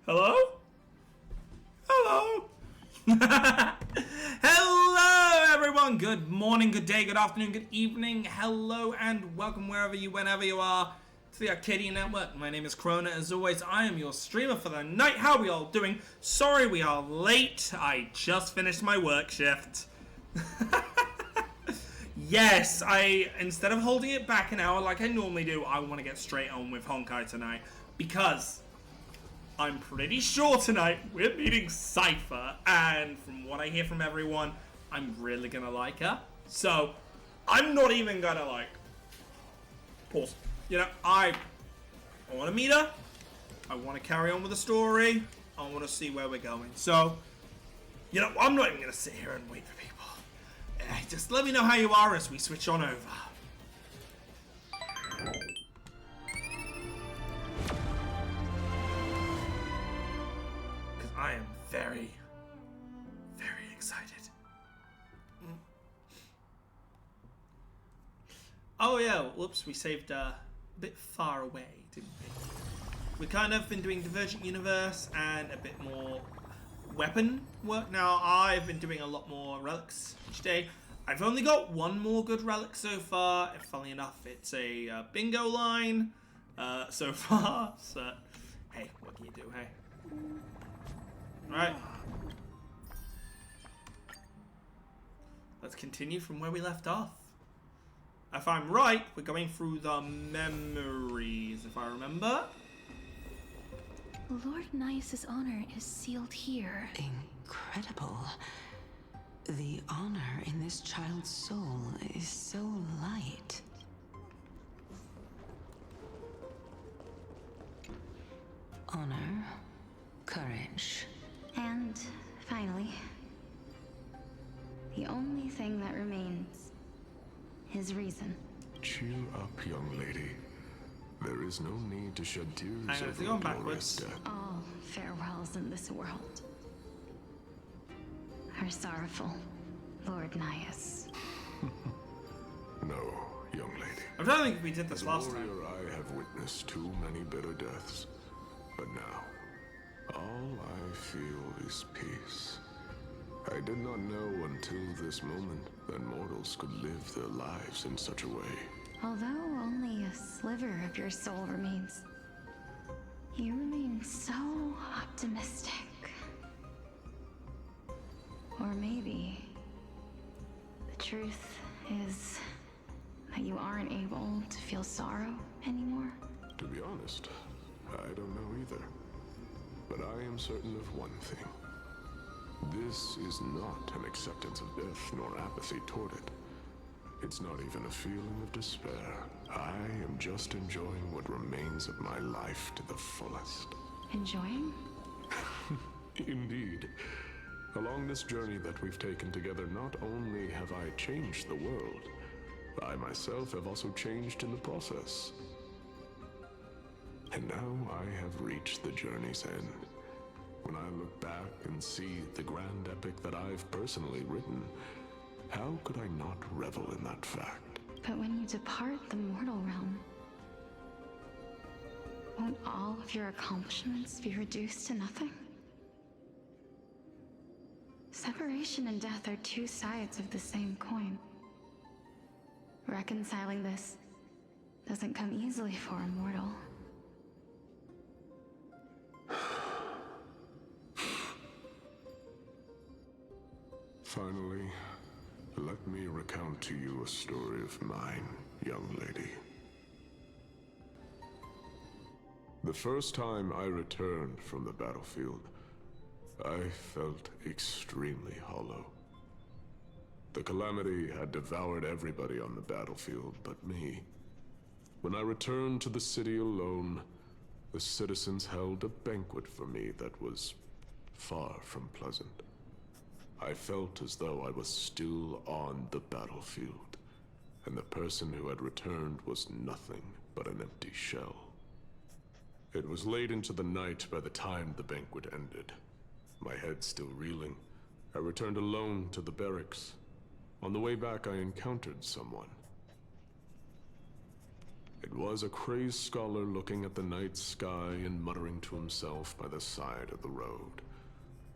Hello? Hello? Hello, everyone. Good morning, good day, good afternoon, good evening. Hello, and welcome whenever you are, to the Arcadia Network. My name is Corona. As always, I am your streamer for the night. How are we all doing? Sorry we are late. I just finished my work shift. Yes, instead of holding it back an hour like I normally do, I want to get straight on with Honkai tonight. Because I'm pretty sure tonight we're meeting Cypher, and from what I hear from everyone, I'm really gonna like her. So, I'm not even gonna pause. You know, I want to meet her. I want to carry on with the story. I want to see where we're going. So, you know, I'm not even gonna sit here and wait for people. Just let me know how you are as we switch on over. I am very, very excited. Oh yeah, whoops, we saved a bit far away, didn't we? We kind of been doing Divergent Universe and a bit more weapon work. Now, I've been doing a lot more relics each day. I've only got one more good relic so far. And funnily enough, it's a bingo line so far. So, hey, what can you do, hey? Alright. Let's continue from where we left off. If I'm right, we're going through the memories, if I remember. Lord Nias's honor is sealed here. Incredible. The honor in this child's soul is so light. Honor, courage. And finally, the only thing that remains is reason. Cheer up, young lady. There is no need to shed tears Hang on, over going a backwards. glorious death. All farewells in this world are sorrowful, Lord Nias. No, young lady. I'm trying to think if we did this As a last time. warrior, I have witnessed too many bitter deaths. But now, all I feel is peace. I did not know until this moment that mortals could live their lives in such a way. Although only a sliver of your soul remains, you remain so optimistic. Or maybe the truth is that you aren't able to feel sorrow anymore. To be honest, I don't know either. But I am certain of one thing. This is not an acceptance of death nor apathy toward it. It's not even a feeling of despair. I am just enjoying what remains of my life to the fullest. Enjoying? Indeed. Along this journey that we've taken together, not only have I changed the world, I myself have also changed in the process. And now I have reached the journey's end. When I look back and see the grand epic that I've personally written, how could I not revel in that fact? But when you depart the mortal realm, won't all of your accomplishments be reduced to nothing? Separation and death are two sides of the same coin. Reconciling this doesn't come easily for a mortal. Finally, let me recount to you a story of mine, young lady. The first time I returned from the battlefield, I felt extremely hollow. The calamity had devoured everybody on the battlefield but me. When I returned to the city alone, the citizens held a banquet for me that was far from pleasant. I felt as though I was still on the battlefield, and the person who had returned was nothing but an empty shell. It was late into the night by the time the banquet ended. My head still reeling, I returned alone to the barracks. On the way back, I encountered someone. It was a crazed scholar looking at the night sky and muttering to himself by the side of the road.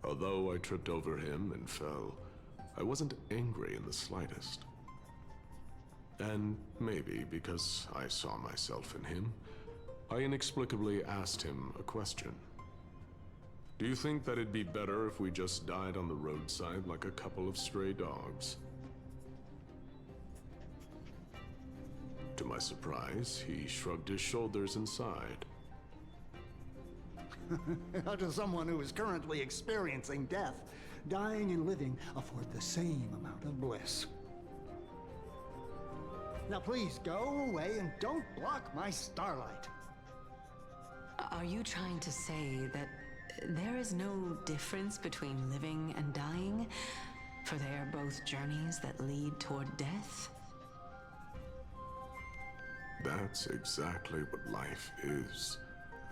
Although I tripped over him and fell, I wasn't angry in the slightest. And maybe because I saw myself in him, I inexplicably asked him a question. Do you think that it'd be better if we just died on the roadside like a couple of stray dogs? To my surprise, he shrugged his shoulders and sighed. To someone who is currently experiencing death, dying and living afford the same amount of bliss. Now please go away and don't block my starlight. Are you trying to say that there is no difference between living and dying? For they are both journeys that lead toward death? That's exactly what life is,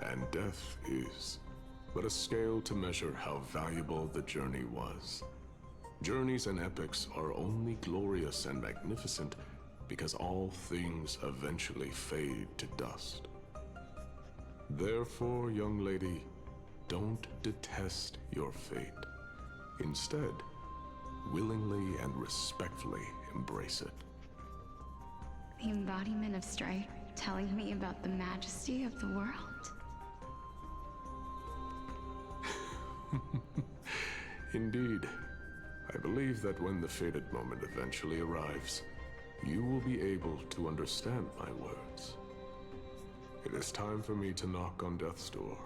and death is, but a scale to measure how valuable the journey was. Journeys and epics are only glorious and magnificent because all things eventually fade to dust. Therefore, young lady, don't detest your fate. Instead, willingly and respectfully embrace it. The embodiment of strife telling me about the majesty of the world. Indeed. I believe that when the fated moment eventually arrives, you will be able to understand my words. It is time for me to knock on death's door.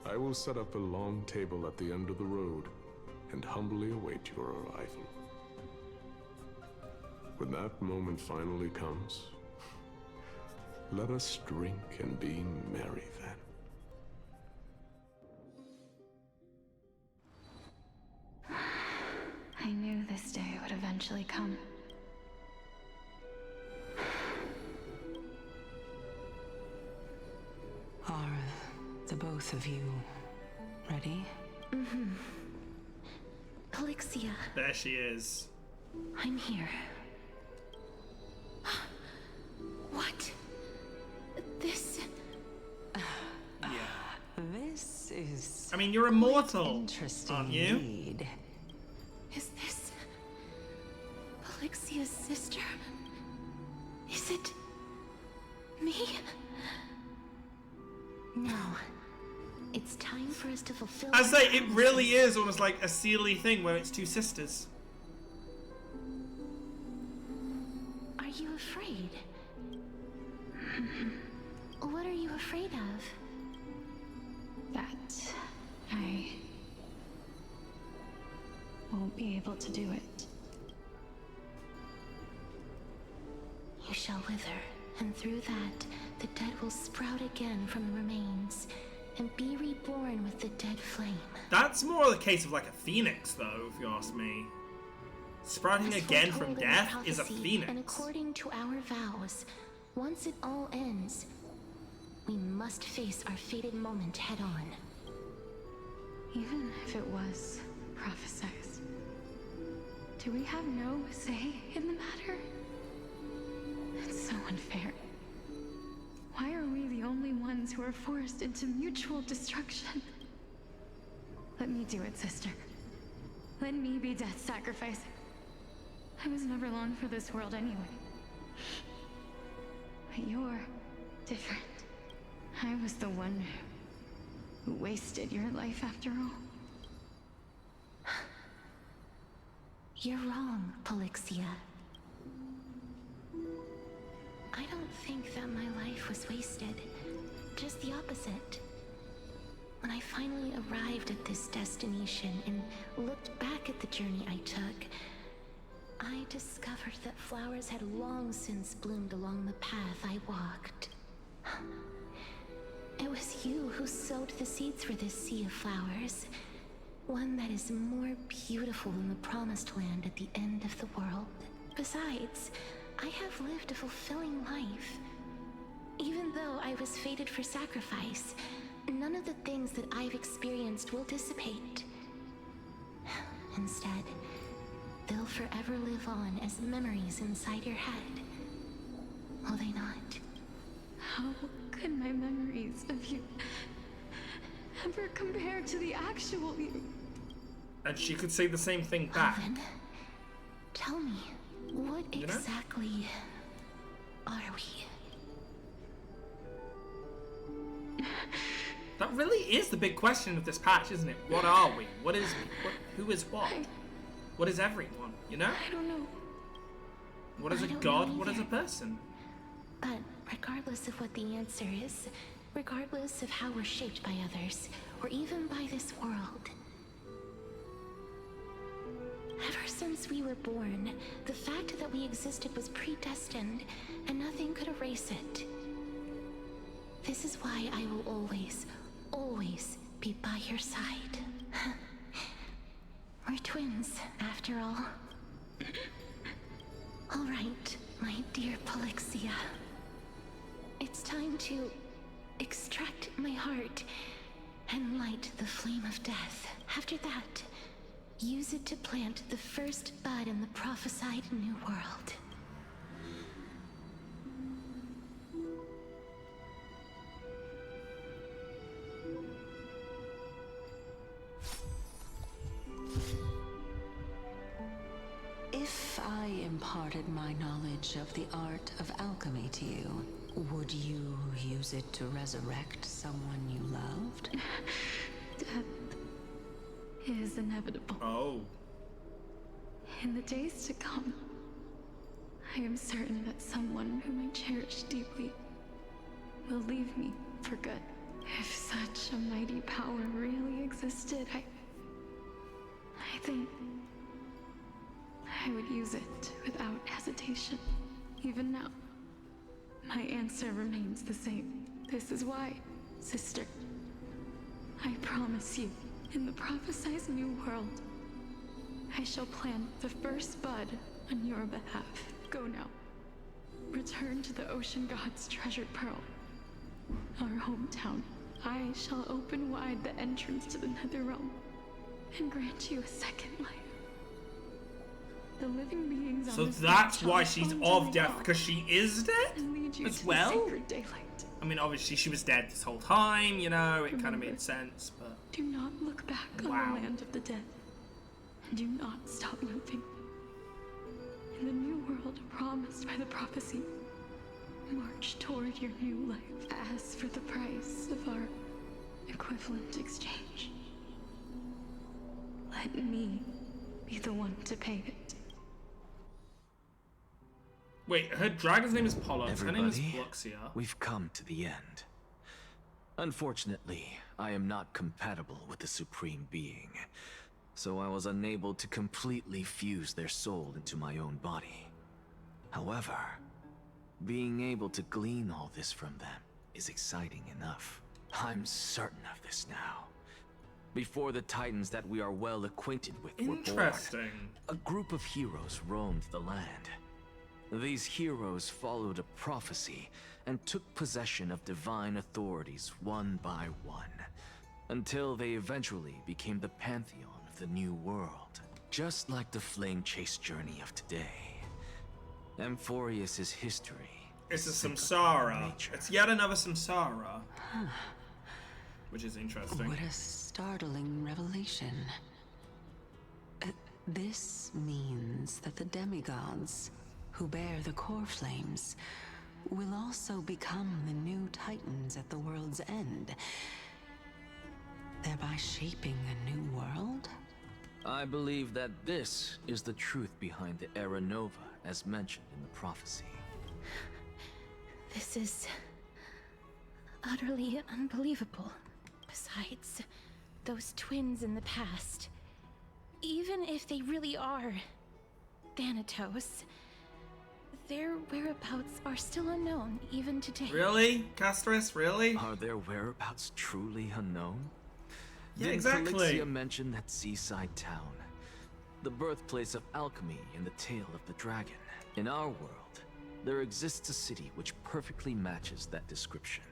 I will set up a long table at the end of the road and humbly await your arrival. When that moment finally comes, let us drink and be merry then. I knew this day would eventually come. Are the both of you ready? Polixia, There she is. I'm here. What? This... Yeah. This is I mean, you're immortal, interesting aren't you? indeed. Is this... Polixia's sister? Is it... me? No. It's time for us to fulfill I our say, it promises. really is almost like a Sealy thing where it's two sisters. Are you afraid? What are you afraid of? That I won't be able to do it. You shall wither, and through that, the dead will sprout again from the remains, and be reborn with the dead flame. That's more the case of like a phoenix, though, if you ask me. Sprouting As again from foretold in the death is a prophecy, phoenix. And according to our vows, once it all ends, we must face our fated moment head on. Even if it was prophesized, do we have no say in the matter? It's so unfair. Why are we the only ones who are forced into mutual destruction? Let me do it, sister. Let me be death's sacrifice. I was never long for this world anyway. But you're different. I was the one who wasted your life after all. You're wrong, Polixia. I don't think that my life was wasted. Just the opposite. When I finally arrived at this destination and looked back at the journey I took, I discovered that flowers had long since bloomed along the path I walked. It was you who sowed the seeds for this sea of flowers. One that is more beautiful than the promised land at the end of the world. Besides, I have lived a fulfilling life. Even though I was fated for sacrifice, none of the things that I've experienced will dissipate. Instead, they'll forever live on as memories inside your head. Will they not? How could my memories of you ever compare to the actual you? And she could say the same thing back. Then, tell me, what You know? exactly are we? That really is the big question of this patch, isn't it? What are we? What is we? Who is what? What is everyone? You know? I don't know. What is I a don't god? know What is a either. person? But regardless of what the answer is, regardless of how we're shaped by others, or even by this world, ever since we were born, the fact that we existed was predestined, and nothing could erase it. This is why I will always, always be by your side. We're twins, after all. All right, my dear Polixia. It's time to extract my heart and light the flame of death. After that, use it to plant the first bud in the prophesied new world. If I imparted my knowledge of the art of alchemy to you, would you use it to resurrect someone you loved? Death is inevitable. Oh. In the days to come, I am certain that someone whom I cherish deeply will leave me for good. If such a mighty power really existed, I think I would use it without hesitation. Even now, my answer remains the same. This is why, sister, I promise you, in the prophesied new world, I shall plant the first bud on your behalf. Go now. Return to the ocean god's treasured pearl, our hometown. I shall open wide the entrance to the nether realm and grant you a second life. The living beings on So this that's earth shall why she's respond to of my death, call because she is dead and lead you as to well? the sacred daylight. I mean, obviously she was dead this whole time, you know, it kind of Remember, made sense, but... do not look back on Wow. the land of the dead. And do not stop moving. In the new world promised by the prophecy, march toward your new life. As for the price of our equivalent exchange, let me be the one to pay it. Wait, her dragon's name is Pollux, her name is Everybody, Fluxia. we've come to the end. Unfortunately, I am not compatible with the Supreme Being, so I was unable to completely fuse their soul into my own body. However, being able to glean all this from them is exciting enough. I'm certain of this now. Before the Titans that we are well acquainted with were born, Interesting. a group of heroes roamed the land. These heroes followed a prophecy and took possession of divine authorities one by one, until they eventually became the pantheon of the new world. Just like the flame chase journey of today, Amphorius' history It's a is cyclical in samsara. nature. It's yet another samsara. Which is interesting. What a startling revelation. This means that the demigods, who bear the core flames, will also become the new titans at the world's end, thereby shaping a new world? I believe that this is the truth behind the Era Nova, as mentioned in the prophecy. This is utterly unbelievable. Besides, those twins in the past, even if they really are Thanatos, their whereabouts are still unknown even today. Really? Castris, really? Are their whereabouts truly unknown? Yeah, Did exactly. Felixia mention that seaside town? The birthplace of alchemy and the tale of the dragon. In our world, there exists a city which perfectly matches that description.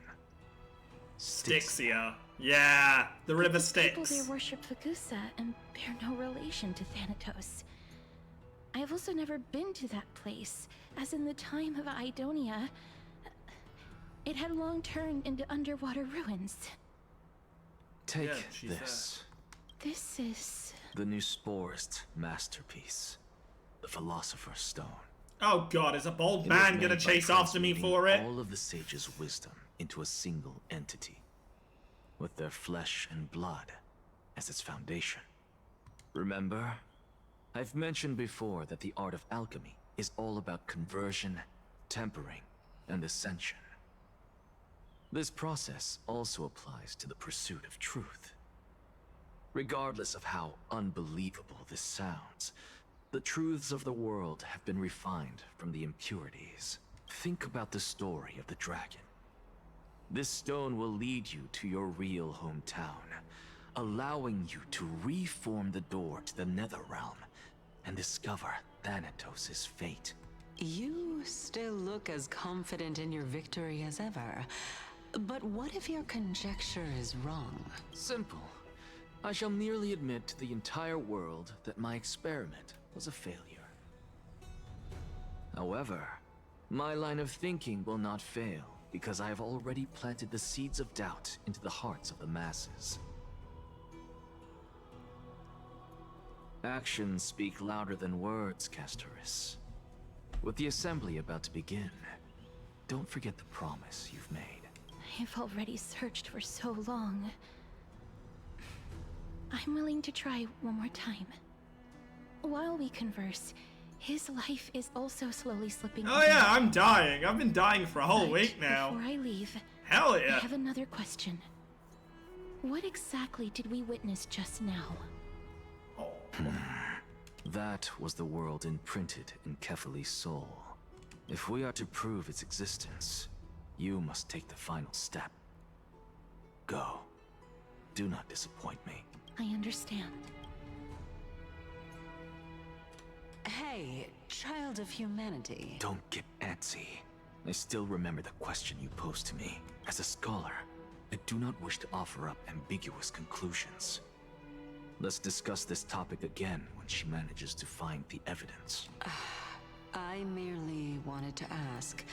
Styxia. Yeah, the river The people Styx. there worship Fagusa and bear no relation to Thanatos. I have also never been to that place, as in the time of Idonia. It had long turned into underwater ruins. Take Yeah, she's this. This is... The new Sporist masterpiece. The Philosopher's Stone. Oh god, is a bald It man was gonna made by chase after me transmuting for it? all of the sage's wisdom into a single entity, with their flesh and blood as its foundation. Remember? I've mentioned before that the art of alchemy is all about conversion, tempering, and ascension. This process also applies to the pursuit of truth. Regardless of how unbelievable this sounds, the truths of the world have been refined from the impurities. Think about the story of the dragon. This stone will lead you to your real hometown, allowing you to reform the door to the Netherrealm and discover Thanatos' fate. You still look as confident in your victory as ever. But what if your conjecture is wrong? Simple. I shall merely admit to the entire world that my experiment was a failure. However, my line of thinking will not fail because I have already planted the seeds of doubt into the hearts of the masses. Actions speak louder than words, Castoris. With the assembly about to begin, don't forget the promise you've made. I've already searched for so long. I'm willing to try one more time. While we converse, his life is also slowly slipping Oh away. yeah, I'm dying. I've been dying for a whole But week now. Before I leave, Hell I yeah. have another question. What exactly did we witness just now? Oh. That was the world imprinted in Kefali's soul. If we are to prove its existence, you must take the final step. Go. Do not disappoint me. I understand. Hey, child of humanity. Don't get antsy. I still remember the question you posed to me. As a scholar, I do not wish to offer up ambiguous conclusions. Let's discuss this topic again when she manages to find the evidence. I merely wanted to ask,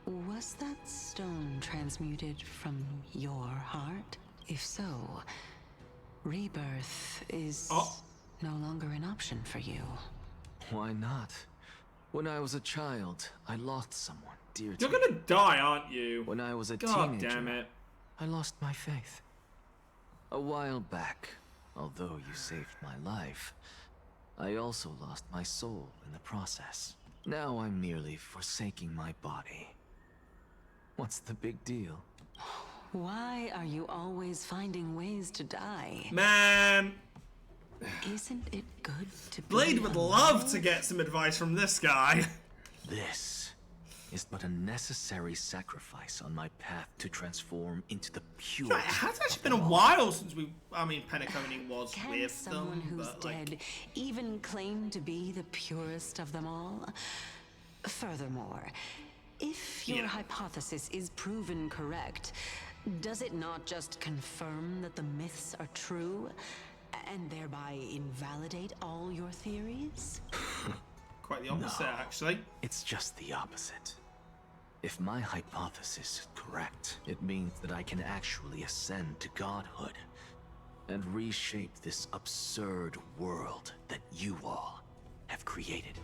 was that stone transmuted from your heart? If so, rebirth is no longer an option for you. Why not? When I was a child, I lost someone dear to You're me. gonna die, aren't you? When I was a God teenager, damn it. I lost my faith. A while back, although you saved my life, I also lost my soul in the process. Now I'm merely forsaking my body. What's the big deal? Why are you always finding ways to die? Man, Isn't it good to be Blade would love to get some advice from this guy. This is but a necessary sacrifice on my path to transform into the pure. It has actually been a while since Penacony was Can with someone them, who's but like, dead even claim to be the purest of them all? Furthermore, if your Yeah. hypothesis is proven correct, does it not just confirm that the myths are true, and thereby invalidate all your theories? quite the opposite, No. actually. It's just the opposite. If my hypothesis is correct, it means that I can actually ascend to godhood and reshape this absurd world that you all have created.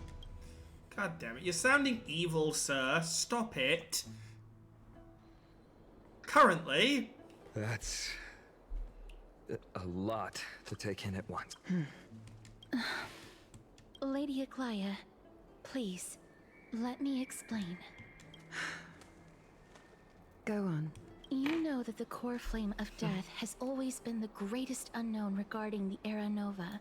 God damn it, you're sounding evil, sir. Stop it. Currently, That's a lot to take in at once. Lady Aglaya, please, let me explain. Go on. You know that the core flame of death has always been the greatest unknown regarding the Era Nova,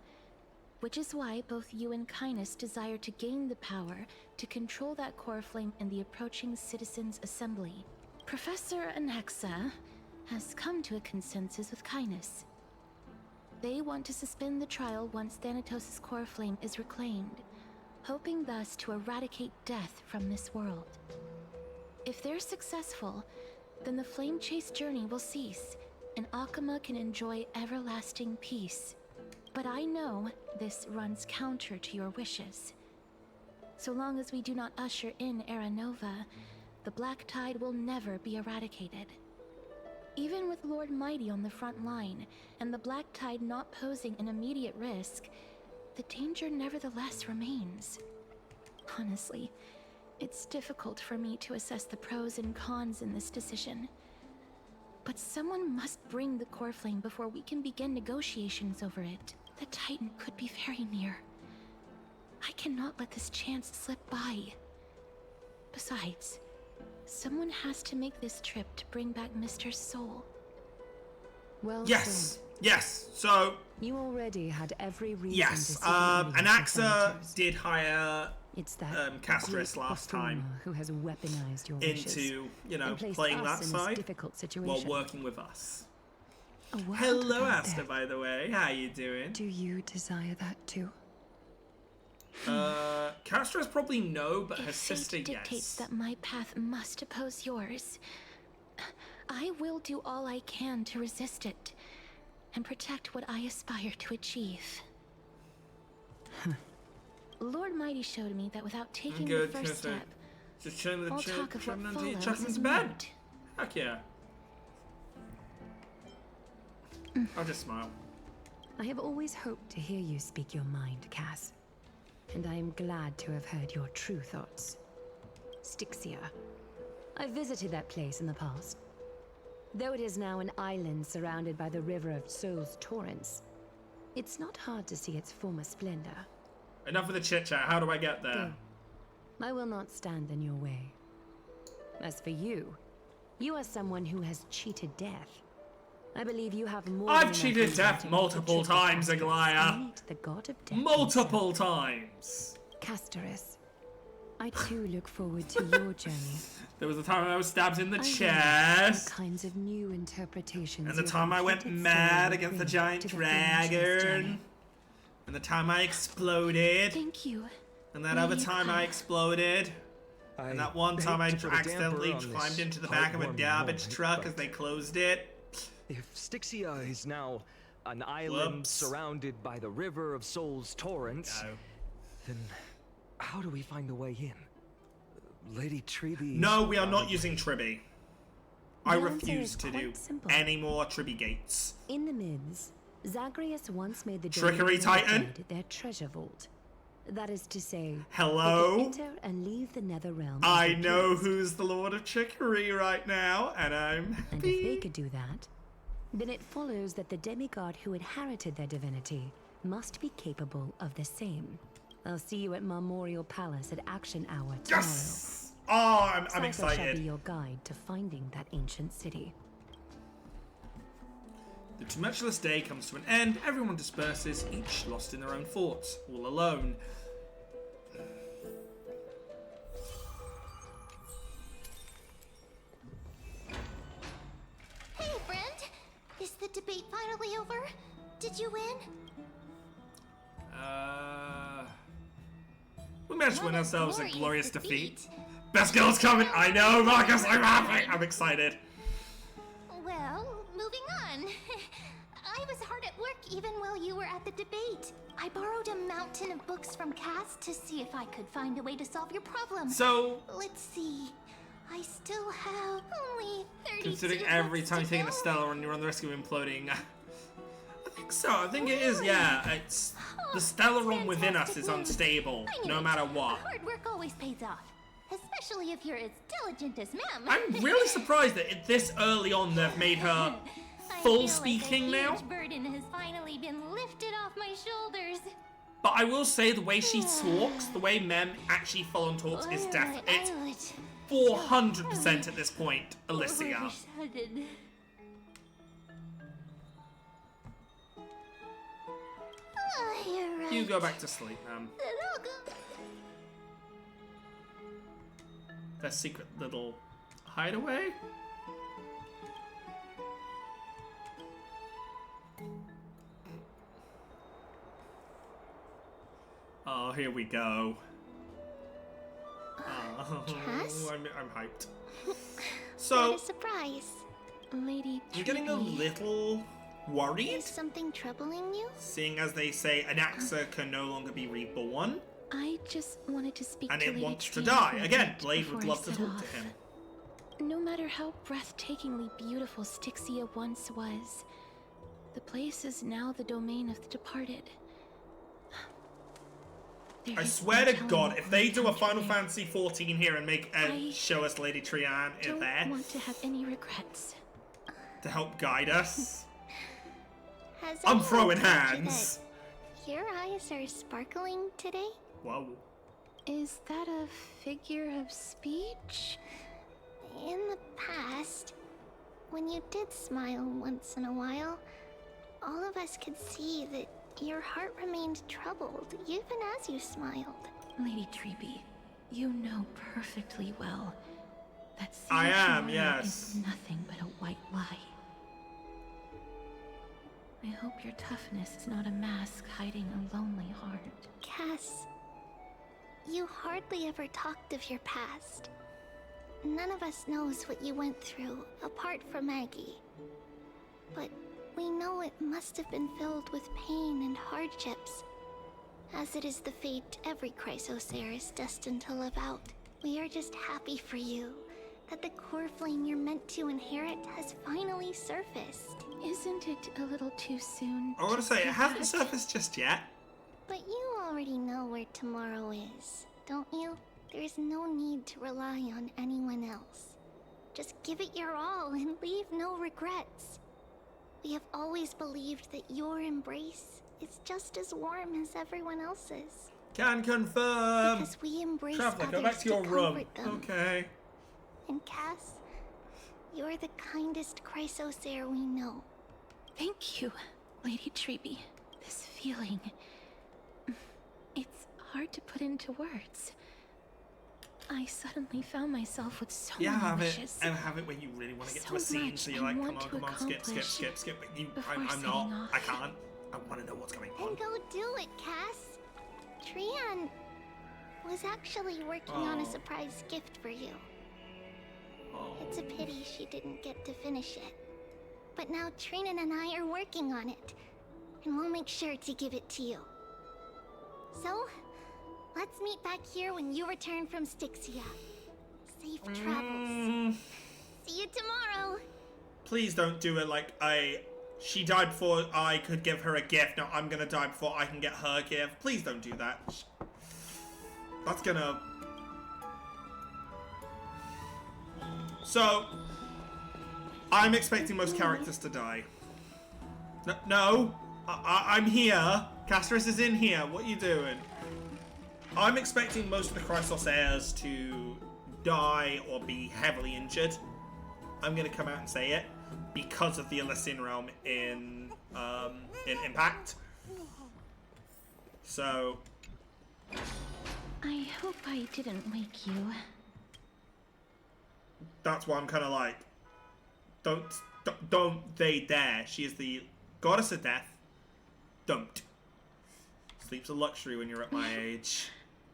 which is why both you and Kindness desire to gain the power to control that core flame in the approaching Citizens' Assembly. Professor Anexa has come to a consensus with Kindness. They want to suspend the trial once Thanatos' core flame is reclaimed, hoping thus to eradicate death from this world. If they're successful, then the flame chase journey will cease, and Akama can enjoy everlasting peace. But I know this runs counter to your wishes. So long as we do not usher in Era Nova, the Black Tide will never be eradicated. Even with Lord Mighty on the front line, and the Black Tide not posing an immediate risk, the danger nevertheless remains. Honestly, it's difficult for me to assess the pros and cons in this decision. But someone must bring the core flame before we can begin negotiations over it. The Titan could be very near. I cannot let this chance slip by. Besides, someone has to make this trip to bring back Mr. Soul. Well, Yes, yes. So you already had every reason to yes, seek allegiance to Anaxa senators. did hire It's that Castris great last time buffoon who has weaponized your wishes into, you know, and placed playing us that in this side difficult while situation. working with us. A world Hello, without Asta, death. by the way. How you doing? Do you desire that too? Castra's probably no, but her If sister, fate dictates yes. that my path must oppose yours, I will do all I can to resist it and protect what I aspire to achieve. Lord Mighty showed me that without taking the Good, first good. step, Just chilling with all the talk of what until you follows chuck him is into bed. moot. Heck yeah. I'll just smile. I have always hoped to hear you speak your mind, Cass. And I am glad to have heard your true thoughts. Styxia. I visited that place in the past. Though it is now an island surrounded by the river of Souls torrents, it's not hard to see its former splendor. Enough of the chit chat. How do I get there? Go. I will not stand in your way. As for you, you are someone who has cheated death. I believe you have more I've than cheated enough death reason to multiple trick the times, Castorus Aglaya. and meet the god of death Multiple times. Castorus, I too look forward to your journey. There was the time I was stabbed in the I chest. the kinds of new interpretations. And the your time I went completed mad story against the bring giant to the Fanar's journey. dragon. And the time I exploded. Thank you. And that Will other you time come? I exploded. And that one time I hate to put a damper accidentally on this climbed into the back of a heartwarming garbage moment, truck as but they closed it. If Styxia is now an island Whoops. surrounded by the river of Souls torrents, No. then how do we find a way in? Lady Chibi. No, we are not using Chibi. I The answer refuse is to do quite simple. any more Chibi gates. In the myths, Zagreus once made the Trickery Dominion of the Titan? Dead their treasure vault. That is to say, Hello? they could enter and leave the nether realm. as I they know pleased. who's the Lord of Trickery right now, and I'm And if they happy. could do that, then it follows that the demigod who inherited their divinity must be capable of the same. I'll see you at Marmorial Palace at Action Hour tomorrow. Yes! Oh, I'm Cypher shall be excited. your guide to finding that ancient city. The tumultuous day comes to an end. Everyone disperses, each lost in their own thoughts, all alone. Hey, friend! Is the debate finally over? Did you win? We managed to win What a ourselves a glorious glorious defeat. defeat. Best girl's coming! I know, Marcus, I'm happy! I'm excited. Well, moving on. I was hard at work even while you were at the debate. I borrowed a mountain of books from Cass to see if I could find a way to solve your problem. So, Let's see. I still have only 32 considering every books time to you take a go. Stellar and you're on the risk of imploding, I think so. I think it is, yeah. It's the Stellar room within us is Fantastic news. unstable, I knew no it. matter what. Hard work always pays off. Especially if you're as diligent as Mem. I'm really surprised that this early on they've made her I full feel speaking like a now. huge burden has finally been lifted off my shoulders. But I will say the way she talks, the way Mem actually full on talks is definitely it's 400% at this point, Alicia. Overshadowed. You're right. You go back to sleep, Mem. Then I'll go. Their secret little hideaway. Oh, here we go. Oh, Cass? I'm hyped. What So, a surprise. Lady you're getting a Chibi, little worried, is something troubling you? seeing as they say Anaxa can no longer be reborn, I just wanted to speak and to it Lady wants to Chibi die. for a Again, bit Blade would before I love to set talk to off. him. No matter how breathtakingly beautiful Styxia once was, the place is now the domain of the departed. There I is swear no to telling God, what if will they do a encounter Final there. Fantasy 14 here and make I show us Lady Trian in Don't there want to have any regrets. to help guide us, Has I'm anyone throwing told you hands. that your eyes are sparkling today? Whoa. Is that a figure of speech? In the past, when you did smile once in a while, all of us could see that your heart remained troubled even as you smiled. Lady Chibi, you know perfectly well that I seeing am, tomorrow yes. is nothing but a white lie. I hope your toughness is not a mask hiding a lonely heart. Cass, you hardly ever talked of your past. None of us knows what you went through, apart from Maggie. But we know it must have been filled with pain and hardships, as it is the fate every Chrysosaur is destined to live out. We are just happy for you that the core flame you're meant to inherit has finally surfaced. Isn't it a little too soon? I want to say, it hasn't that? surfaced just yet. But you already know where tomorrow is, don't you? There's no need to rely on anyone else. Just give it your all and leave no regrets. We have always believed that your embrace is just as warm as everyone else's. Can confirm. Because we embrace Traveler, others go back to your room. comfort them. Okay. And Cass, you're the kindest Chrysosaur we know. Thank you, Lady Chibi. This feeling... It's hard to put into words. I suddenly found myself with so Yeah, many have wishes. it. And have it when you really want to get to a So scene, much so you're I like, come want on, to come on, skip. accomplish But you, before I'm setting not. off. I can't. I want to know what's going on. Then go do it, Cass. Trian was actually working on a Oh. surprise gift for you. Oh. It's a pity she didn't get to finish it. But now Trinan and I are working on it, and we'll make sure to give it to you. So, let's meet back here when you return from Styxia. Safe travels. See you tomorrow. Please don't do it like she died before I could give her a gift. Now I'm gonna die before I can get her a gift. Please don't do that. That's gonna... So, I'm expecting most characters to die. No, I'm here. Castris is in here. What are you doing? I'm expecting most of the Chrysosaurs to die or be heavily injured. I'm gonna come out and say it because of the Elysian Realm in Impact. So I hope I didn't wake you. that's why I'm kind of like, don't they dare. She is the goddess of death. Don't. Sleep's a luxury when you're at my age.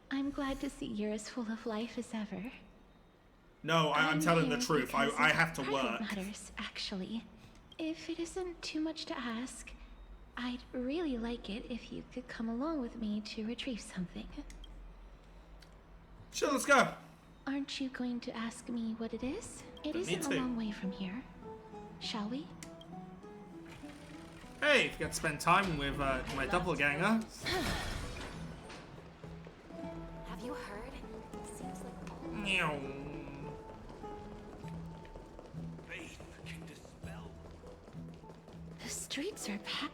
I'm glad to see you're as full of life as ever. No, I'm telling the here truth. because I of have to private work. matters, actually. If it isn't too much to ask, I'd really like it if you could come along with me to retrieve something. Sure, let's go. Aren't you going to ask me what it is? It Me isn't a too. long way from here. Shall we? Hey, if you get to spend time with my doppelganger. Have you heard? It seems like Meow. Faith can dispel. The streets are packed.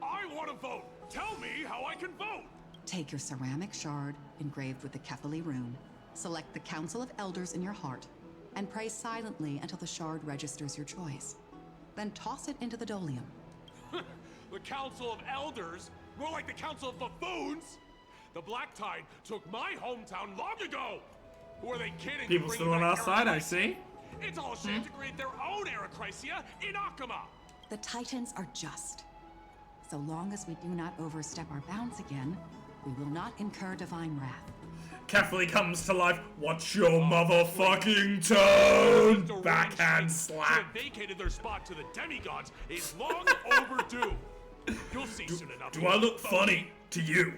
I want to vote. Tell me how I can vote. Take your ceramic shard engraved with the Kefali rune, select the Council of Elders in your heart, and pray silently until the shard registers your choice. Then toss it into the Dolium. The Council of Elders? More like the Council of Buffoons? The Black Tide took my hometown long ago! Who are they kidding? People Bringing still on back our side, I Arachrysia? see. It's all a shame to create their own Arachrysia in Akama! The Titans are just. So long as we do not overstep our bounds again, we will not incur divine wrath. Carefully comes to life. What's your motherfucking tone? Backhand To slap. have vacated their spot to the demigods is long overdue. You'll see soon enough. Do I look funny to you?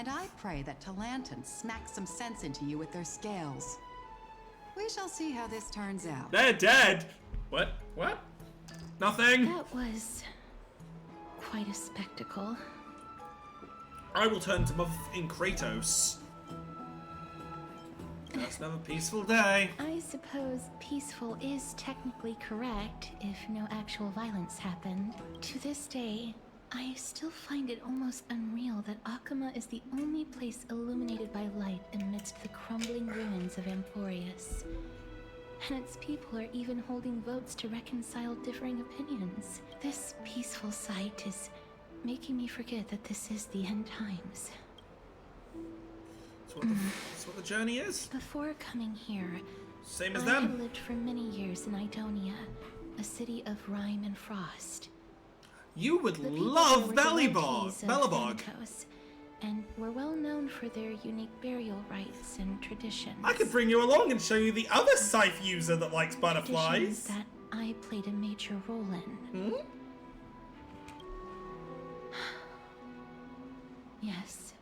And I pray that Talanton smacks some sense into you with their scales. We shall see how this turns out. They're dead! What? What? Nothing! That was quite a spectacle. I will turn to motherfucking Kratos. That's another peaceful day. I suppose peaceful is technically correct if no actual violence happened. To this day, I still find it almost unreal that Akama is the only place illuminated by light amidst the crumbling ruins of Emporius. And its people are even holding votes to reconcile differing opinions. This peaceful sight is making me forget that this is the end times. That's what the journey is. Before coming here, Same as I them. had lived for many years in Idonia, a city of rime and frost. You would The people love there were the Bellybog. Low-Keys of Bellybog. Thanatos, and were well known for their unique burial rites and traditions. I could bring you along and show you the other scythe user that likes Traditions butterflies. that I played a major role in. Hmm? Yes.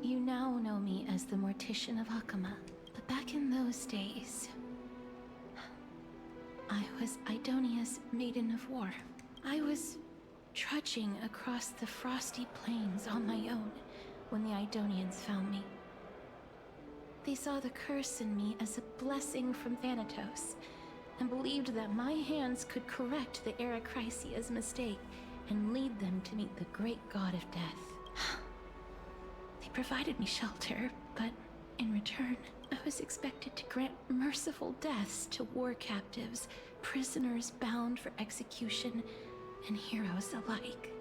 You now know me as the Mortician of Akama, but back in those days, I was Idonia's Maiden of War. I was trudging across the frosty plains on my own when the Idonians found me. They saw the curse in me as a blessing from Thanatos, and believed that my hands could correct the Eracrisia's mistake and lead them to meet the great god of death. They provided me shelter, but in return, I was expected to grant merciful deaths to war captives, prisoners bound for execution, and heroes alike.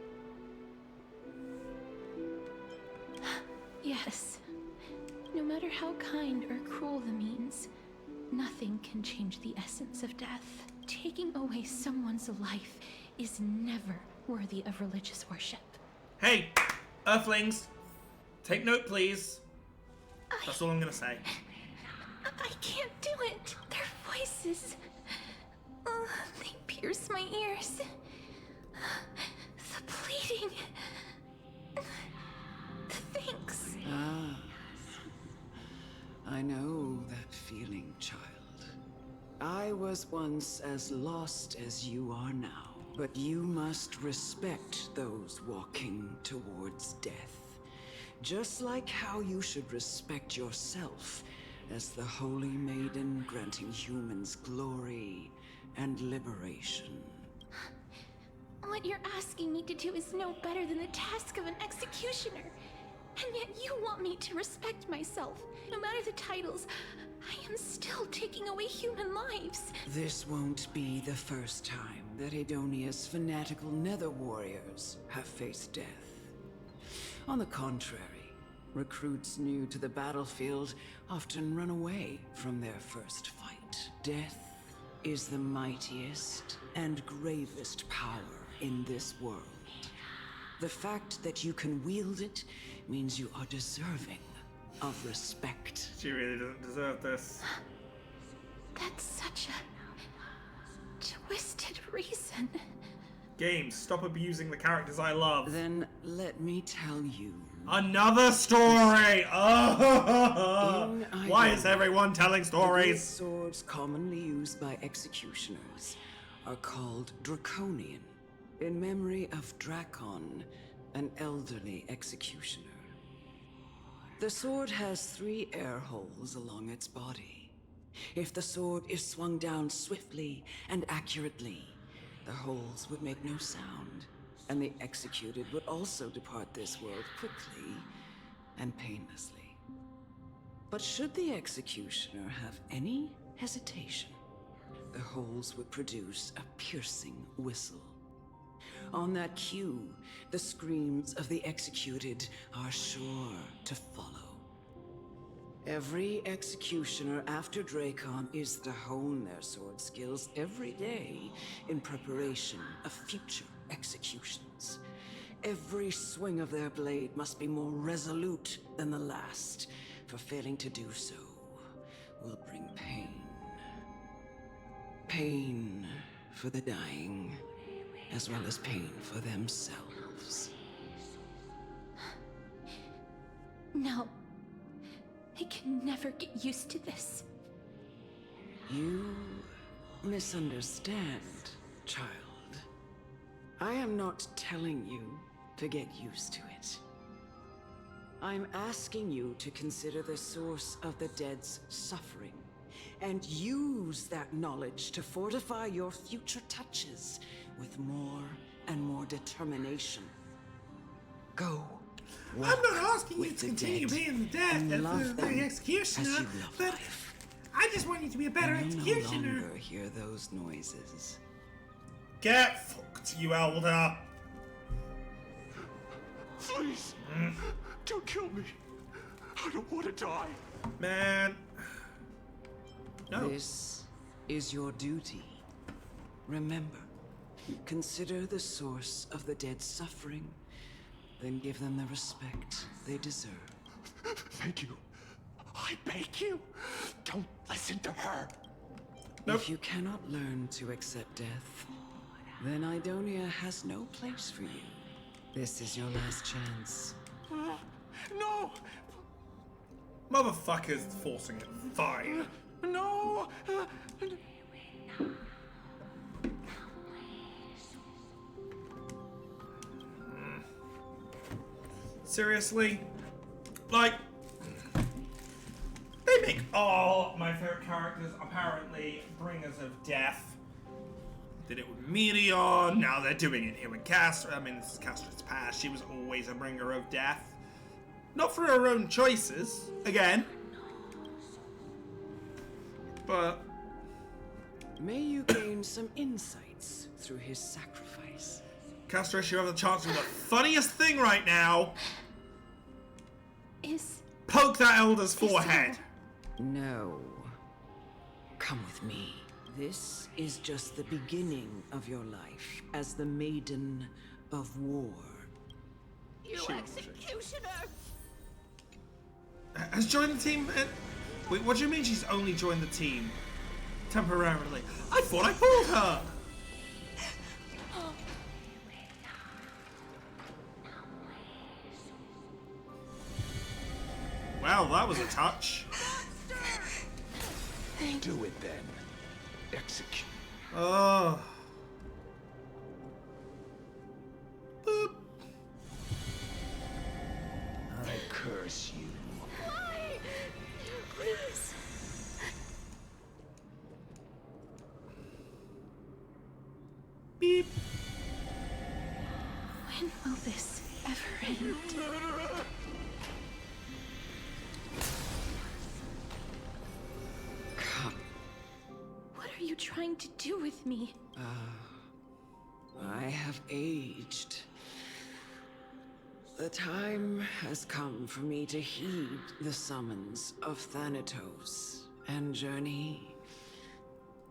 Yes, no matter how kind or cruel the means, nothing can change the essence of death. Taking away someone's life is never worthy of religious worship. Hey, Earthlings, take note, please. That's all I'm gonna say. I can't do it. Their voices, they pierce my ears. The pleading. The thanks. Ah. I know that feeling, child. I was once as lost as you are now. But you must respect those walking towards death. Just like how you should respect yourself as the Holy Maiden granting humans glory and liberation. What you're asking me to do is no better than the task of an executioner. And yet you want me to respect myself. No matter the titles, I am still taking away human lives. This won't be the first time that Idonia's fanatical nether warriors have faced death. On the contrary, recruits new to the battlefield often run away from their first fight. Death is the mightiest and gravest power in this world. The fact that you can wield it means you are deserving of respect. She really doesn't deserve this. That's such a twisted reason. Games, stop abusing the characters I love. Then let me tell you. Another story! Oh! Why is everyone telling The stories? swords commonly used by executioners are called Draconian, in memory of Drakon, an elderly executioner. The sword has 3 air holes along its body. If the sword is swung down swiftly and accurately, the holes would make no sound, and the executed would also depart this world quickly and painlessly. But should the executioner have any hesitation, the holes would produce a piercing whistle. On that cue, the screams of the executed are sure to follow. Every executioner after Drakon is to hone their sword skills every day in preparation of future executions. Every swing of their blade must be more resolute than the last, for failing to do so will bring pain. Pain for the dying, as well as pain for themselves. No. I can never get used to this. You misunderstand, child. I am not telling you to get used to it. I'm asking you to consider the source of the dead's suffering and use that knowledge to fortify your future touches with more and more determination. Go. I'm not asking you to continue being the death, the executioner, but I just want you to be a better executioner. No longer hear those noises. Get fucked, you elder. Please, don't kill me. I don't want to die. Man. No. This is your duty. Remember, consider the source of the dead's suffering, then give them the respect they deserve. Thank you. I beg you, don't listen to her. Nope. If you cannot learn to accept death, then Idonia has no place for you. This is your last chance. No! Motherfucker's forcing it. Fine. No! Seriously? Like, they make all my favorite characters apparently bringers of death. Did it with Meteor, now they're doing it here with Castra. I mean, this is Castra's past. She was always a bringer of death. Not for her own choices, again. But may you gain some insights through his sacrifice. Castra, you have the chance to do the funniest thing right now. Poke that elder's forehead. No. Come with me. This is just the beginning of your life as the Maiden of War. You executioner! Has joined the team. Wait, what do you mean she's only joined the team temporarily? I thought I pulled her. Well, that was a touch. Do it then. Execute. Oh. Boop. I curse you. Why? Please. Beep. When will this ever end? Come. What are you trying to do with me? I have aged. The time has come for me to heed the summons of Thanatos and journey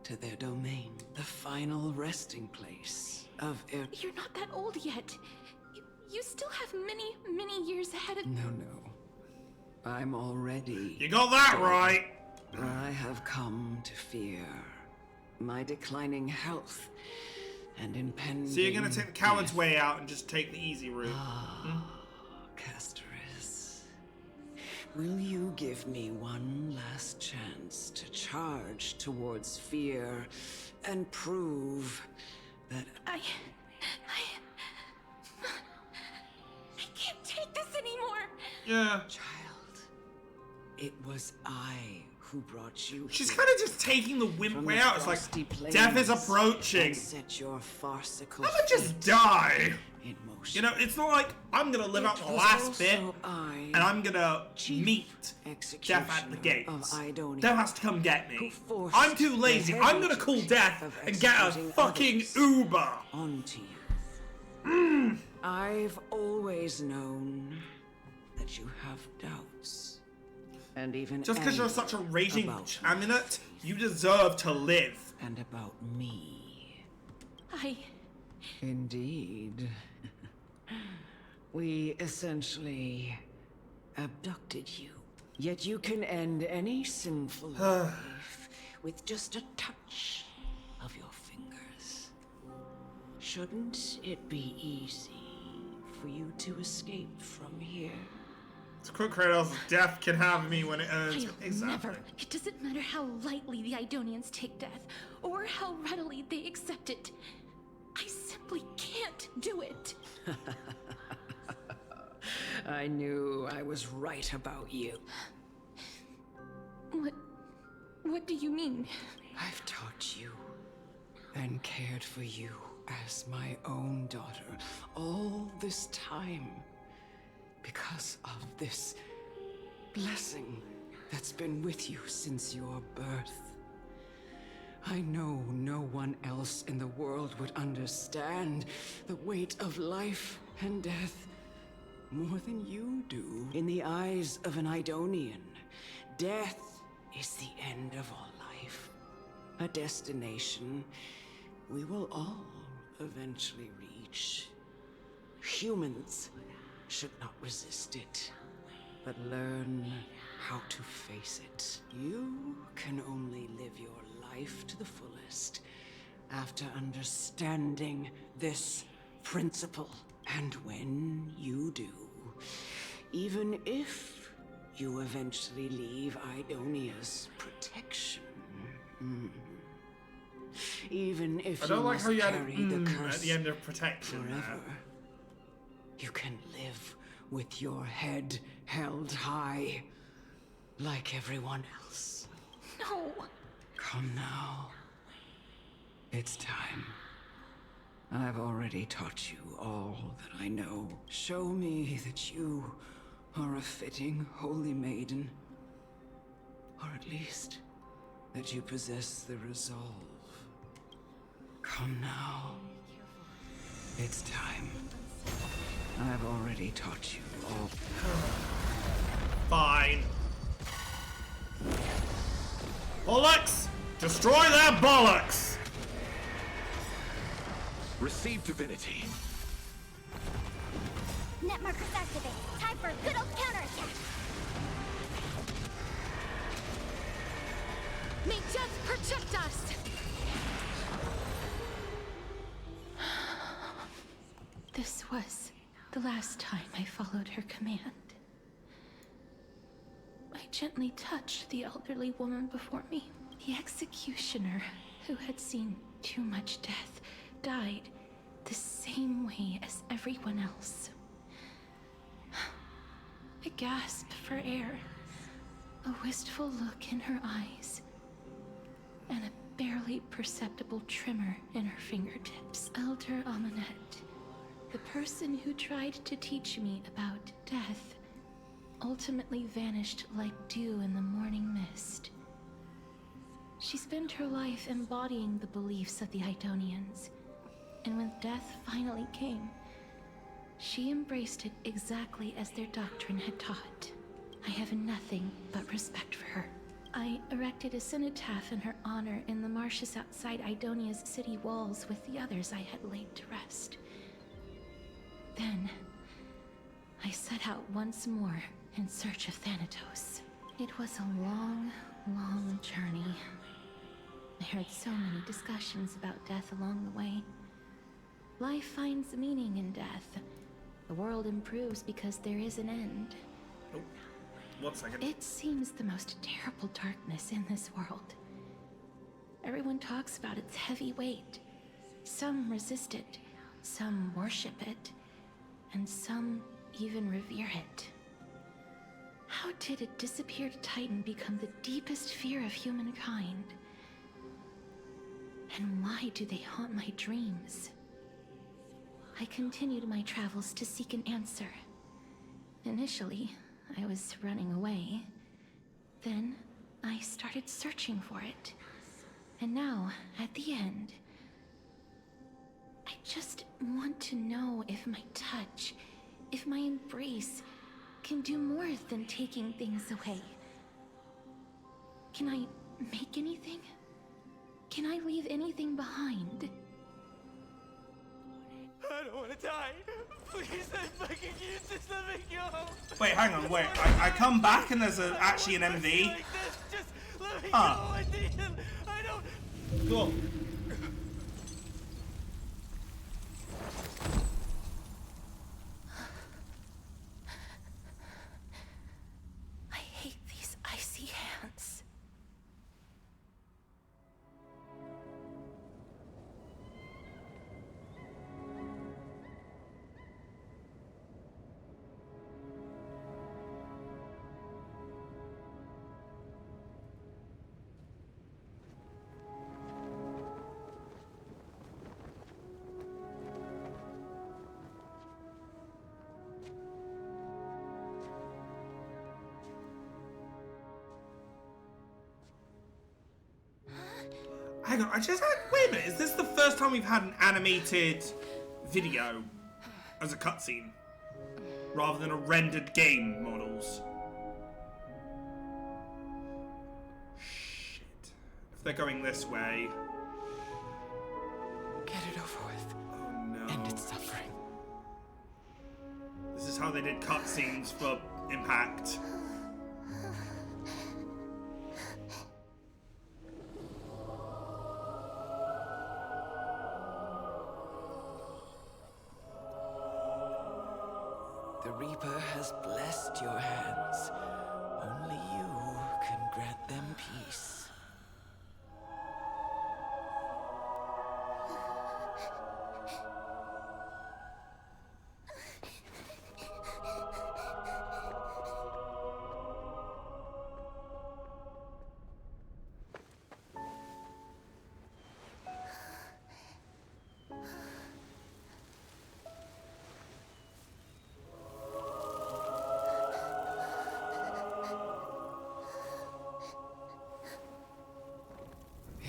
to their domain, the final resting place of You're not that old yet. You still have many, many years ahead of... No. I'm already... You got that right. I have come to fear my declining health and impending... So you're gonna take the coward's way out and just take the easy route. Castoris, will you give me one last chance to charge towards fear and prove that I can't take this anymore. Yeah. Child, it was I who brought you She's here kind of just taking the wimp from way the out. It's like, frosty death is plains approaching. and set your farcical I'm gonna just fate die. in motion. You know, it's not like I'm gonna live out the It was last bit also I, and I'm gonna Chief meet death at the gates. of Idonia, Death has to come get who me. forced I'm too the lazy. heavy I'm gonna call duty death of and get a executing fucking others Uber. onto you. I've always known that you have doubts. And even Just because you're anger such a raging about chaminate, you deserve to live. and about me. Indeed. We essentially abducted you. Yet you can end any sinful life with just a touch of your fingers. Shouldn't it be easy for you to escape from here? To quote Kratos, death can have me when it earns. I'll Exactly. never. It doesn't matter how lightly the Idonians take death, or how readily they accept it. I simply can't do it. I knew I was right about you. What do you mean? I've taught you and cared for you as my own daughter all this time because of this blessing that's been with you since your birth. I know no one else in the world would understand the weight of life and death more than you do. In the eyes of an Idonian, death is the end of all life. A destination we will all eventually reach. Humans should not resist it, but learn how to face it. You can only live your life to the fullest after understanding this principle. And when you do, even if you eventually leave Idonia's protection, even if I don't you like must how you had carry the curse at the end of protection. forever, you can live with your head held high, like everyone else. No. Come now. It's time. I've already taught you all that I know. Show me that you are a fitting holy maiden. Or at least, that you possess the resolve. Come now. It's time. I've already taught you all. Fine. Bollocks! Destroy their bollocks! Receive divinity. Net markers activate. Time for a good old counterattack. May death protect us! This was the last time I followed her command. I gently touched the elderly woman before me. The executioner, who had seen too much death, died the same way as everyone else. I gasped for air, a wistful look in her eyes, and a barely perceptible tremor in her fingertips. Elder Amunet, the person who tried to teach me about death, ultimately vanished like dew in the morning mist. She spent her life embodying the beliefs of the Idonians, and when death finally came, she embraced it exactly as their doctrine had taught. I have nothing but respect for her. I erected a cenotaph in her honor in the marshes outside Idonia's city walls with the others I had laid to rest. Then, I set out once more in search of Thanatos. It was a long, long journey. I heard so many discussions about death along the way. Life finds meaning in death. The world improves because there is an end. Oh, 1 second. It seems the most terrible darkness in this world. Everyone talks about its heavy weight. Some resist it, some worship it, and some even revere it. How did a disappeared titan become the deepest fear of humankind? And why do they haunt my dreams? I continued my travels to seek an answer. Initially, I was running away. Then, I started searching for it. And now, at the end, I just want to know if my touch, if my embrace, can do more than taking things away. Can I make anything? Can I leave anything behind? I don't want to die. Please, I fucking use this. Let me go. Wait, hang on, wait. I come back and there's actually an MV. Like this. Just let me Ah. go. I don't. Cool. Hang on, wait a minute, is this the first time we've had an animated video as a cutscene? Rather than a rendered game models? Shit. If they're going this way... Get it over with. Oh no. End its suffering. This is how they did cutscenes for Impact. The Reaper has blessed your hands. Only you can grant them peace.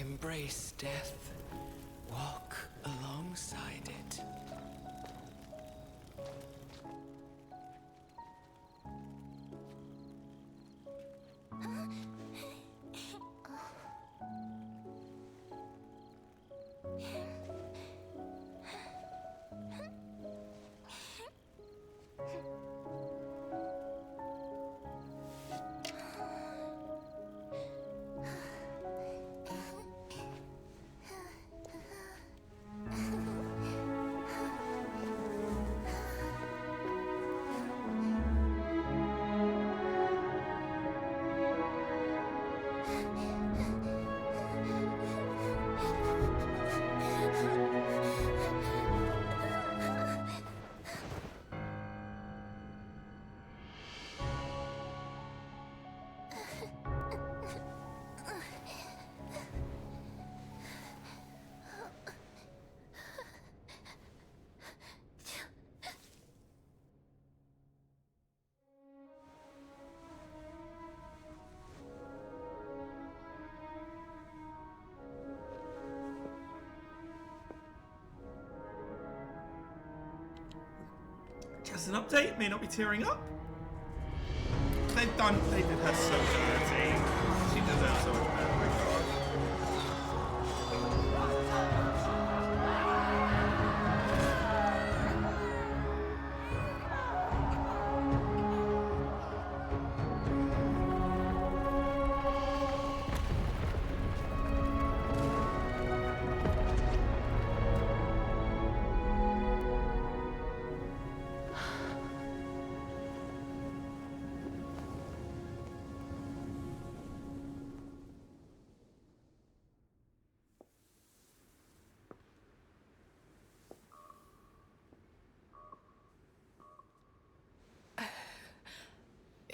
Embrace death. Walk alongside it. Just an update, may not be tearing up. They did her so dirty. She deserves so much better.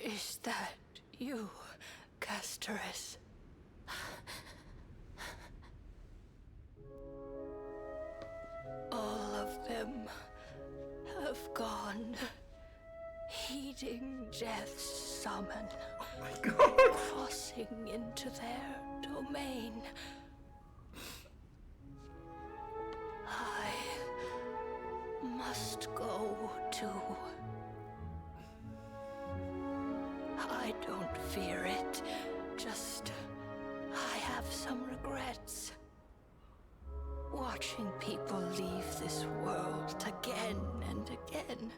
Is that you, Casteress? All of them have gone, heeding death's summon, crossing into their domain. I must go too. I don't fear it, just I have some regrets. Watching people leave this world again and again,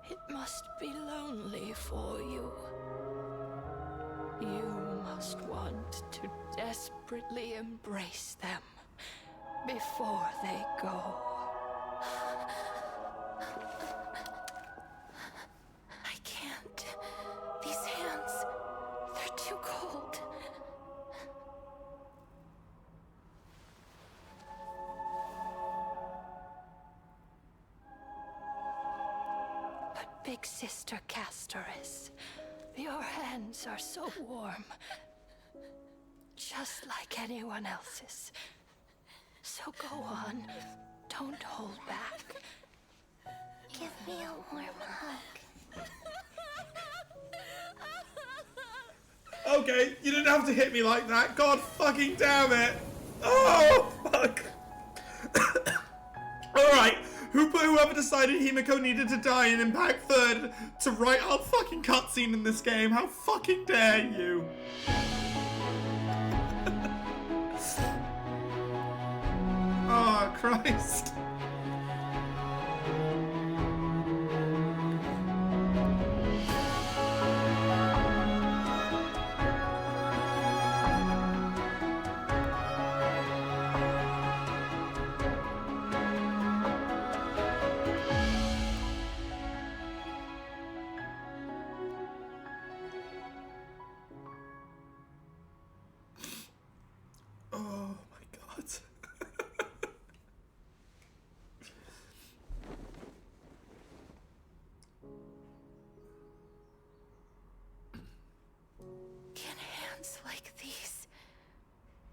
it must be lonely for you. You must want to desperately embrace them before they go. I can't. These hands, they're too cold. But Big Sister Casteress, your hands are so warm. Just like anyone else's. So go on. Don't hold back. Give me a warm hug. Okay, you didn't have to hit me like that. God fucking damn it. Oh, fuck. Alright, whoever decided Himiko needed to die in Impact 3rd to write our fucking cutscene in this game, how fucking dare you? Oh, Christ. Oh my god. Can hands like these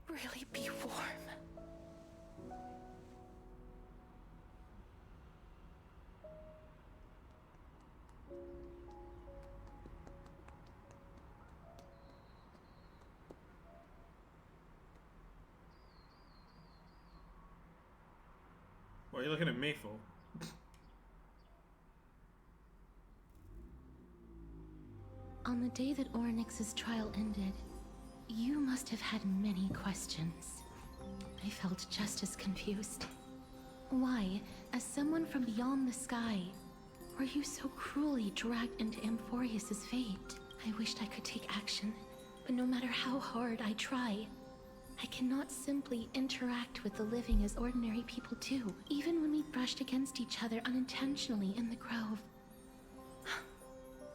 really be warm? What are you looking at me for? On the day that Oryx's trial ended, you must have had many questions. I felt just as confused. Why, as someone from beyond the sky, were you so cruelly dragged into Amphorius's fate? I wished I could take action, but no matter how hard I try, I cannot simply interact with the living as ordinary people do, even when we brushed against each other unintentionally in the grove.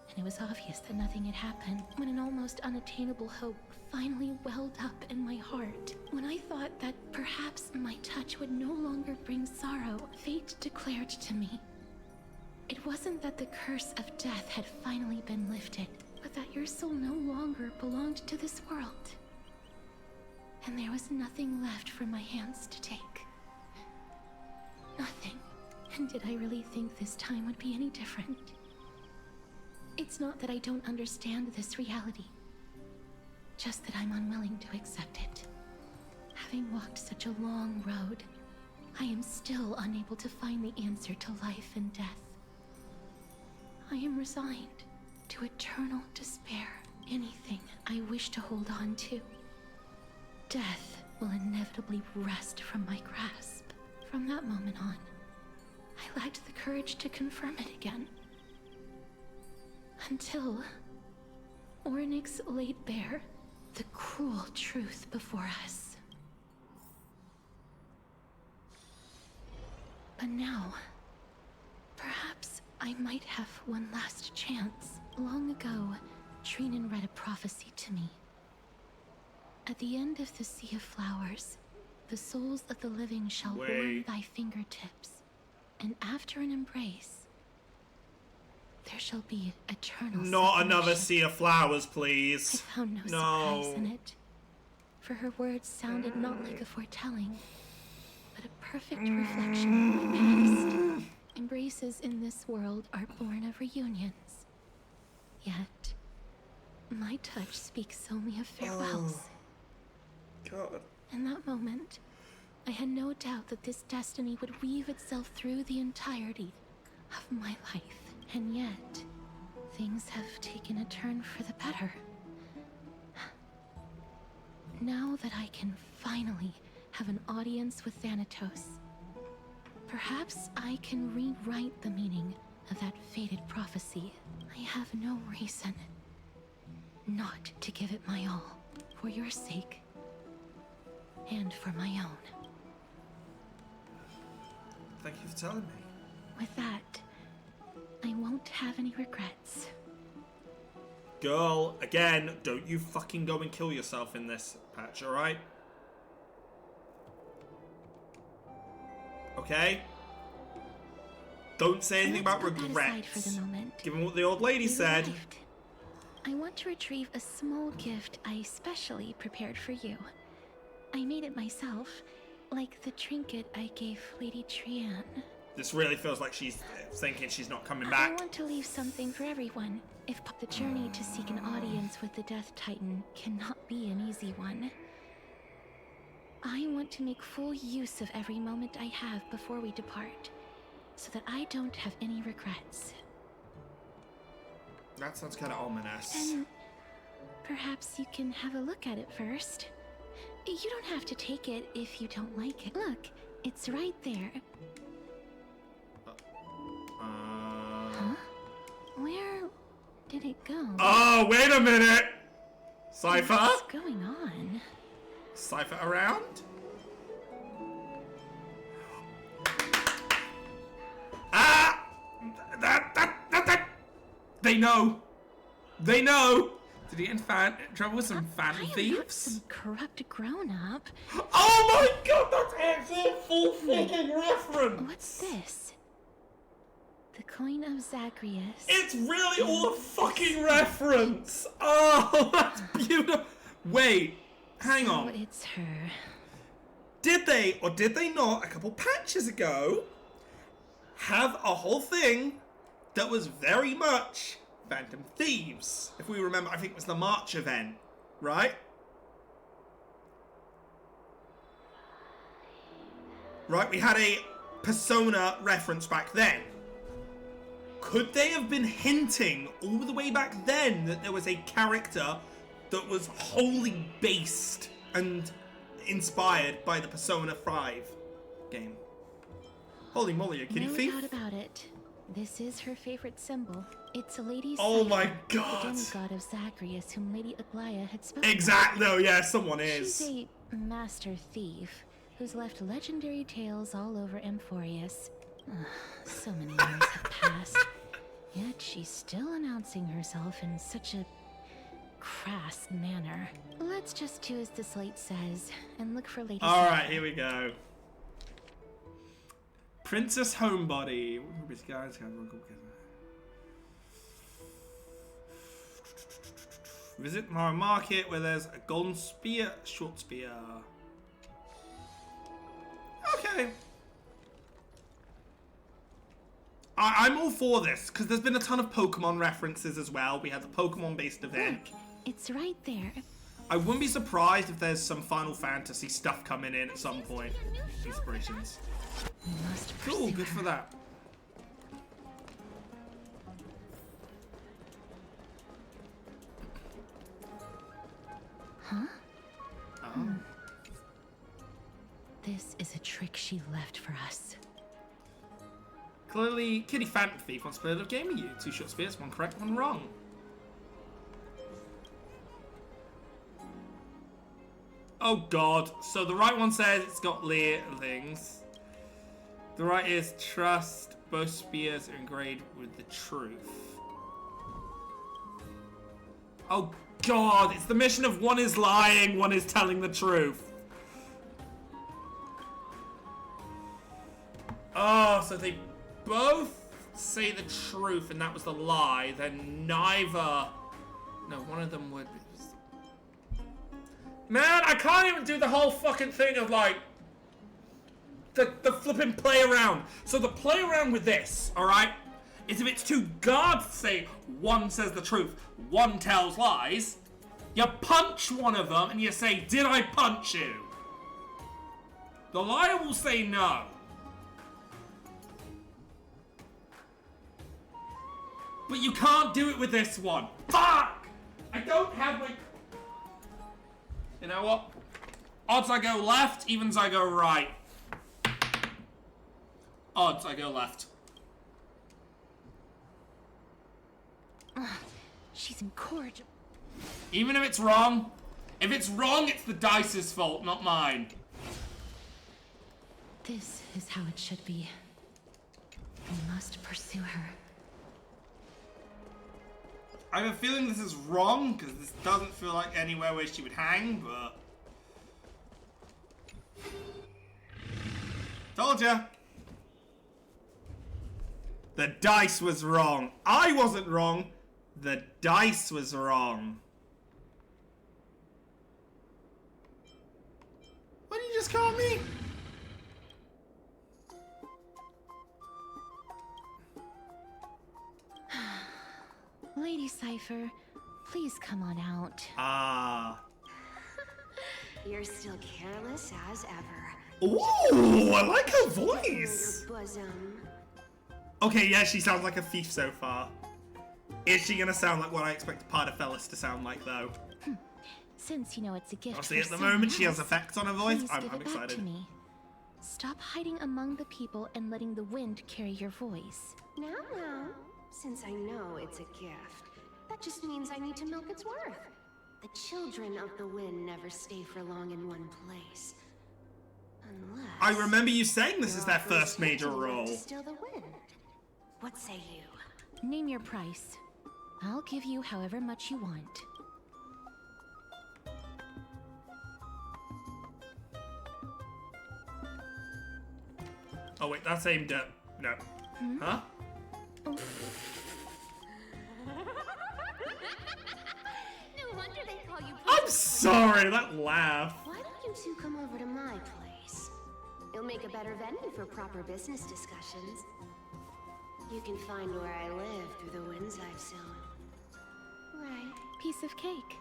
And it was obvious that nothing had happened when an almost unattainable hope finally welled up in my heart. When I thought that perhaps my touch would no longer bring sorrow, fate declared to me, it wasn't that the curse of death had finally been lifted, but that your soul no longer belonged to this world. And there was nothing left for my hands to take. Nothing. And did I really think this time would be any different? It's not that I don't understand this reality, just that I'm unwilling to accept it. Having walked such a long road, I am still unable to find the answer to life and death. I am resigned to eternal despair. Anything I wish to hold on to, death will inevitably wrest from my grasp. From that moment on, I lacked the courage to confirm it again. Until Oryx laid bare the cruel truth before us. But now, perhaps I might have one last chance. Long ago, Trinan read a prophecy to me. At the end of the Sea of Flowers, the souls of the living shall warm thy fingertips, and after an embrace, there shall be eternal Not another separation. Sea of Flowers, please. I found no surprise in it, for her words sounded not like a foretelling, but a perfect reflection of my past. Embraces in this world are born of reunions, yet my touch speaks only of farewells. God. In that moment, I had no doubt that this destiny would weave itself through the entirety of my life. And yet, things have taken a turn for the better. Now that I can finally have an audience with Thanatos, perhaps I can rewrite the meaning of that fated prophecy. I have no reason not to give it my all, for your sake, and for my own. Thank you for telling me. With that, I won't have any regrets. Girl, again, don't you fucking go and kill yourself in this patch, alright? Okay? Don't say anything about regrets. For the moment. Given what the old lady said. Arrived. I want to retrieve a small gift I specially prepared for you. I made it myself, like the trinket I gave Lady Trian. This really feels like she's thinking she's not coming I back. want to leave something for everyone. If the journey to seek an audience with the Death Titan cannot be an easy one, I want to make full use of every moment I have before we depart, so that I don't have any regrets. That sounds kind of ominous. And perhaps you can have a look at it first. You don't have to take it if you don't like it. Look, it's right there. Huh? Where did it go? Oh, wait a minute! Cypher? What's going on? Cypher around? Ah! That! They know! They know! Did he in trouble with some phantom thieves? Some corrupt grown-up. Oh my god, that's actually a full fucking reference! What's this? The coin of Zagreus. It's really all a fucking reference! Oh, that's beautiful! Wait, hang on. It's her. Did they, or did they not, a couple patches ago, have a whole thing that was very much Phantom Thieves? If we remember, I think it was the March event, right? Right, we had a Persona reference back then. Could they have been hinting all the way back then that there was a character that was wholly based and inspired by the Persona 5 game? Holy moly, a kitty thief? No doubt about it. This is her favorite symbol. It's a lady. Oh Cypher, my god! the demigod of Zagreus, whom Lady Aglaia had spoken. Exactly. No, yeah, someone is. She's a master thief who's left legendary tales all over Emphorius. So many years have passed, yet she's still announcing herself in such a crass manner. Let's just do as the slate says and look for Lady. All right, here we go. Princess Homebody. Visit my market where there's a golden spear, short spear. Okay. I'm all for this, because there's been a ton of Pokemon references as well. We had the Pokemon-based event. Look, it's right there. I wouldn't be surprised if there's some Final Fantasy stuff coming in at some point. Inspirations. Cool, good for that. Huh? Oh. This is a trick she left for us. Clearly, Kitty Phantom Thief wants to play a little game with you. 2 short spears, 1 correct, 1 wrong. Oh god. So the right one says it's got layer things. The right is trust. Both spears are engraved with the truth. Oh god, it's the mission of one is lying, one is telling the truth. Oh, so they both say the truth and that was the lie, then neither... No, one of them would... Man, I can't even do the whole fucking thing of like... The flipping play around. So the play around with this, alright, is if it's two guards say one says the truth, one tells lies, you punch one of them and you say, did I punch you? The liar will say no. But you can't do it with this one. Fuck! I don't have my... You know what? Odds I go left, evens I go right. Odds I go left. She's incorrigible. Even if it's wrong, it's the dice's fault, not mine. This is how it should be. We must pursue her. I have a feeling this is wrong, because this doesn't feel like anywhere where she would hang, but... Told ya! The dice was wrong. I wasn't wrong. The dice was wrong. What did you just call me? Lady Cypher, please come on out. Ah. You're still careless as ever. Ooh, I like her voice. Your bosom. Okay, yeah, she sounds like a thief so far. Is she gonna sound like what I expect Pardafellis to sound like, though? Since you know it's a gift. Honestly, for at the moment, she has someone effects on her else, voice. please I'm give it back excited. to me. Stop hiding among the people and letting the wind carry your voice. Now, since I know it's a gift, that just means I need to milk its worth. The children of the wind never stay for long in one place. Unless... I remember you saying this is their first major role. To steal the wind. What say you? Name your price. I'll give you however much you want. Oh wait, that's aimed at... No. Huh? No wonder they call you. I'm sorry, that laugh. Why don't you two come over to my place? It'll make a better venue for proper business discussions. You can find where I live through the winds I've sown. Right. Piece of cake.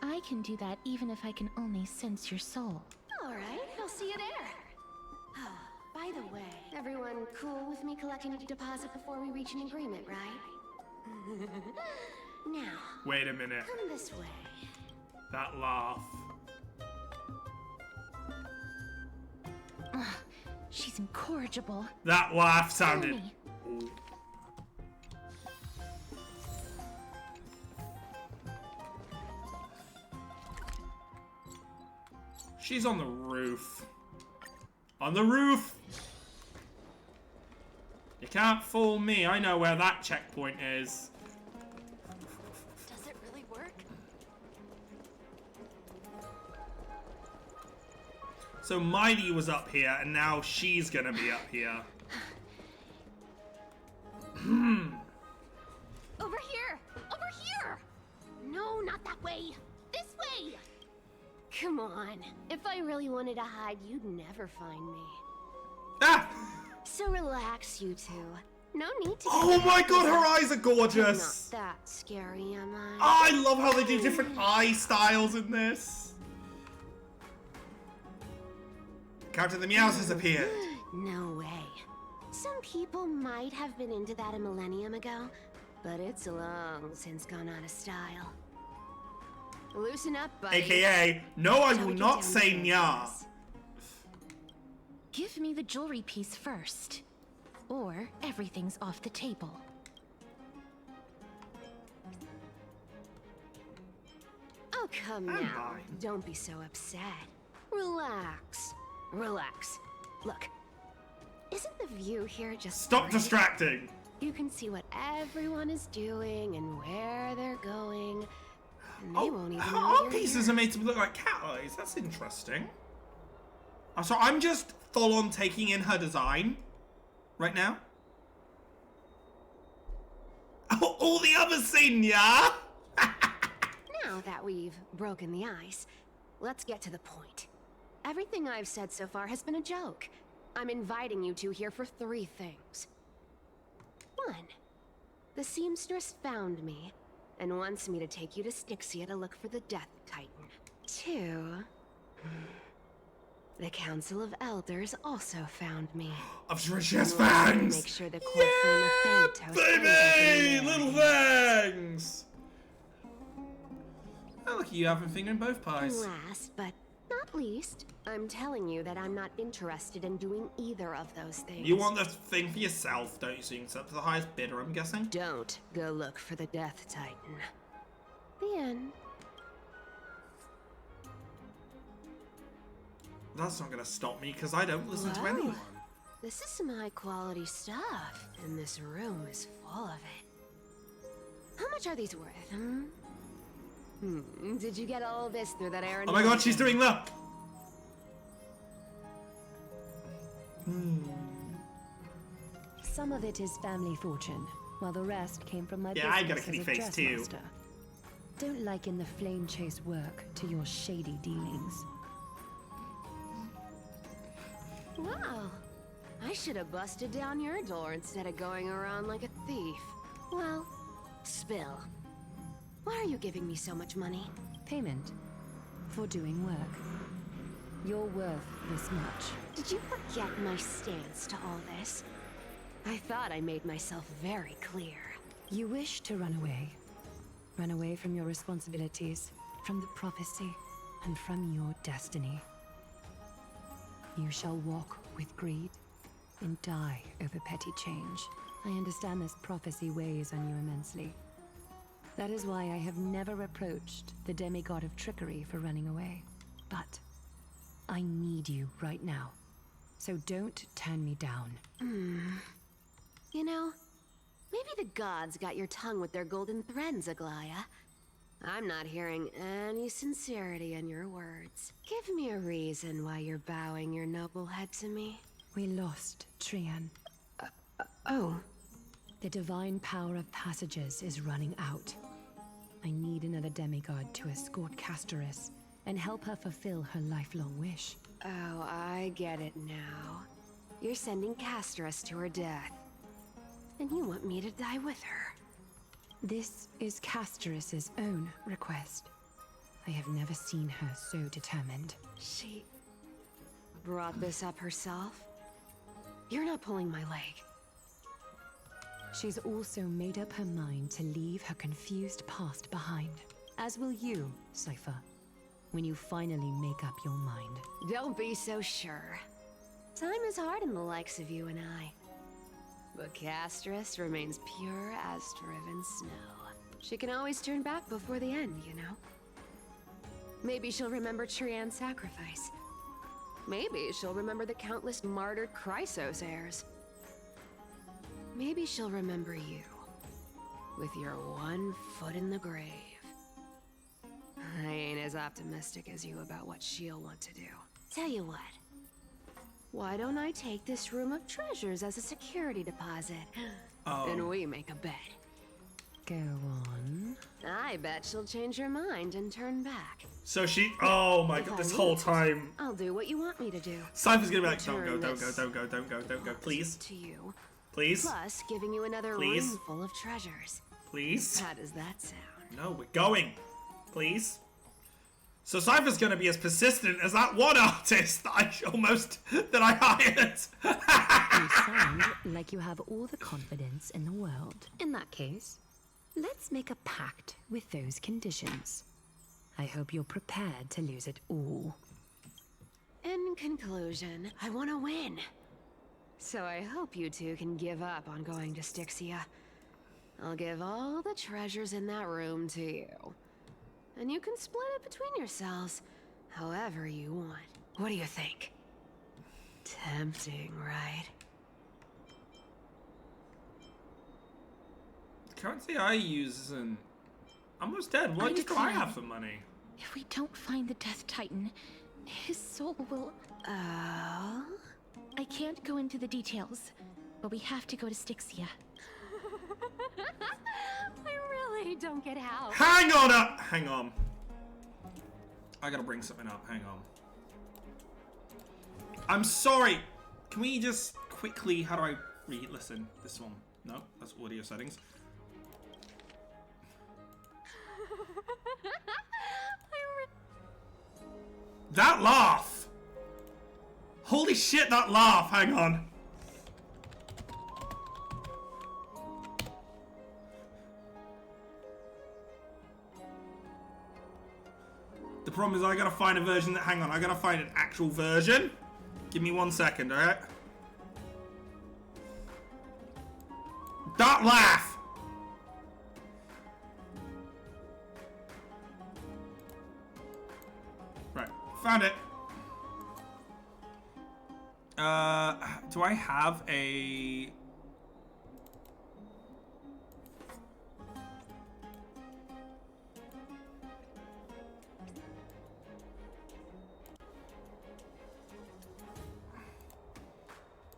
I can do that even if I can only sense your soul. All right, I'll see you there. Oh, by the way, everyone cool with me collecting a deposit before we reach an agreement, right? Now, Wait a minute. come this way. That laugh. Ugh, she's incorrigible. That laugh sounded... Tell me. She's on the roof. On the roof! You can't fool me. I know where that checkpoint is. Does it really work? So Mighty was up here, and now she's gonna be up here. Over here! Over here! No, not that way! This way! Come on. If I really wanted to hide, you'd never find me. Ah! So relax, you two. No need to. Oh my god, her eyes are gorgeous! Not that scary, am I? Oh, I love how they do different eye styles in this. Captain the Meows has appeared. No way. Some people might have been into that a millennium ago, but it's long since gone out of style. Loosen up, buddy. AKA, no, I Shall will we get not down to say business? nya. Give me the jewelry piece first. Or everything's off the table. Oh, come now. Don't be so upset. Relax. Relax. Look, isn't the view here just Stop great? distracting. You can see what everyone is doing and where they're going. And they won't even Her know arm you're pieces here. are made to look like cat eyes. That's interesting. So I'm just full on taking in her design right now. Oh, all the others say nya. Now that we've broken the ice, let's get to the point. Everything I've said so far has been a joke. I'm inviting you two here for 3 things. 1. The seamstress found me and wants me to take you to Styxia to look for the Death Titan. 2. The Council of Elders also found me. I'm sure she has And wants me to fangs. Make sure the core flame of Thanatos Baby, burns little in there. fangs. Oh, look, you have a finger in both pies. And last, but not least, I'm telling you that I'm not interested in doing either of those things. You want the thing for yourself, don't you? So you can sell to the highest bidder, I'm guessing? Don't go look for the Death Titan. The end. That's not gonna stop me, because I don't listen to Whoa. anyone. This is some high-quality stuff, and this room is full of it. How much are these worth, Did you get all this through that Aaron? Oh my god, she's doing that! Some of it is family fortune, while the rest came from my Yeah, I got a business kitty as face too. dressmaster. Don't liken the flame chase work to your shady dealings. Wow. I should have busted down your door instead of going around like a thief. Well, spill. Why are you giving me so much money? Payment for doing work. You're worth this much. Did you forget my stance to all this? I thought I made myself very clear. You wish to run away. Run away from your responsibilities, from the prophecy, and from your destiny. You shall walk with greed and die over petty change. I understand this prophecy weighs on you immensely. That is why I have never approached the demigod of trickery for running away. But I need you right now. So don't turn me down. You know, maybe the gods got your tongue with their golden threads, Aglaya. I'm not hearing any sincerity in your words. Give me a reason why you're bowing your noble head to me. We lost Trian. Oh. The divine power of passages is running out. I need another demigod to escort Castoris and help her fulfill her lifelong wish. Oh, I get it now. You're sending Castoris to her death. And you want me to die with her. This is Castoris's own request. I have never seen her so determined. She brought this up herself? You're not pulling my leg. She's also made up her mind to leave her confused past behind. As will you, Cypher, when you finally make up your mind. Don't be so sure. Time is hard in the likes of you and I. But Castoris remains pure as driven snow. She can always turn back before the end, you know? Maybe she'll remember Trian's sacrifice. Maybe she'll remember the countless martyred Chrysos heirs. Maybe she'll remember you, with your one foot in the grave. I ain't as optimistic as you about what she'll want to do. Tell you what. Why don't I take this room of treasures as a security deposit? And we make a bet. Go on. I bet she'll change her mind and turn back. So she... Oh my god, this whole time... I'll do what you want me to do. Cypher's gonna be like, don't go, don't go, don't go, don't go, don't go, please. To you. Please. Plus, giving you another room full of treasures. Please. How does that sound? No, we're going. Please. So Cypher's gonna be as persistent as that one artist that I hired. You sound like you have all the confidence in the world. In that case, let's make a pact with those conditions. I hope you're prepared to lose it all. In conclusion, I want to win. So I hope you two can give up on going to Styxia. I'll give all the treasures in that room to you. And you can split it between yourselves, however you want. What do you think? Tempting, right? The currency I use isn't... I'm almost dead. What do I have for money? If we don't find the Death Titan, his soul will... Oh? I can't go into the details, but we have to go to Styxia. I really don't get how. Hang on up! Hang on. I gotta bring something up. Hang on. I'm sorry. Can we just quickly... How do I listen? This one. No, that's audio settings. That laugh! Holy shit, that laugh! Hang on. The problem is I gotta find a version that... Hang on, I gotta find an actual version. Give me 1 second, alright? That laugh! Right, found it. Do I have a...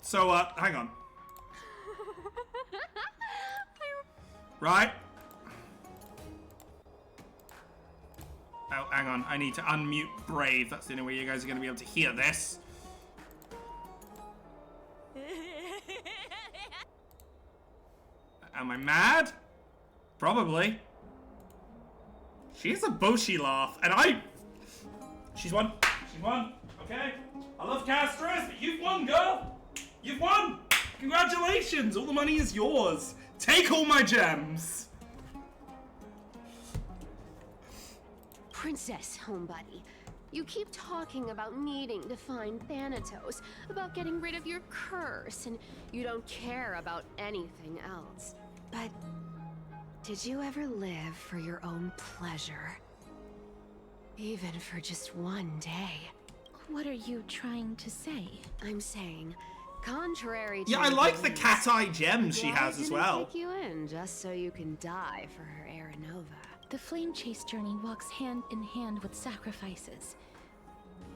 So, hang on. Right? Oh, hang on. I need to unmute Brave. That's the only way you guys are going to be able to hear this. Am I mad? Probably. She's a Boshi laugh, and I... She's won. She's won. Okay? I love Castros, but you've won, girl! You've won! Congratulations! All the money is yours. Take all my gems! Princess, homebuddy. You keep talking about needing to find Thanatos, about getting rid of your curse, and you don't care about anything else. But did you ever live for your own pleasure? Even for just one day? What are you trying to say? I'm saying, contrary to Yeah, I like the beliefs, cat eye gems she why has as didn't well. take you in just so you can die for her Aranova. The flame chase journey walks hand in hand with sacrifices.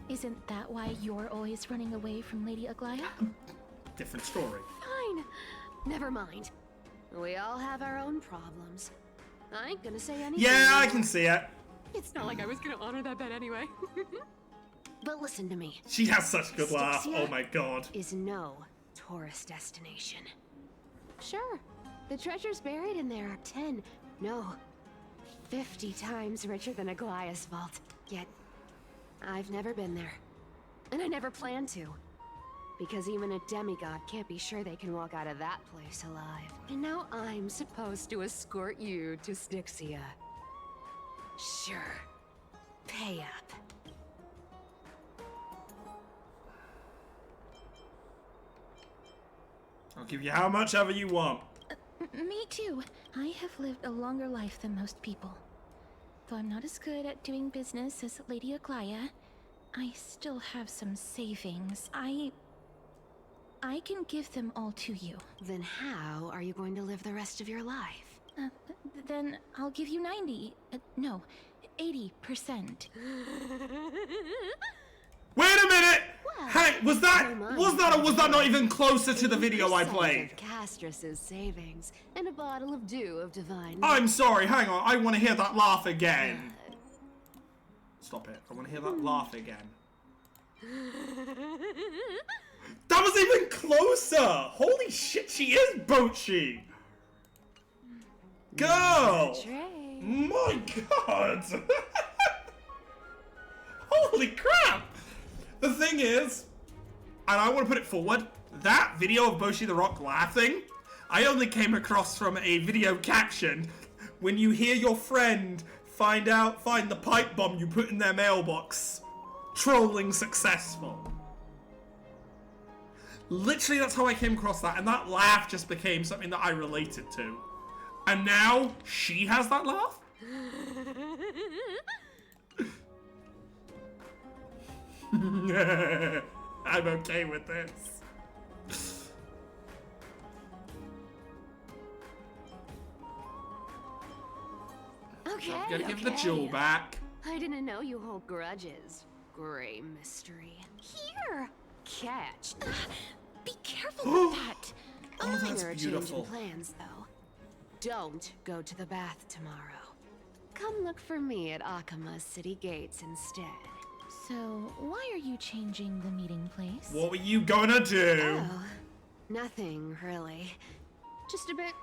Isn't that why you're always running away from Lady Aglaya? Different story. Fine. Never mind. We all have our own problems. I ain't gonna say anything. Yeah, I more. can see it. It's not like I was gonna honor that bet anyway. But listen to me. She has such a good laugh. Styxia Oh my god. is no tourist destination. Sure, the treasures buried in there are 10, no, 50 times richer than Aglaya's vault. Yet, I've never been there. And I never plan to. Because even a demigod can't be sure they can walk out of that place alive. And now I'm supposed to escort you to Styxia. Sure. Pay up. I'll give you how much ever you want. Me too. I have lived a longer life than most people. Though I'm not as good at doing business as Lady Aglaya, I still have some savings. I can give them all to you. Then how are you going to live the rest of your life? Then I'll give you 90. No, 80%. Wait a minute! Well, Hey, was that or was that not even closer to the video I 80% played? of Castrus's savings and a bottle of dew of divine. I'm sorry, hang on, I want to hear that laugh again. Stop it, I want to hear that laugh again. That was even closer! Holy shit, she is Bochi! Girl! My god! Holy crap! The thing is, and I want to put it forward, that video of Boshi the Rock laughing, I only came across from a video caption when you hear your friend find the pipe bomb you put in their mailbox. Trolling successful. Literally, that's how I came across that, and that laugh just became something that I related to. And now, she has that laugh? I'm okay with this. Okay, I'm gonna give the okay. jewel back. I didn't know you hold grudges. Gray mystery. Here! Catch. Be careful with that. Oh, that's Minor beautiful. change in plans, though. Don't go to the bath tomorrow. Come look for me at Akama's city gates instead. So, why are you changing the meeting place? What were you gonna do? Oh, nothing, really. Just a bit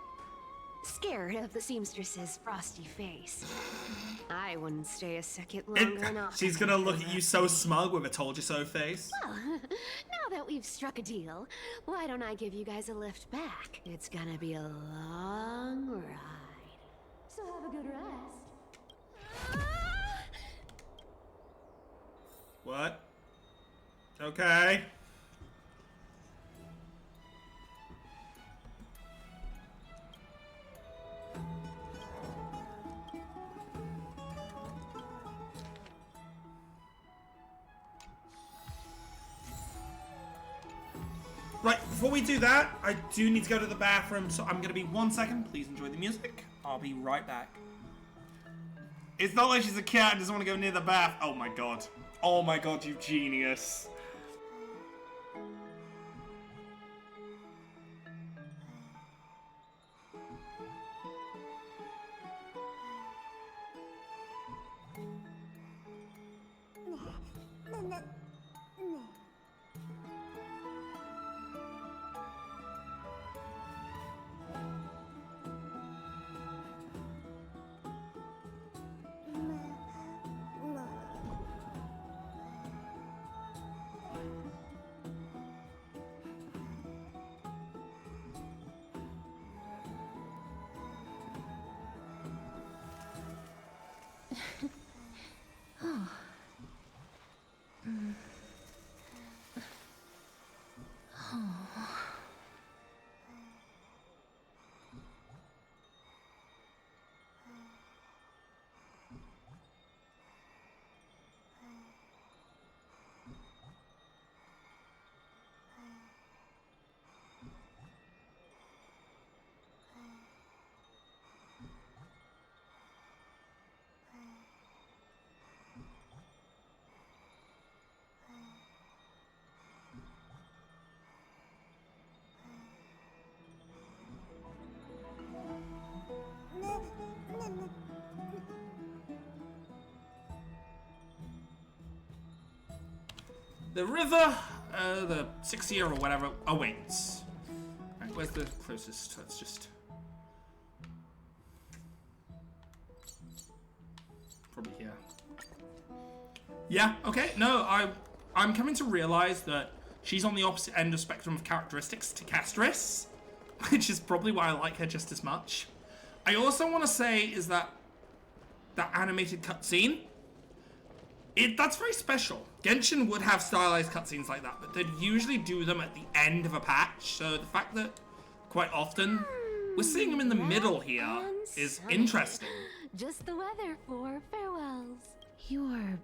scared of the seamstress's frosty face. I wouldn't stay a second longer than She's gonna look at you so smug with a told you so face. Well, now that we've struck a deal, why don't I give you guys a lift back? It's gonna be a long ride. So have a good rest. What? Okay. Right, before we do that, I do need to go to the bathroom, so I'm gonna be 1 second. Please enjoy the music. I'll be right back. It's not like she's a cat and doesn't want to go near the bath. Oh my god. Oh my god, you genius. Oh. Oh. The river, the 6-year or whatever, awaits. Right, where's the closest? Let's just... Probably here. Yeah, okay, no, I'm coming to realize that she's on the opposite end of spectrum of characteristics to Castris, which is probably why I like her just as much. I also want to say is that animated cutscene, that's very special. Genshin would have stylized cutscenes like that, but they'd usually do them at the end of a patch, so the fact that quite often we're seeing them in the middle here is interesting. Just the weather for farewells. You're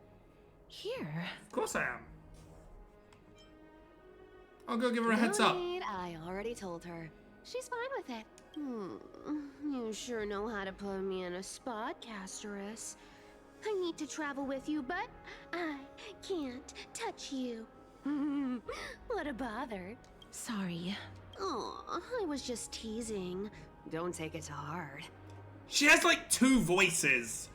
here. Of course I am. I'll go give her a heads up. I already told her. She's fine with it. You sure know how to put me in a spot, Casterus. I need to travel with you, but I can't touch you. What a bother. Sorry. Aw, I was just teasing. Don't take it to heart. She has like 2 voices.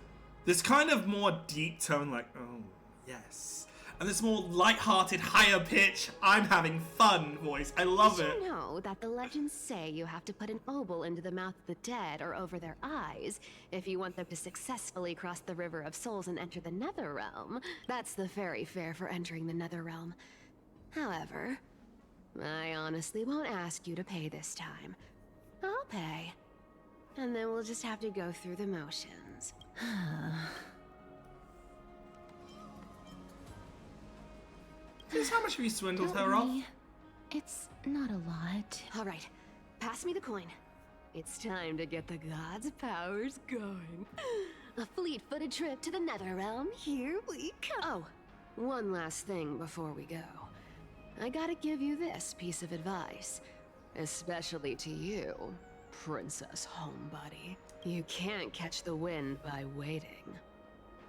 This kind of more deep tone, like, oh, yes. And this more light-hearted, higher pitch, I'm having fun voice. I love it. Did you know that the legends say you have to put an obol into the mouth of the dead or over their eyes if you want them to successfully cross the River of Souls and enter the Nether Realm? That's the fairy fare for entering the Nether Realm. However, I honestly won't ask you to pay this time. I'll pay. And then we'll just have to go through the motions. How much have you swindled her off? It's not a lot. All right, pass me the coin. It's time to get the gods' powers going. A fleet-footed trip to the Nether Realm. Here we come. Oh, one last thing before we go. I gotta give you this piece of advice, especially to you, Princess Homebody. You can't catch the wind by waiting.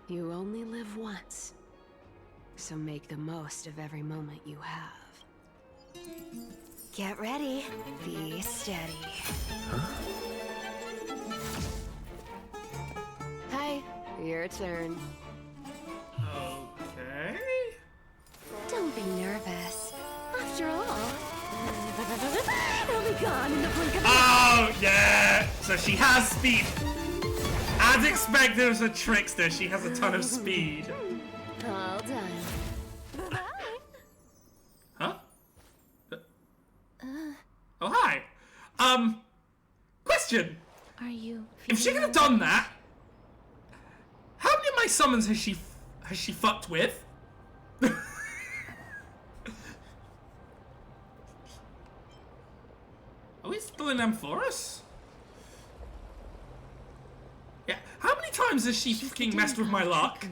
You only live once. So make the most of every moment you have. Get ready. Be steady. Hey, your turn. Okay. Don't be nervous. After all, it'll be gone in the blink of an eye. Oh, yeah! So she has speed. As expected, as a trickster, she has a ton of speed. All done. Huh? Oh, hi. Question. Are you? If she could have done that, how many of my summons has she fucked with? Are we still in Amphoros? Yeah. How many times has she fucking messed with my luck?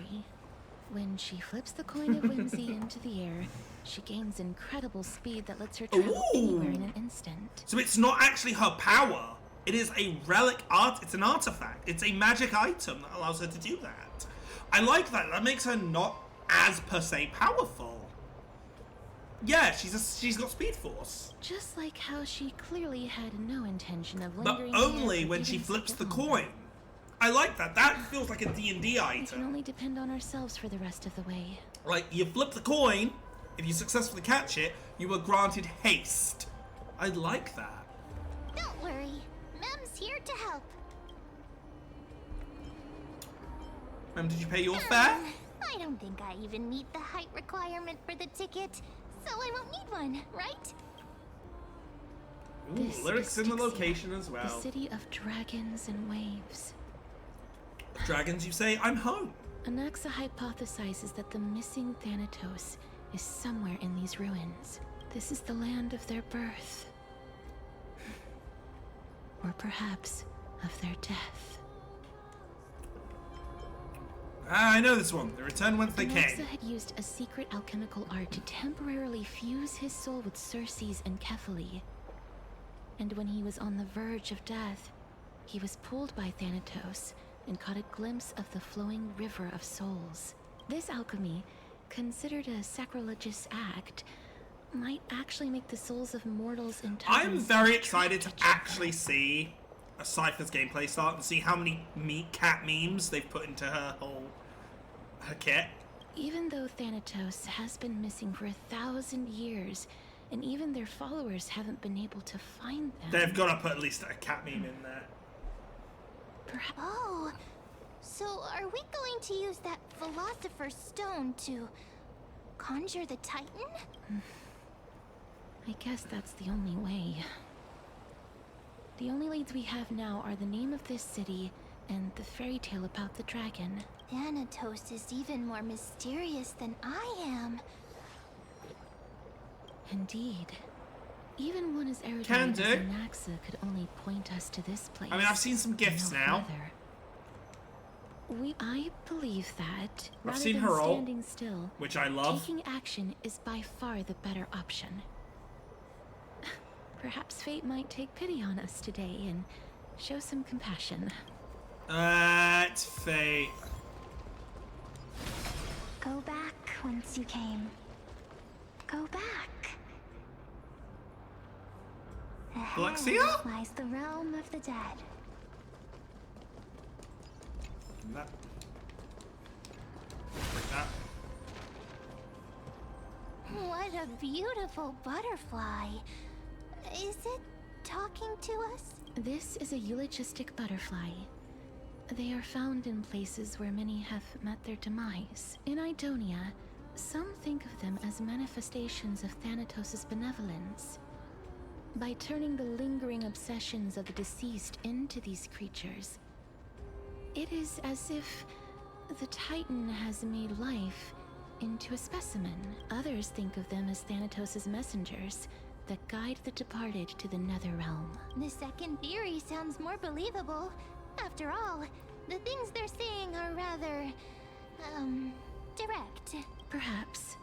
When she flips the coin of Whimsy into the air, she gains incredible speed that lets her travel anywhere in an instant. So it's not actually her power. It is a relic art. It's an artifact. It's a magic item that allows her to do that. I like that. That makes her not as per se powerful. Yeah, she's got speed force. Just like how she clearly had no intention of But lingering. only when she flips the coin. I like that. That feels like a D&D item. We can only depend on ourselves for the rest of the way. Like, you flip the coin, if you successfully catch it, you are granted haste. I like that. Don't worry. Mem's here to help. Mem, did you pay your fare? I don't think I even meet the height requirement for the ticket, so I won't need one, right? Ooh, lyrics in the location as well. The city of dragons and waves. Dragons, you say? I'm home. Anaxa hypothesizes that the missing Thanatos is somewhere in these ruins. This is the land of their birth. Or perhaps of their death. Ah, I know this one. They return whence they Anaxa came. had used a secret alchemical art to temporarily fuse his soul with Circe's and Kephae. And when he was on the verge of death, he was pulled by Thanatos and caught a glimpse of the flowing river of souls. This alchemy, considered a sacrilegious act, might actually make the souls of mortals and I'm titans very excited to actually see a Cypher's gameplay start and see how many cat memes they've put into her kit. Even though Thanatos has been missing for 1,000 years, and even their followers haven't been able to find them. They've got to put at least a cat meme in there. Oh, so are we going to use that Philosopher's Stone to conjure the Titan? I guess that's the only way. The only leads we have now are the name of this city and the fairy tale about the dragon. Thanatos is even more mysterious than I am. Indeed. Even one as erudite Can as do. Anaxa could only point us to this place. I mean, I've seen some gifts now. I believe that I've rather seen than her ult, standing still, which I love. taking action is by far the better option. Perhaps fate might take pity on us today and show some compassion. It's fate. Go back whence you came. Go back. Ahead Alexia? lies the realm of the dead. That. Break that. What a beautiful butterfly. Is it talking to us? This is a eulogistic butterfly. They are found in places where many have met their demise. In Idonia, some think of them as manifestations of Thanatos' benevolence. By turning the lingering obsessions of the deceased into these creatures, it is as if the Titan has made life into a specimen. Others think of them as Thanatos' messengers that guide the departed to the nether realm. The second theory sounds more believable. After all, the things they're saying are rather, direct. Perhaps.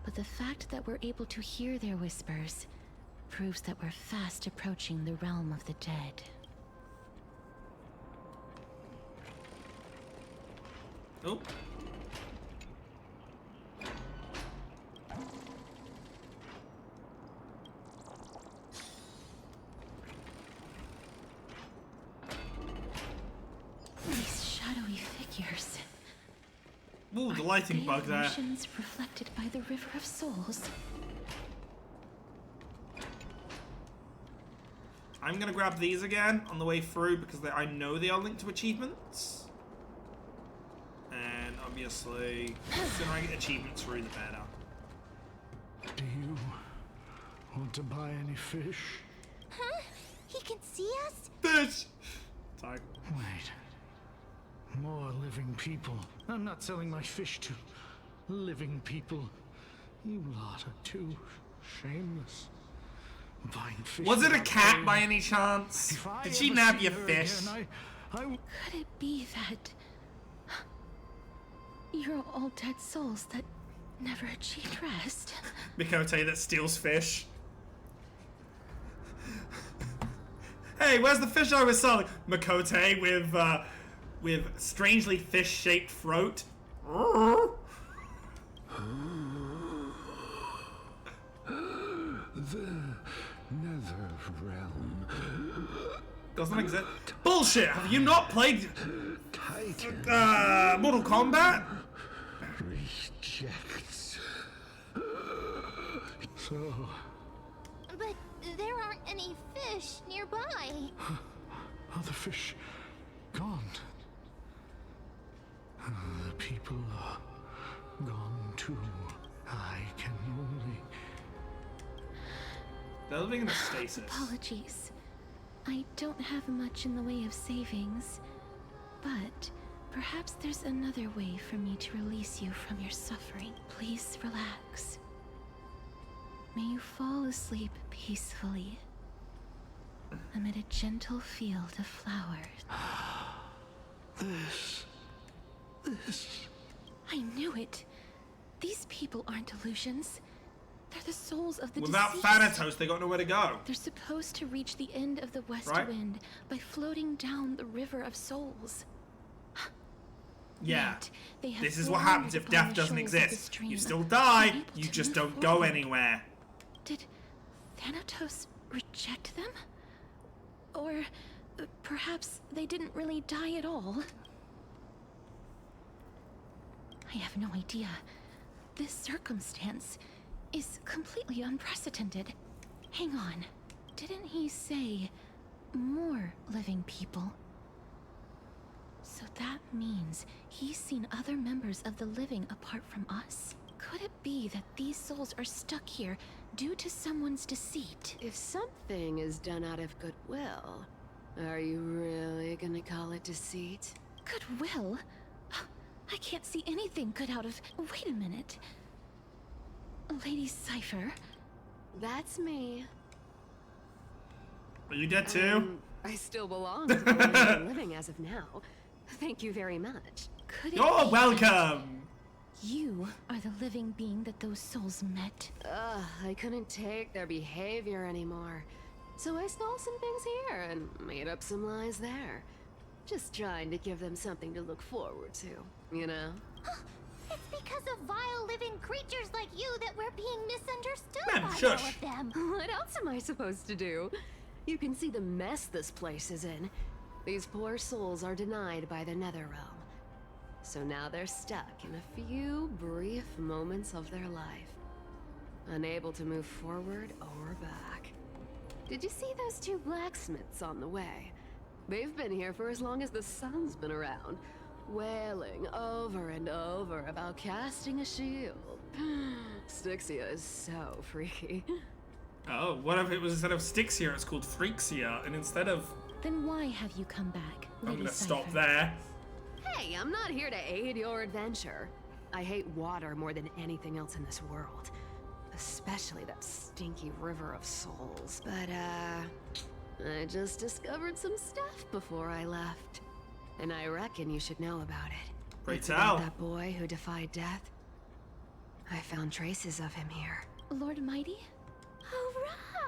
But the fact that we're able to hear their whispers proves that we're fast approaching the realm of the dead. Oh. These shadowy figures. Ooh, the lighting bug there. Emotions reflected by the river of souls. I'm gonna grab these again on the way through because I know they are linked to achievements. And obviously, the sooner I get achievements through, the better. Do you want to buy any fish? Huh? He can see us? Fish! Sorry. Wait. More living people. I'm not selling my fish to living people. You lot are too shameless. Buying fish. Was it a without cat paying. by any chance? If I Did she ever nab see your her fish? again, Could it be that you're all dead souls that never achieved rest? Mikote that steals fish. Hey, where's the fish I was selling? Mikote with strangely fish-shaped throat. The nether realm. Doesn't exist. Bullshit! Have you not played Mortal Kombat? Rejects. So, But there aren't any fish nearby. are the fish gone? The people are gone too. I can only... They're living in a stasis. Apologies. I don't have much in the way of savings, but Perhaps there's another way for me to release you from your suffering. Please relax. May you fall asleep peacefully amid a gentle field of flowers. This. I knew it. These people aren't illusions. They're the souls of the Without deceased. Thanatos, they got nowhere to go. They're supposed to reach the end of the West Right. Wind by floating down the River of Souls. Yeah. Yet, they have This is what formed happens if upon death the doesn't shores of the exist. stream, You still die, unable you to just move don't go forward. anywhere. Did Thanatos reject them? Or perhaps they didn't really die at all? I have no idea. This circumstance is completely unprecedented. Hang on. Didn't he say more living people? So that means he's seen other members of the living apart from us? Could it be that these souls are stuck here due to someone's deceit? If something is done out of goodwill, are you really gonna call it deceit? Goodwill? I can't see anything good out of... Wait a minute. Lady Cypher? That's me. Are you dead too? I still belong to the land of the living as of now. Thank you very much. Could it You're be welcome! you are the living being that those souls met? Ugh, I couldn't take their behavior anymore. So I stole some things here and made up some lies there. Just trying to give them something to look forward to, you know? It's because of vile living creatures like you that we're being misunderstood Man, by shush. all of them. What else am I supposed to do? You can see the mess this place is in. These poor souls are denied by the Netherrealm. So now they're stuck in a few brief moments of their life. Unable to move forward or back. Did you see those two blacksmiths on the way? They've been here for as long as the sun's been around, wailing over and over about casting a shield. Styxia is so freaky. Oh, what if it was instead of Styxia, it's called Freaksia, and instead of... Then why have you come back, I'm Lady gonna stop Cypher? there. Hey, I'm not here to aid your adventure. I hate water more than anything else in this world. Especially that stinky river of souls. But, I just discovered some stuff before I left. And I reckon you should know about it. Great It's about tell. that boy who defied death. I found traces of him here. Lord Mighty? Oh,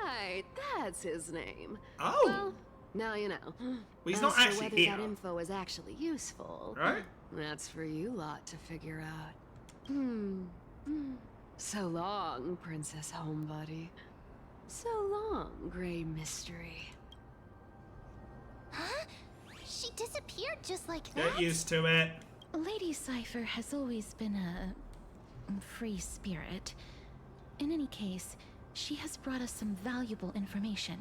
right! That's his name. Oh! Well, now you know. Well, he's As not for actually whether here. that info is actually useful, Right? that's for you lot to figure out. So long, Princess Homebody. So long, Grey Mystery. Huh? She disappeared just like that? Get used to it. Lady Cypher has always been a free spirit. In any case, she has brought us some valuable information.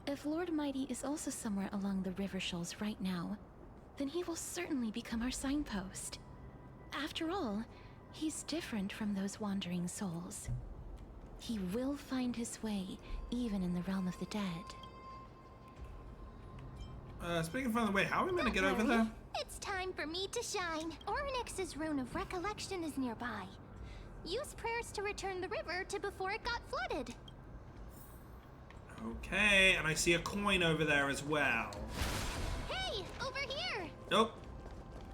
If Lord Mighty is also somewhere along the river shoals right now, then he will certainly become our signpost. After all, he's different from those wandering souls. He will find his way, even in the realm of the dead. Speaking of the way, how are we gonna get over Don't there? worry. It's time for me to shine. Ornyx's rune of recollection is nearby. Use prayers to return the river to before it got flooded. Okay, and I see a coin over there as well. Hey, over here! Oh,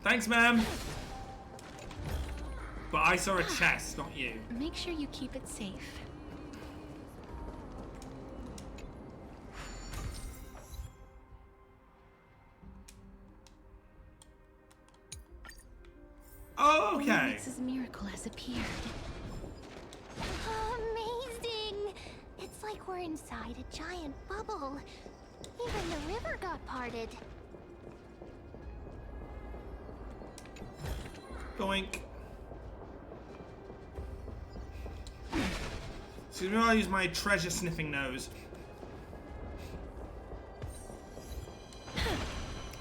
thanks, ma'am. But I saw a chest, not you. Make sure you keep it safe. Oh, okay. Ornyx's miracle has appeared. Amazing! It's like we're inside a giant bubble. Even the river got parted. Doink. Excuse me while I use my treasure sniffing nose.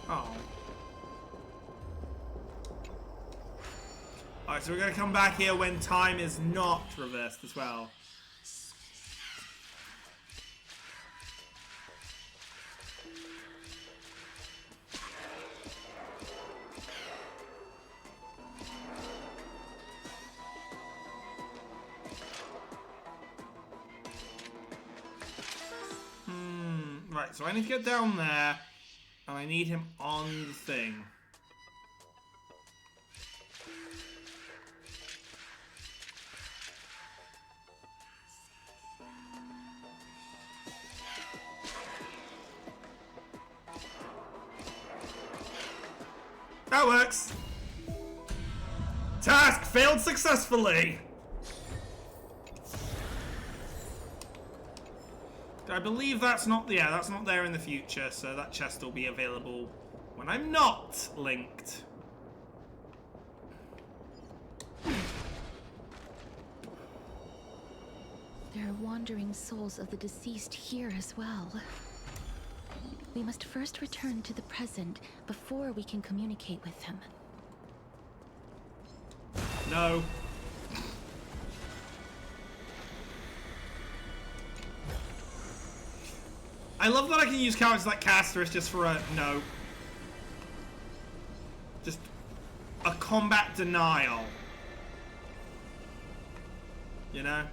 Oh. Alright, so we're gonna come back here when time is not reversed as well. Alright, so I need to get down there, and I need him on the thing. That works! Task failed successfully! I believe that's not there in the future, so that chest will be available when I'm not linked. There are wandering souls of the deceased here as well. We must first return to the present before we can communicate with them. No. I love that I can use characters like Casterus just for a no. Just a combat denial. You know?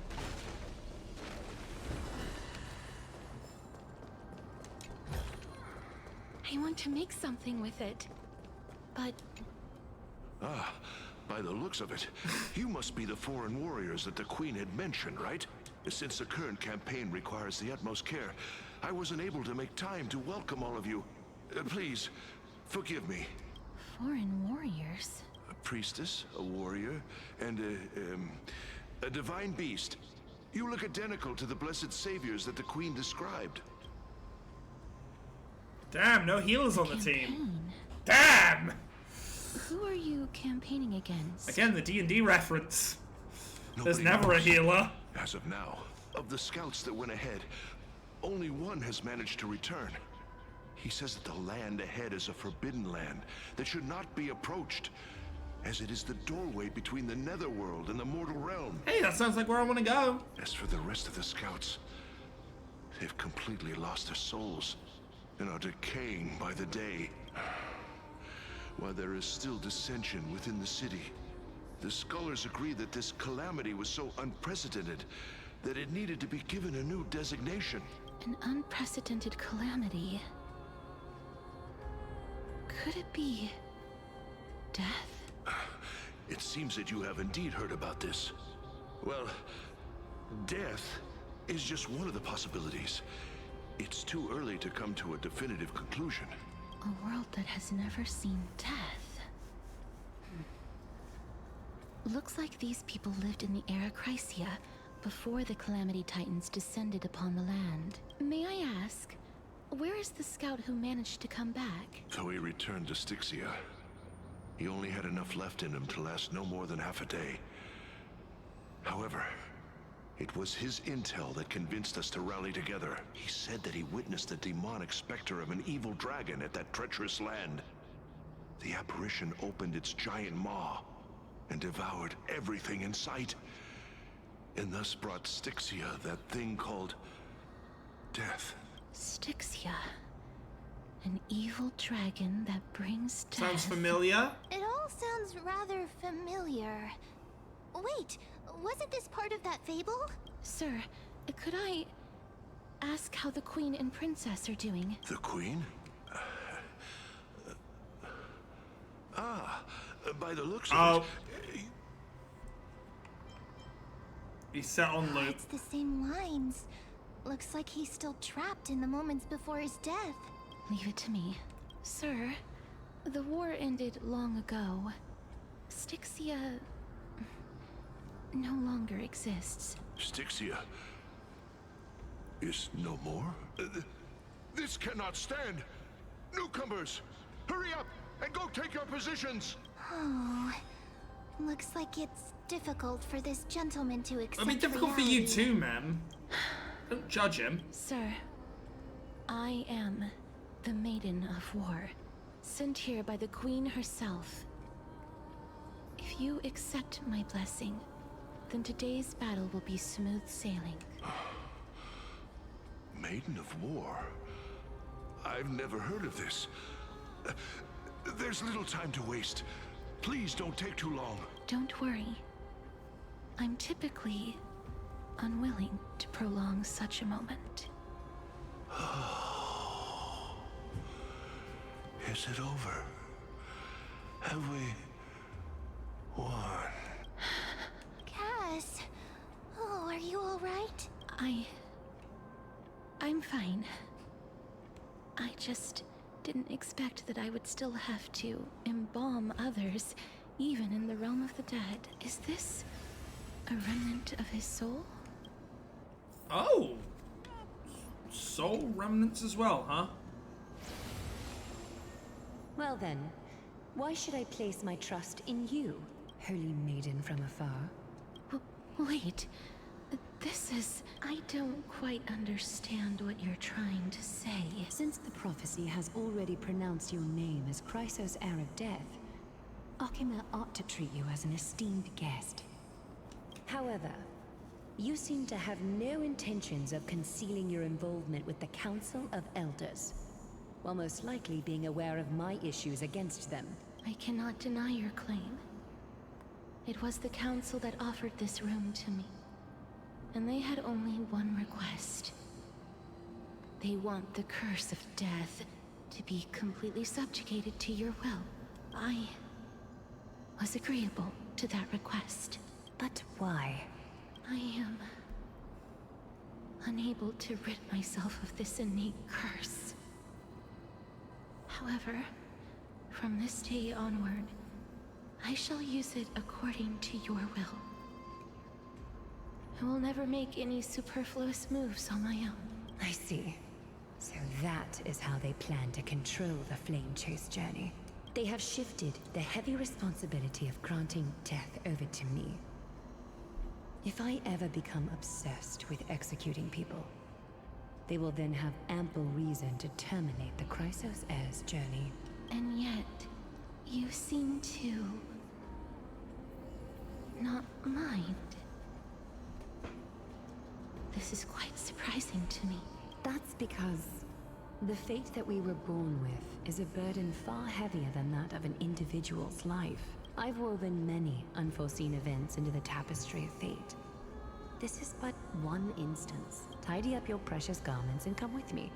I want to make something with it, but... Ah, by the looks of it, you must be the foreign warriors that the Queen had mentioned, right? Since the current campaign requires the utmost care, I wasn't able to make time to welcome all of you. Please, forgive me. Foreign warriors? A priestess, a warrior, and a divine beast. You look identical to the blessed saviors that the Queen described. Damn, no healers on the team. Damn! Who are you campaigning against? Again, the D&D reference. There's Nobody never a knows. healer. As of now, of the scouts that went ahead, only one has managed to return. He says that the land ahead is a forbidden land that should not be approached, as it is the doorway between the netherworld and the mortal realm. Hey, that sounds like where I want to go. As for the rest of the scouts, they've completely lost their souls and are decaying by the day. While there is still dissension within the city, the scholars agree that this calamity was so unprecedented that it needed to be given a new designation. An unprecedented calamity. Could it be... death? It seems that you have indeed heard about this. Well, death is just one of the possibilities. It's too early to come to a definitive conclusion. A world that has never seen death. Looks like these people lived in the era Chrysia before the Calamity Titans descended upon the land. May I ask, where is the scout who managed to come back? So he returned to Styxia. He only had enough left in him to last no more than half a day. However, it was his intel that convinced us to rally together. He said that he witnessed the demonic specter of an evil dragon at that treacherous land. The apparition opened its giant maw and devoured everything in sight, and thus brought Styxia that thing called death. Styxia. An evil dragon that brings death. Sounds familiar. It all sounds rather familiar. Wait, wasn't this part of that fable? Sir, could I ask how the Queen and Princess are doing? The Queen? By the looks of it... He's set on loop. It's the same lines. Looks like he's still trapped in the moments before his death. Leave it to me. Sir, the war ended long ago. Styxia... no longer exists. Styxia is no more? This cannot stand! Newcomers, hurry up and go take your positions! Oh, looks like it's difficult for this gentleman to accept. It'll be difficult for you too, ma'am. Don't judge him. Sir, I am the Maiden of War, sent here by the Queen herself. If you accept my blessing, then today's battle will be smooth sailing. Maiden of War? I've never heard of this. There's little time to waste. Please don't take too long. Don't worry. I'm typically unwilling to prolong such a moment. Is it over? Have we won? Cass. Oh, are you all right? I'm fine. I just didn't expect that I would still have to embalm others, even in the realm of the dead. Is this a remnant of his soul? Oh! Soul remnants as well, huh? Well then, why should I place my trust in you, holy maiden from afar? Wait. This is... I don't quite understand what you're trying to say. Since the prophecy has already pronounced your name as Chrysos, heir of death, Akima ought to treat you as an esteemed guest. However, you seem to have no intentions of concealing your involvement with the Council of Elders, while most likely being aware of my issues against them. I cannot deny your claim. It was the Council that offered this room to me. And they had only one request. They want the curse of death to be completely subjugated to your will. I was agreeable to that request. But why? I am unable to rid myself of this innate curse. However, from this day onward, I shall use it according to your will. I will never make any superfluous moves on my own. I see. So that is how they plan to control the Flame Chase journey. They have shifted the heavy responsibility of granting death over to me. If I ever become obsessed with executing people, they will then have ample reason to terminate the Chrysos heir's journey. And yet, you seem to not mind. This is quite surprising to me. That's because the fate that we were born with is a burden far heavier than that of an individual's life. I've woven many unforeseen events into the tapestry of fate. This is but one instance. Tidy up your precious garments and come with me.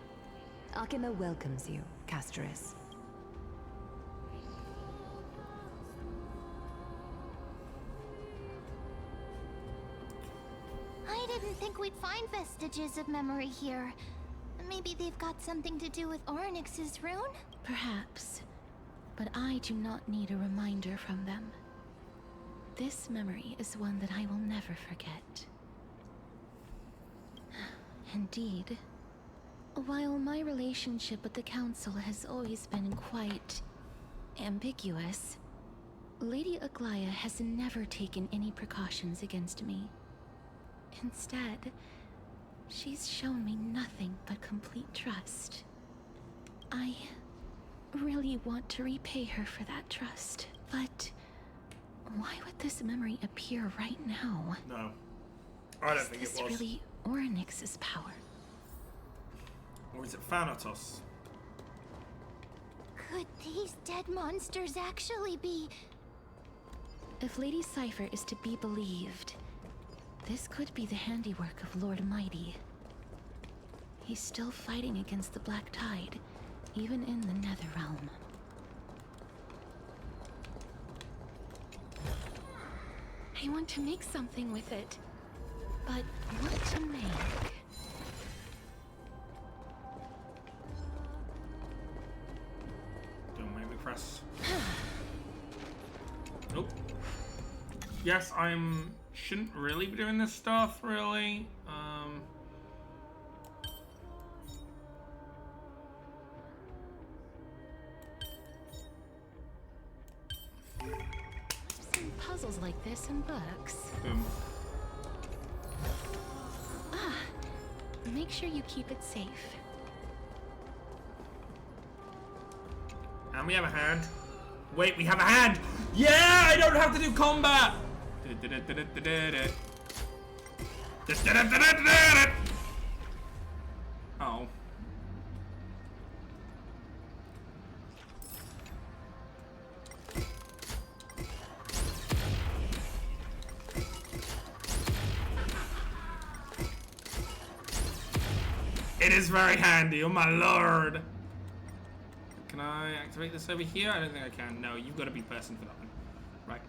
Akima welcomes you, Castoris. I didn't think we'd find vestiges of memory here. Maybe they've got something to do with Orynyx's rune? Perhaps. But I do not need a reminder from them. This memory is one that I will never forget. Indeed. While my relationship with the Council has always been quite ambiguous, Lady Aglaya has never taken any precautions against me. Instead, she's shown me nothing but complete trust. I really want to repay her for that trust, but why would this memory appear right now? No. I don't think it was. Is this really Orynyx's power? Or is it Thanatos? Could these dead monsters actually be... If Lady Cypher is to be believed, this could be the handiwork of Lord Mighty. He's still fighting against the Black Tide, even in the Netherrealm. I want to make something with it, but what to make? Don't make me press. Nope. Yes, shouldn't really be doing this stuff, really. I've seen puzzles like this in books. Boom. Make sure you keep it safe. And we have a hand. Wait, we have a hand! Yeah, I don't have to do combat! Oh. It is very handy, oh my lord! Can Can I activate this over here? I don't think I can. No, you've got to be person for that one. Right.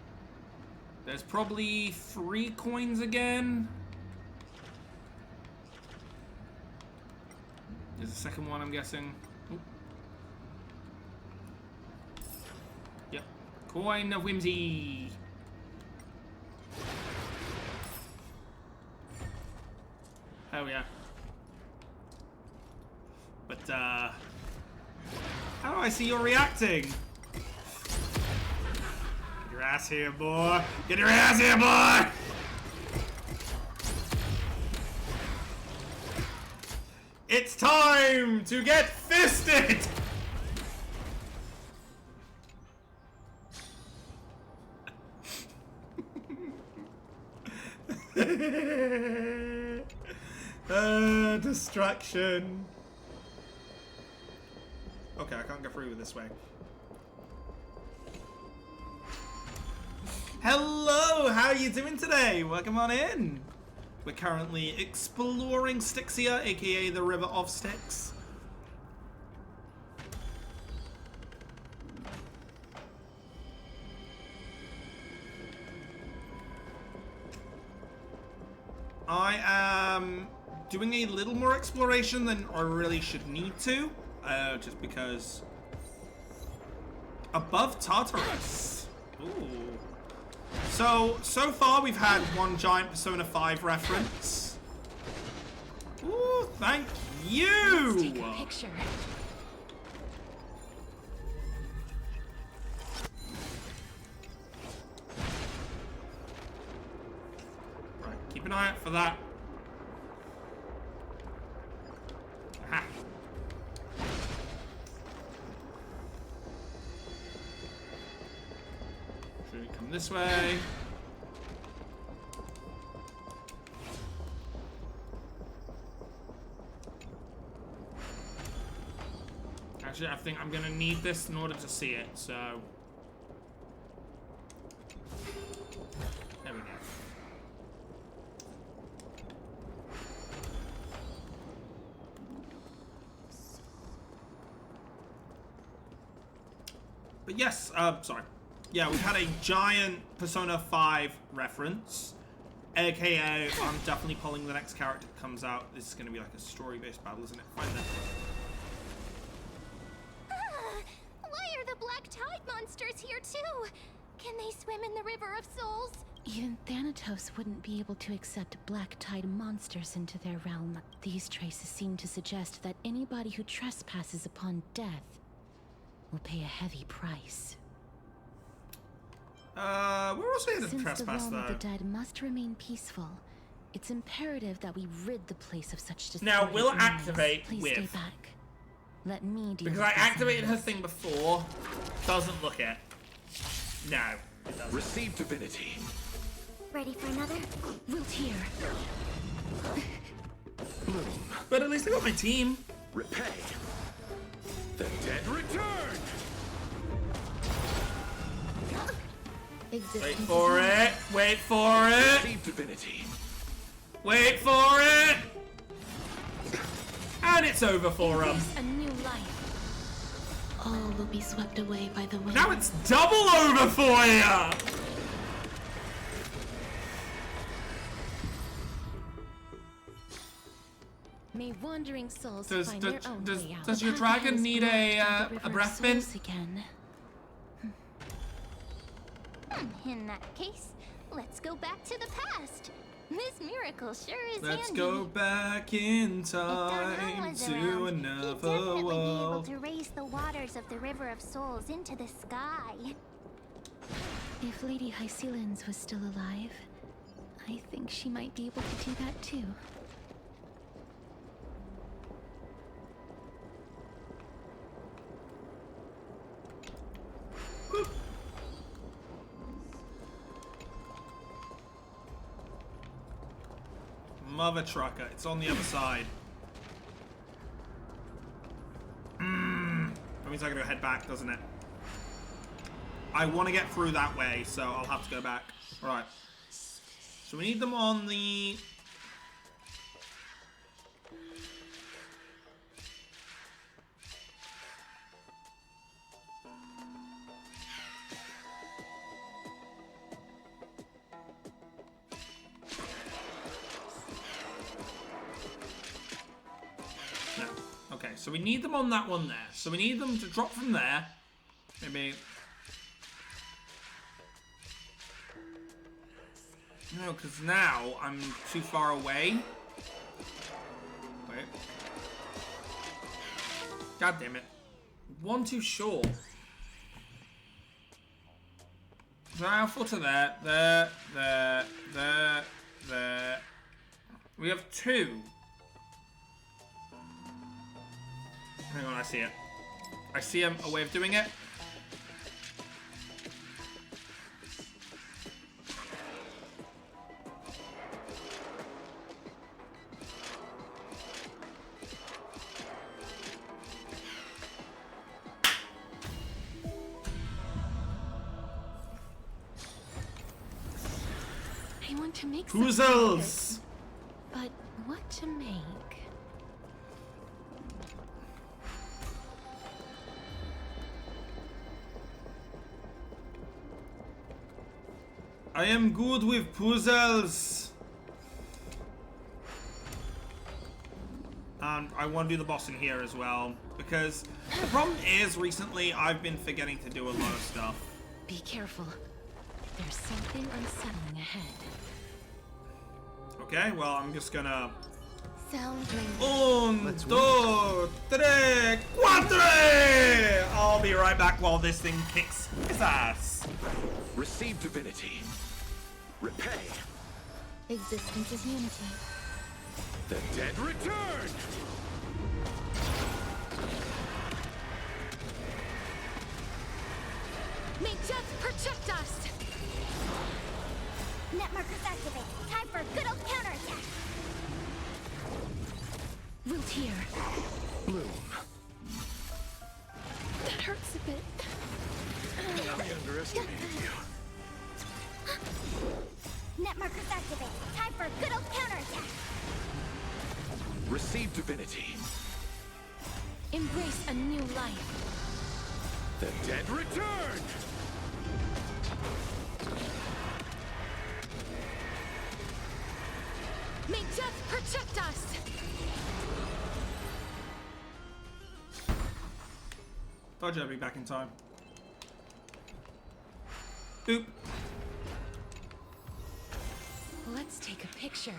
There's probably 3 coins again. There's a second one, I'm guessing. Ooh. Yep. Coin of Whimsy. Oh, yeah. But, how do I see you're reacting? Get your ass here, boy. Get your ass here, boy! It's time to get fisted! Distraction. Okay, I can't go through this way. Hello, how are you doing today? Welcome on in. We're currently exploring Styxia, aka the River of Styx. I am doing a little more exploration than I really should need to, just because. Above Tartarus. Ooh. So far we've had one giant Persona 5 reference. Ooh, thank you! Let's take a picture. Right, keep an eye out for that. Aha. Should we come this way? Actually, I think I'm gonna need this in order to see it, so. There we go. But yes, sorry. Yeah, we've had a giant Persona 5 reference. AKA, I'm definitely pulling the next character that comes out. This is gonna be like a story-based battle, isn't it? Find that. Why are the Black Tide monsters here too? Can they swim in the River of Souls? Even Thanatos wouldn't be able to accept Black Tide monsters into their realm. These traces seem to suggest that anybody who trespasses upon death will pay a heavy price. We're also here to Since trespass, the realm though. of the dead must remain peaceful, it's imperative that we rid the place of such Now, distorted we'll memories. activate Please with. stay back. Let me deal Because with I this activated her mess. thing before. Doesn't look it. No, it doesn't. Receive divinity. Ready for another? Wilt here. But at least I got my team. Repay. The dead return. Wait for it. Wait for it. Receive divinity. Wait for it. And it's over for them. A new life. All will be swept away by the wind. Now it's double over for you. May wandering souls find their own way out. Does your The dragon path is need blocked a by the River of breath mint? Souls again. In that case, let's go back to the past. This miracle sure is Let's handy. go back in If Don time was to around, he'd another definitely be able world. to raise the waters of the River of Souls into the sky. If Lady Hycelens was still alive, I think she might be able to do that too. Mother trucker, it's on the other side. That means I gotta head back, doesn't it? I want to get through that way, so I'll have to go back. Alright. So we need them on the... so we need them on that one there. So we need them to drop from there. Maybe... No, because now I'm too far away. Wait. God damn it. One too short. So how far to there? There. We have 2. Hang on, I see it. I see a way of doing it. I want to make Puzzles! But what to make? I am good with puzzles. And I want to do the boss in here as well. Because the problem is, recently, I've been forgetting to do a lot of stuff. Be careful. There's something unsettling ahead. Okay, well, I'm just gonna... Sound Un, dos, tres, cuatro! I'll be right back while this thing kicks his ass. Receive divinity. Repay. Existence is unity. The dead return! May death protect us! Net markers activate. Time for a good old counterattack. Root here. Bloom. That hurts a bit. I underestimated you. Net markers activate. Time for a good old counterattack. Receive divinity. Embrace a new life. The dead return! May death protect us! Told you I'd be back in time. Oop. Let's take a picture.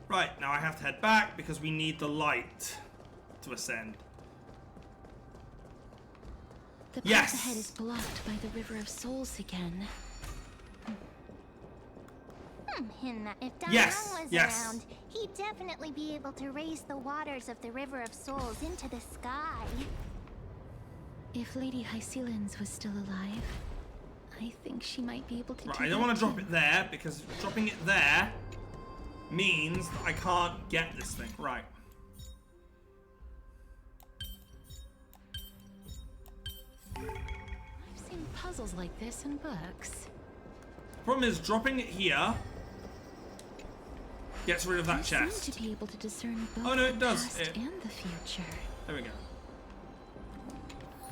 Right, now I have to head back because we need the light to ascend. The path Yes! ahead is blocked by the River of Souls again. Hinna, if Diane Yes, was yes. around, he'd definitely be able to raise the waters of the River of Souls into the sky. If Lady Hycelens was still alive, I think she might be able to Right, do I don't that want to drop too. it there because dropping it there means that I can't get this thing. Right. I've seen puzzles like this in books. Problem is, dropping it here gets rid of that You chest. seem to be able to discern both Oh no, it the does. past It, and the future. there we go.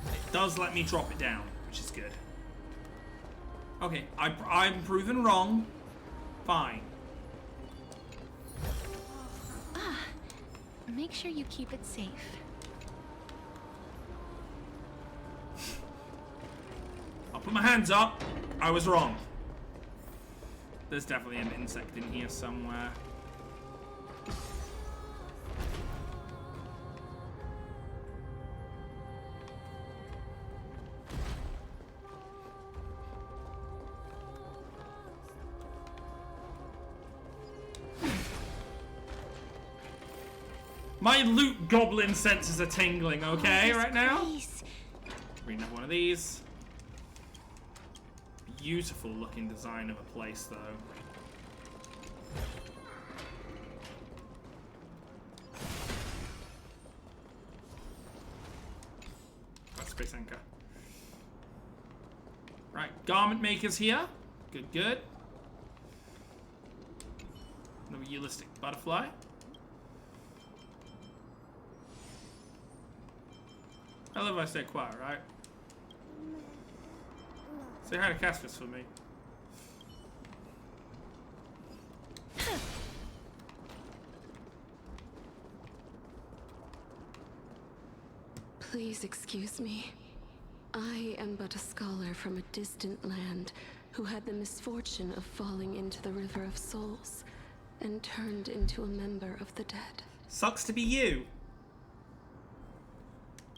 It does let me drop it down, which is good. Okay, I'm proven wrong. Fine. Ah, make sure you keep it safe. I'll put my hands up. I was wrong. There's definitely an insect in here somewhere. My loot goblin senses are tingling, okay, right now? Read another one of these. Beautiful looking design of a place, though. That's Space Anchor. Right, garment makers here. Good, good. Another realistic butterfly. I love if I stay quiet, right? Say hi to Caspis for me. Please excuse me. I am but a scholar from a distant land who had the misfortune of falling into the River of Souls and turned into a member of the dead. Sucks to be you.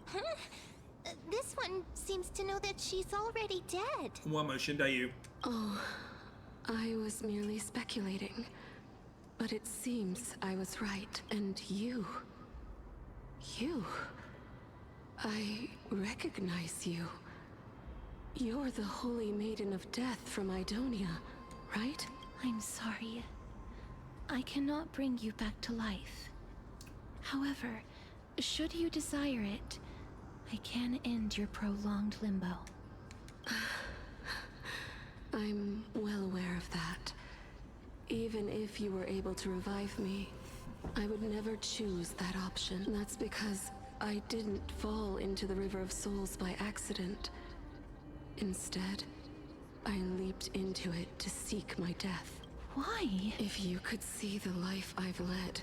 Huh? This one seems to know that she's already dead. What motion are you? Oh, I was merely speculating. But it seems I was right. And you... I recognize you. You're the Holy Maiden of Death from Idonia, right? I'm sorry. I cannot bring you back to life. However, should you desire it, I can end your prolonged limbo. I'm well aware of that. Even if you were able to revive me, I would never choose that option. That's because I didn't fall into the River of Souls by accident. Instead, I leaped into it to seek my death. Why? If you could see the life I've led,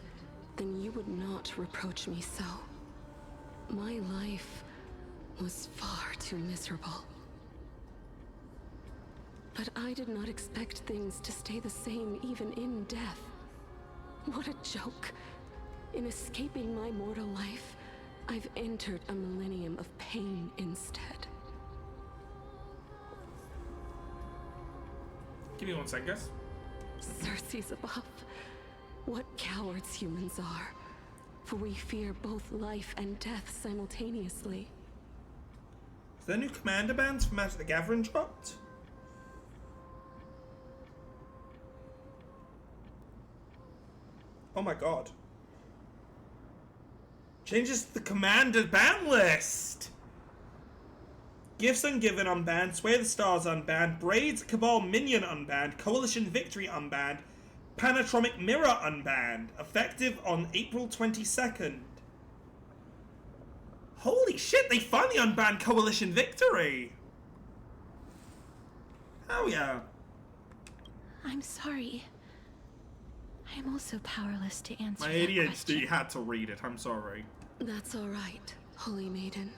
then you would not reproach me so. My life was far too miserable. But I did not expect things to stay the same even in death. What a joke. In escaping my mortal life, I've entered a millennium of pain instead. Give me 1 second, guys. Circe's above. What cowards humans are. For we fear both life and death simultaneously. Is there new commander bands for Magic the Gathering dropped? Oh my god. Changes the commander ban list! Gifts Ungiven unbanned, Sway of the Stars unbanned, Braids Cabal Minion unbanned, Coalition Victory unbanned, Panatromic Mirror unbanned, effective on April 22nd. Holy shit, they finally unbanned Coalition Victory! Hell yeah. I'm sorry. I'm also powerless to answer My that ADHD question. had to read it, I'm sorry. That's all right, Holy Maiden.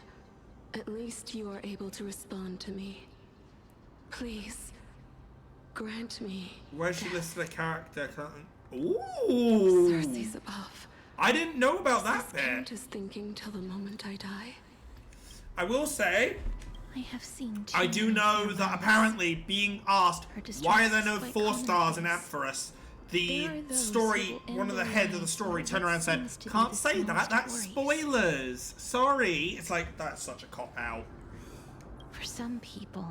At least you are able to respond to me. Please, grant me. Where's she listed a character? Ooh! Circe's above. I didn't know about that bit. Count as thinking till the moment I die. I will say, I have seen I do know that apparently being asked, why are there no 4 stars in Ampharos? The story, one of the heads of the story turned around and said, can't say that, that's spoilers. Sorry. It's like, that's such a cop-out. For some people,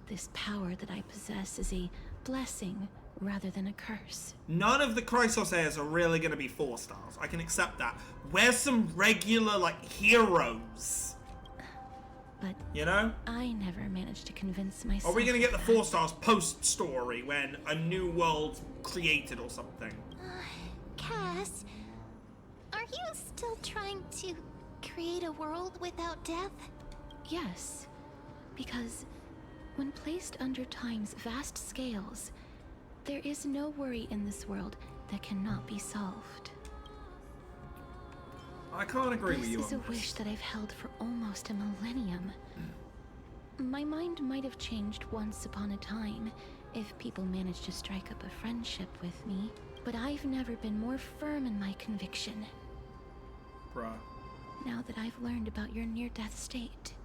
this power that I possess is a blessing rather than a curse. None of the Chrysos heirs are really going to be 4 stars. I can accept that. Where's some regular, like, heroes? But you know? I never managed to convince myself. Are we going to get the 4 stars post-story when a new world's created or something? Cass, are you still trying to create a world without death? Yes, because when placed under time's vast scales, there is no worry in this world that cannot be solved. I can't agree with you on this. This is a wish that I've held for almost a millennium. My mind might have changed once upon a time if people managed to strike up a friendship with me, but I've never been more firm in my conviction. Bruh. Now that I've learned about your near-death state,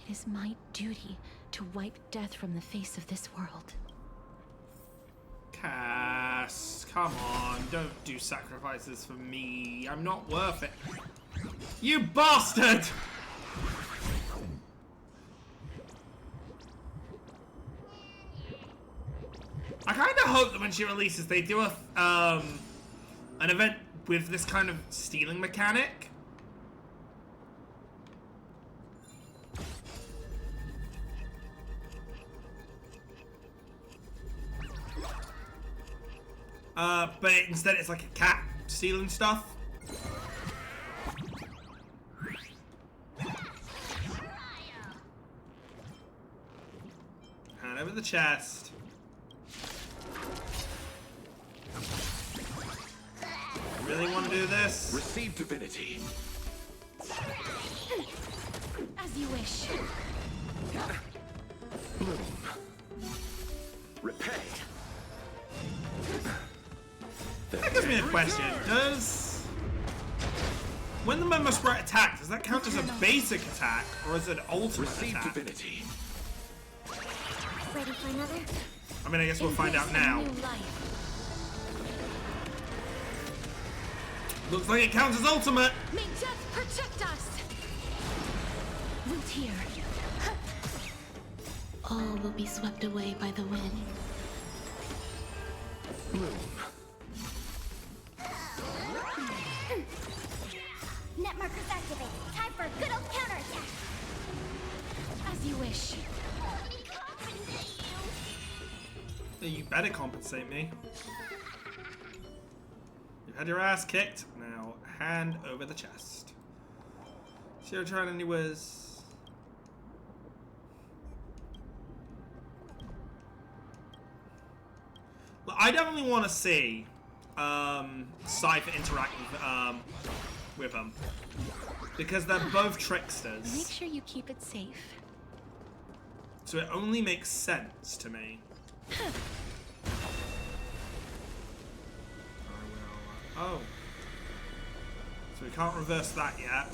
it is my duty to wipe death from the face of this world. Cass, come on, don't do sacrifices for me. I'm not worth it. You bastard! I kind of hope that when she releases, they do a an event with this kind of stealing mechanic. But instead it's like a cat stealing stuff. Hand over the chest. really want to do this? Receive divinity. As you wish. Bloom. Repay. That gives me a question. Does... When the Member Sprite attacks, does that count as a basic attack, or is it an ultimate attack? Divinity. Ready for another? I mean, I guess we'll find out now. Looks like it counts as ultimate. May death protect us! Root here. All will be swept away by the wind. Bloom. Net markers activate. Time for a good old counterattack. As you wish. You better compensate me. You had your ass kicked. Now hand over the chest. So you're trying anyways. Look, I definitely want to see Cypher interact with them because they're both tricksters. Make sure you keep it safe. So it only makes sense to me. Oh. So we can't reverse that yet.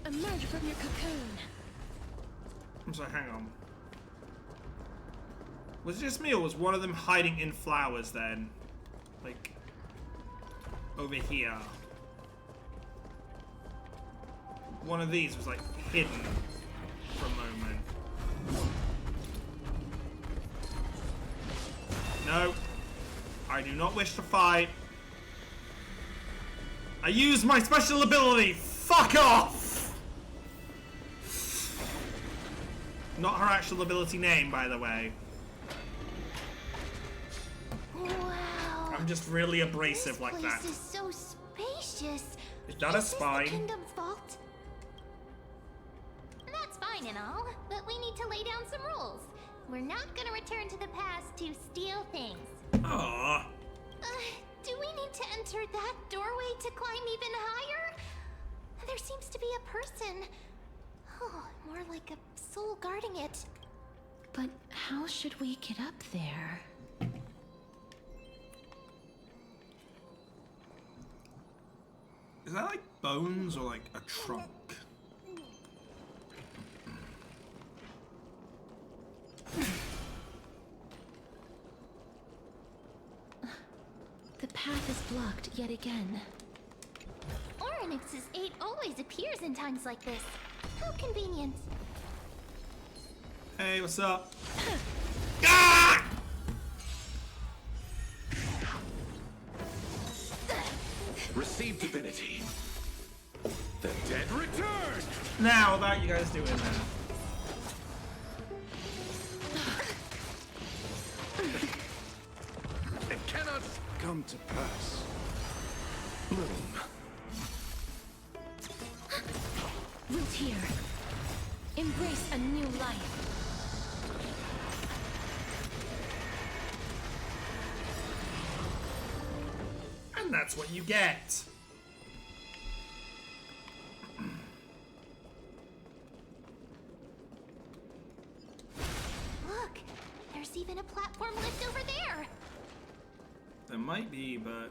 Emerge from your cocoon. I'm sorry, hang on. Was it just me or was one of them hiding in flowers then? Like, over here. One of these was like hidden for a moment. No. I do not wish to fight. I use my special ability. Fuck off! Not her actual ability name, by the way. Wow. I'm just really abrasive like that. This is so spacious. Is that a spine? Is this the kingdom's fault? That's fine and all, but we need to lay down some rules. We're not gonna return to the past to steal things. Aww. Do we need to enter that doorway to climb even higher? There seems to be a person. Oh, more like a soul guarding it. But how should we get up there? Is that like bones or like a trunk? The path is blocked yet again. Oryx's 8 always appears in times like this. How convenient. Hey, what's up? Ah! Receive divinity. The dead return! Now, about you guys doing that. It cannot come to pass. Bloom. Root here. Embrace a new life. And that's what you get. Look, there's even a platform lift over there. There might be, but...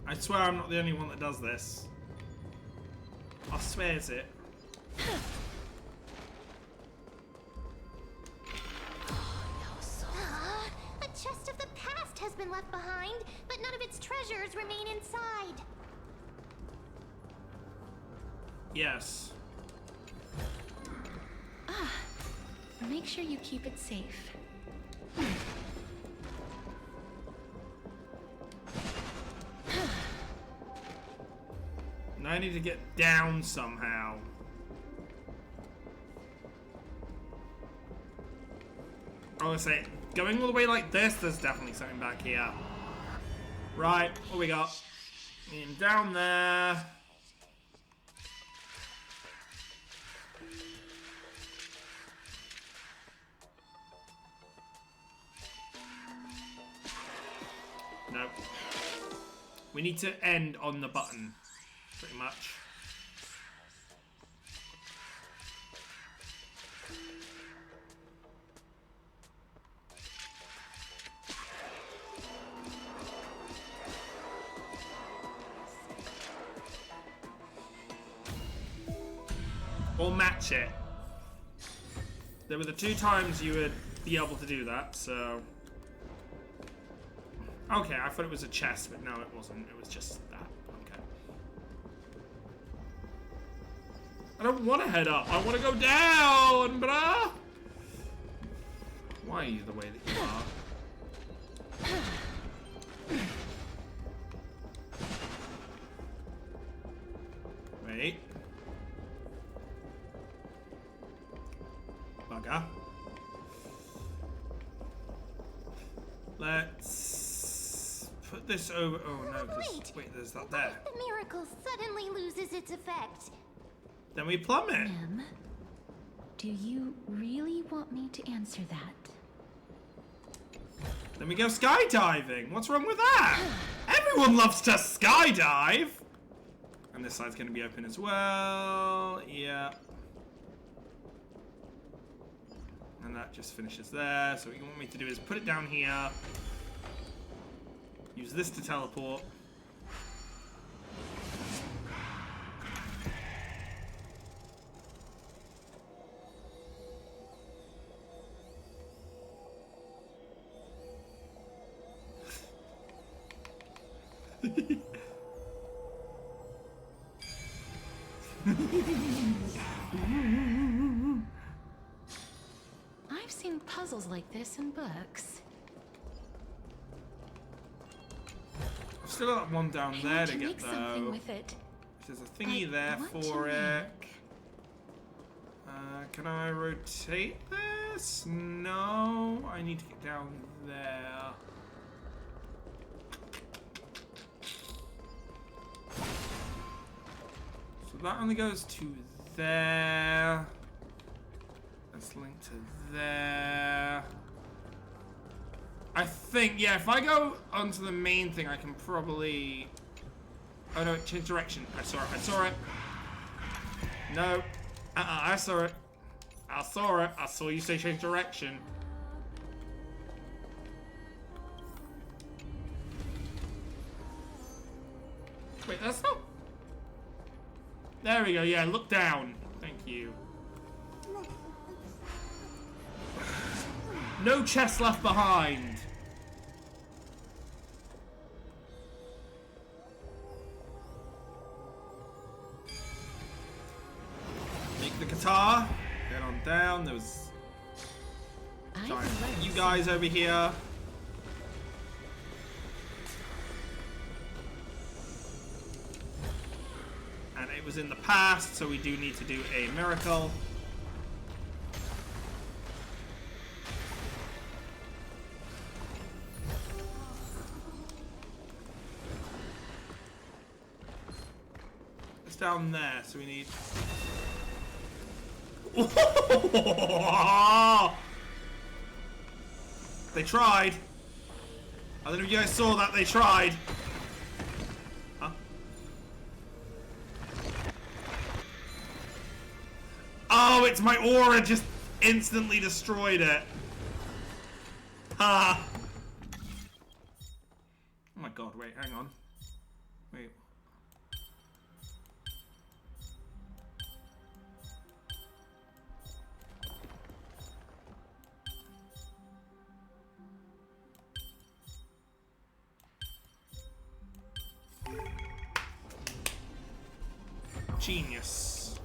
I swear I'm not the only one that does this. I swear it's it. A chest of the past has been left behind, but none of its treasures remain inside. Yes. Make sure you keep it safe. I need to get down somehow. I was say, going all the way like this, there's definitely something back here. Right, what we got? In down there. Nope. We need to end on the button, pretty much. Or match it. There were the 2 times you would be able to do that, so... Okay, I thought it was a chest, but no, it wasn't. It was just that. Okay. I don't want to head up. I want to go down, bruh! Why are you the way that you are? Wait. Bugger. Let's put this over. Oh no! Wait, there's that there. The miracle suddenly loses its effect. Then we plumb it. Do you really want me to answer that? Then we go skydiving. What's wrong with that? Everyone loves to skydive. And this side's going to be open as well. Yeah. And that just finishes there. So what you want me to do is put it down here. Use this to teleport. I've seen puzzles like this in books. I've still got that one down there to get make something though. with it. There's a thingy there for it. Can I rotate this? No, I need to get down there. So that only goes to there. Let's link to there. I think, yeah, if I go onto the main thing, I can probably... Oh no, change direction. I saw it. No. I saw it. I saw you say change direction. Wait, that's not... There we go, yeah, look down. Thank you. No chest left behind. Take the guitar. Get on down. There was you guys over here. And it was in the past, so we do need to do a miracle. It's down there, so we need... They tried. I don't know if you guys saw that. They tried. Huh? Oh, it's my aura just instantly destroyed it. Ha! Oh my god, wait, hang on. Wait. Genius.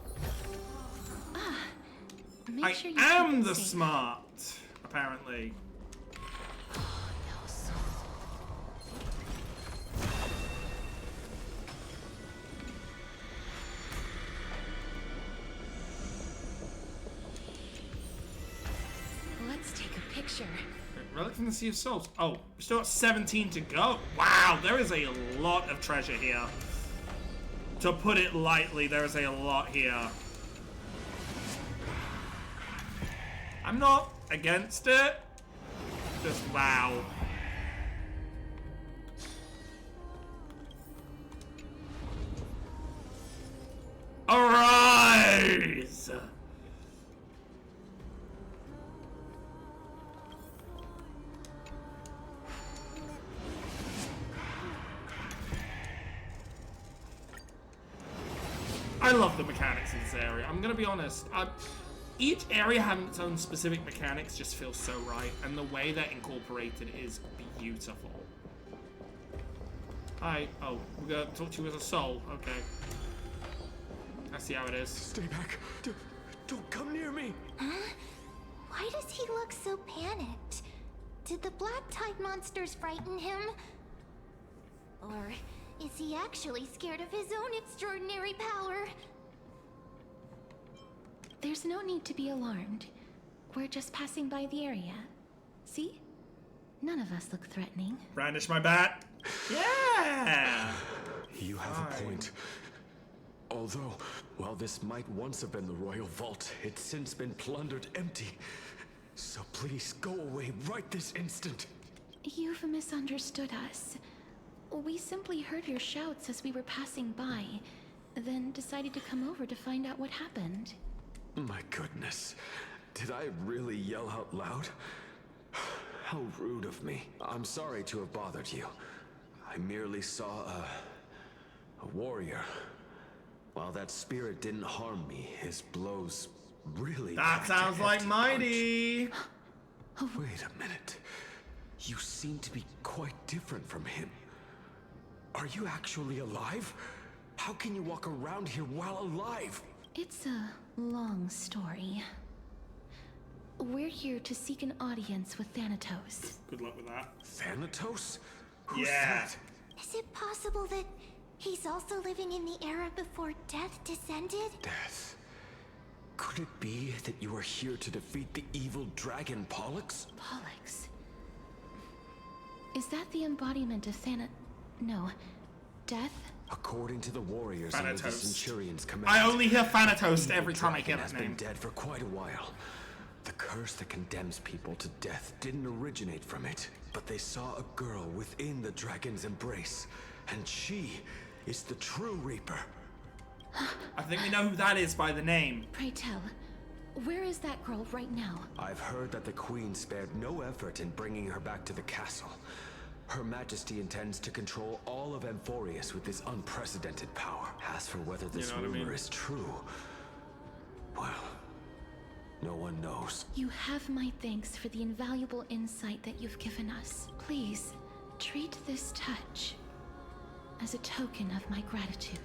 I am the smart, apparently. Sure. Relic from the Sea of Souls. Oh, we still got 17 to go. Wow, there is a lot of treasure here. To put it lightly, there is a lot here. I'm not against it. Just wow. Arise! I love the mechanics in this area. I'm gonna be honest. Each area having its own specific mechanics just feels so right, and the way they're incorporated is beautiful. Hi. Oh, we're gonna talk to you as a soul. Okay. I see how it is. Stay back. Don't come near me. Huh? Why does he look so panicked? Did the black tide monsters frighten him? Or is he actually scared of his own extraordinary power? There's no need to be alarmed. We're just passing by the area. See? None of us look threatening. Brandish my bat. Yeah! You have a point. Although, while this might once have been the royal vault, it's since been plundered empty. So please, go away right this instant. You've misunderstood us. We simply heard your shouts as we were passing by, then decided to come over to find out what happened. My goodness. Did I really yell out loud? How rude of me. I'm sorry to have bothered you. I merely saw a warrior. While that spirit didn't harm me, his blows really... That sounds like Mighty! Wait a minute. You seem to be quite different from him. Are you actually alive? How can you walk around here while alive? It's a long story. We're here to seek an audience with Thanatos. Good luck with that. Thanatos? Who's Yeah. that? Is it possible that he's also living in the era before death descended? Death. Could it be that you are here to defeat the evil dragon Pollux? Pollux? Is that the embodiment of No. Death? According to the warriors under the Thanatos. Centurion's command, I only hear Thanatos the every time I hear dragon that has name. been dead for quite a while. The curse that condemns people to death didn't originate from it, but they saw a girl within the dragon's embrace, and she is the true Reaper. I think we know who that is by the name. Pray tell, where is that girl right now? I've heard that the Queen spared no effort in bringing her back to the castle. Her Majesty intends to control all of Amphorius with this unprecedented power. As for whether this rumor is true, well, no one knows. You have my thanks for the invaluable insight that you've given us. Please, treat this touch as a token of my gratitude.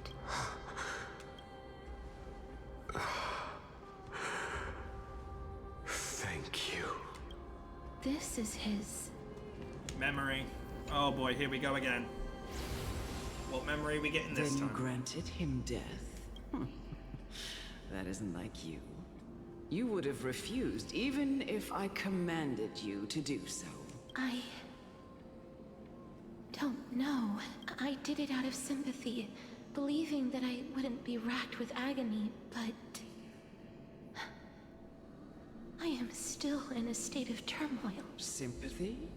Thank you. This is his Memory. Oh boy, here we go again. What memory are we getting this Then you time? granted him death. That isn't like you. You would have refused even if I commanded you to do so. I don't know. I did it out of sympathy, believing that I wouldn't be racked with agony, but I am still in a state of turmoil. Sympathy?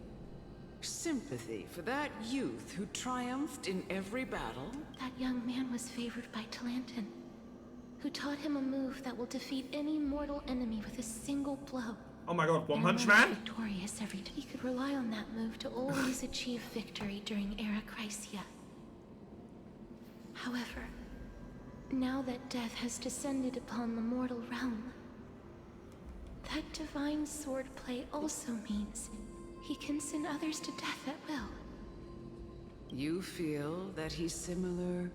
Sympathy for that youth who triumphed in every battle? That young man was favored by Talantin, who taught him a move that will defeat any mortal enemy with a single blow. Oh my god, One And Punch emerge Man? Victorious every time. He could rely on that move to always achieve victory during Era Chrysia. However, now that death has descended upon the mortal realm, that divine swordplay also means he can send others to death at will. You feel that he's similar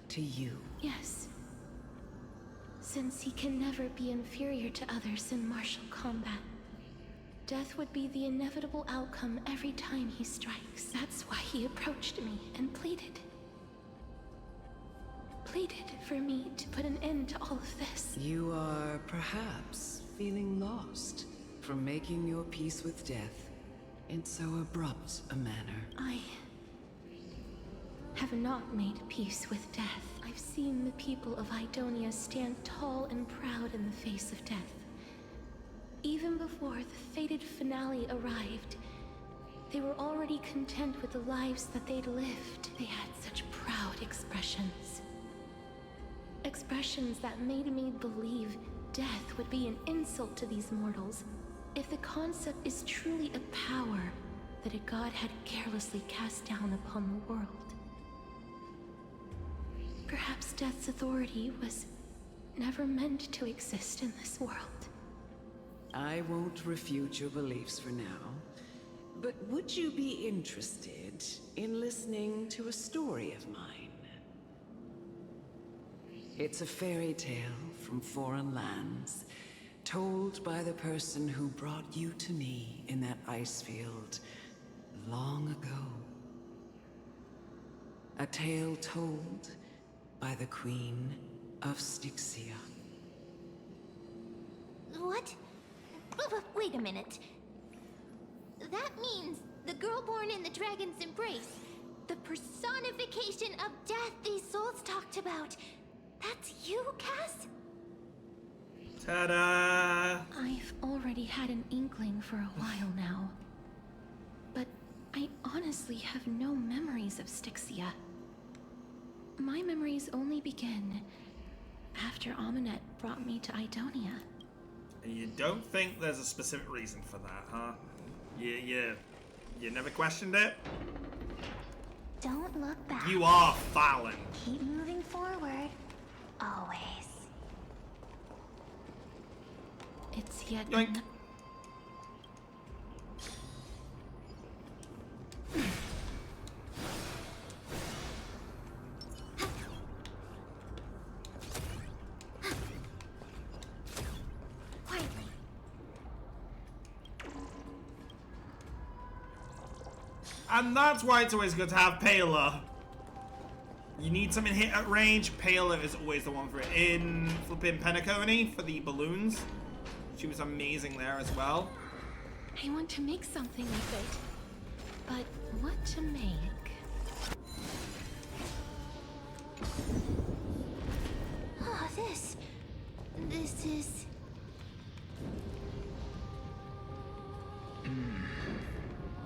to you? Yes. Since he can never be inferior to others in martial combat, death would be the inevitable outcome every time he strikes. That's why he approached me and pleaded. Pleaded for me to put an end to all of this. You are perhaps feeling lost. from making your peace with death in so abrupt a manner? I have not made peace with death. I've seen the people of Idonia stand tall and proud in the face of death. Even before the fated finale arrived, they were already content with the lives that they'd lived. They had such proud expressions. Expressions that made me believe death would be an insult to these mortals. If the concept is truly a power that a god had carelessly cast down upon the world. Perhaps death's authority was never meant to exist in this world. I won't refute your beliefs for now, but would you be interested in listening to a story of mine? It's a fairy tale from foreign lands, told by the person who brought you to me in that ice field long ago. A tale told by the Queen of Styxia. What? Wait a minute. That means the girl born in the dragon's embrace, the personification of death these souls talked about. That's you, Cass? Ta-da! I've already had an inkling for a while now. But I honestly have no memories of Styxia. My memories only begin after Amunet brought me to Idonia. And you don't think there's a specific reason for that, huh? You never questioned it? Don't look back. You are Fallon. Keep moving forward. Always. It's yet Yoink. And that's why it's always good to have Paler. You need something hit at range, Paler is always the one for it. In flipping Penacony for the balloons, she was amazing there as well. I want to make something with it. But what to make? Oh, this is...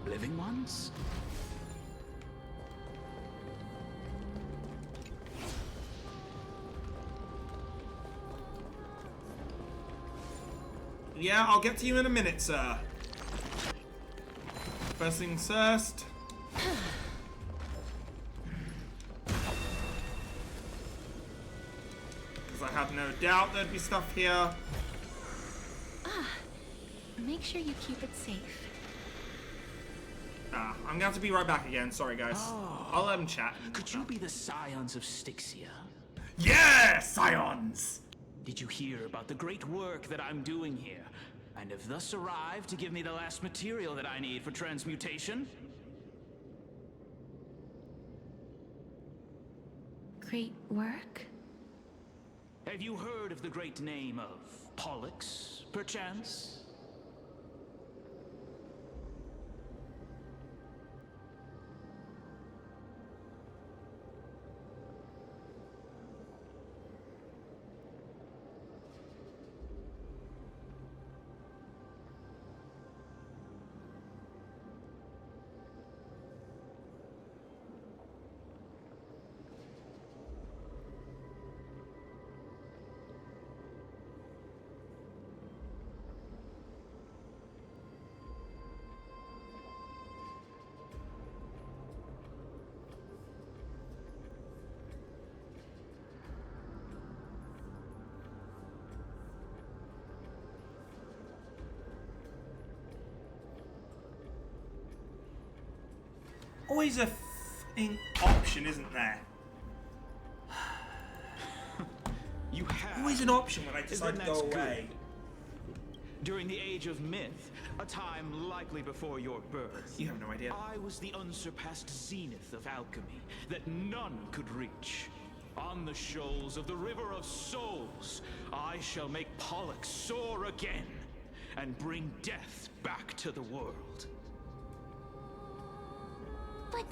Living ones? Yeah, I'll get to you in a minute, sir. First things first. Because I have no doubt there'd be stuff here. Make sure you keep it safe. I'm gonna have to be right back again. Sorry, guys. Oh. I'll let them chat. Could you be the scions of Styxia? Yeah, scions! Did you hear about the great work that I'm doing here? And have thus arrived to give me the last material that I need for transmutation? Great work? Have you heard of the great name of Pollux, perchance? Always a f***ing option, isn't there? You have. Always an option when I decide Then to go that's away. good. During the Age of Myth, a time likely before your birth, You have no idea. I was the unsurpassed zenith of alchemy that none could reach. On the shoals of the River of Souls, I shall make Pollux soar again. and bring death back to the world. But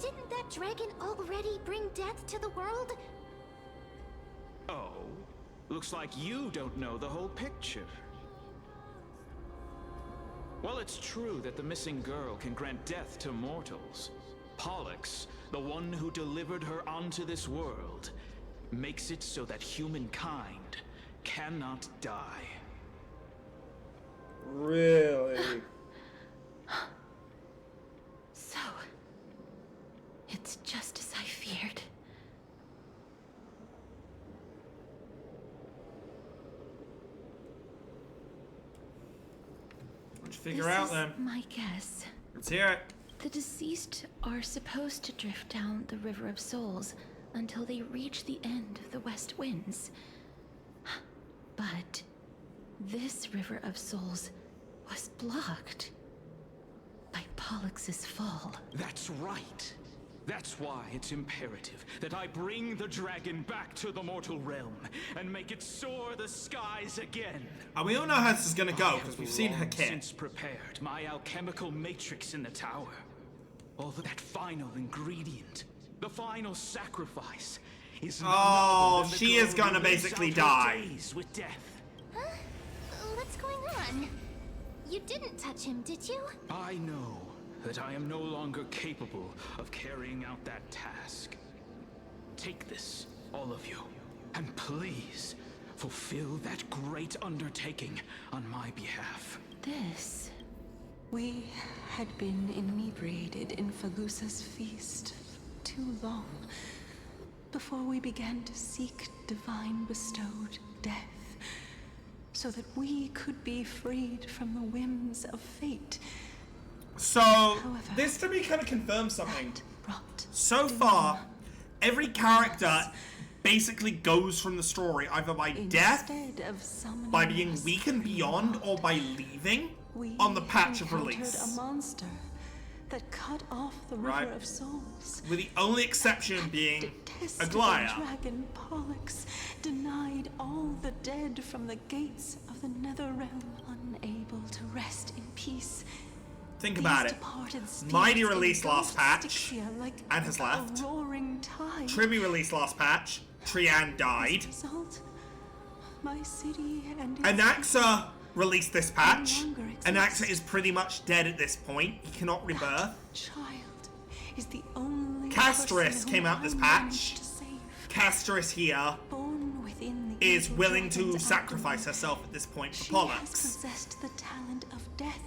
didn't that dragon already bring death to the world? Oh, looks like you don't know the whole picture. Well, it's true that the missing girl can grant death to mortals. Pollux, the one who delivered her onto this world, makes it so that humankind cannot die. Really? So, it's just as I feared. Let's figure out then. My guess. Let's hear it. The deceased are supposed to drift down the River of Souls until they reach the end of the West Winds. But this River of Souls was blocked by Pollux's fall. That's right. That's why it's imperative that I bring the dragon back to the mortal realm and make it soar the skies again. And we all know how this is gonna go because we've seen her kit. Since prepared my alchemical matrix in the tower. Although that final ingredient, the final sacrifice, is she is gonna basically die. With death. Huh? What's going on? You didn't touch him, did you? I know that I am no longer capable of carrying out that task. Take this, all of you, and please fulfill that great undertaking on my behalf. This. We had been inebriated in Falusa's feast for too long before we began to seek divine bestowed death, so that we could be freed from the whims of fate. So, However, this to me kind of confirms something. So far, every character basically goes from the story either by death, by being weakened beyond, or by leaving on the patch of release. A monster that cut off the River of Souls. With the only exception being Aglaya. Dragon Pollux denied all the dead from the gates of the Nether Realm, unable to rest in peace. Think about it. Mighty released last patch and has left. Chibi released last patch. Trian died. My city and Anaxa released this patch. Anaxa is pretty much dead at this point. He cannot rebirth. Child is the only Castris came out this patch. Castris here is willing to sacrifice herself at this point for Pollux. Possessed the talent of death.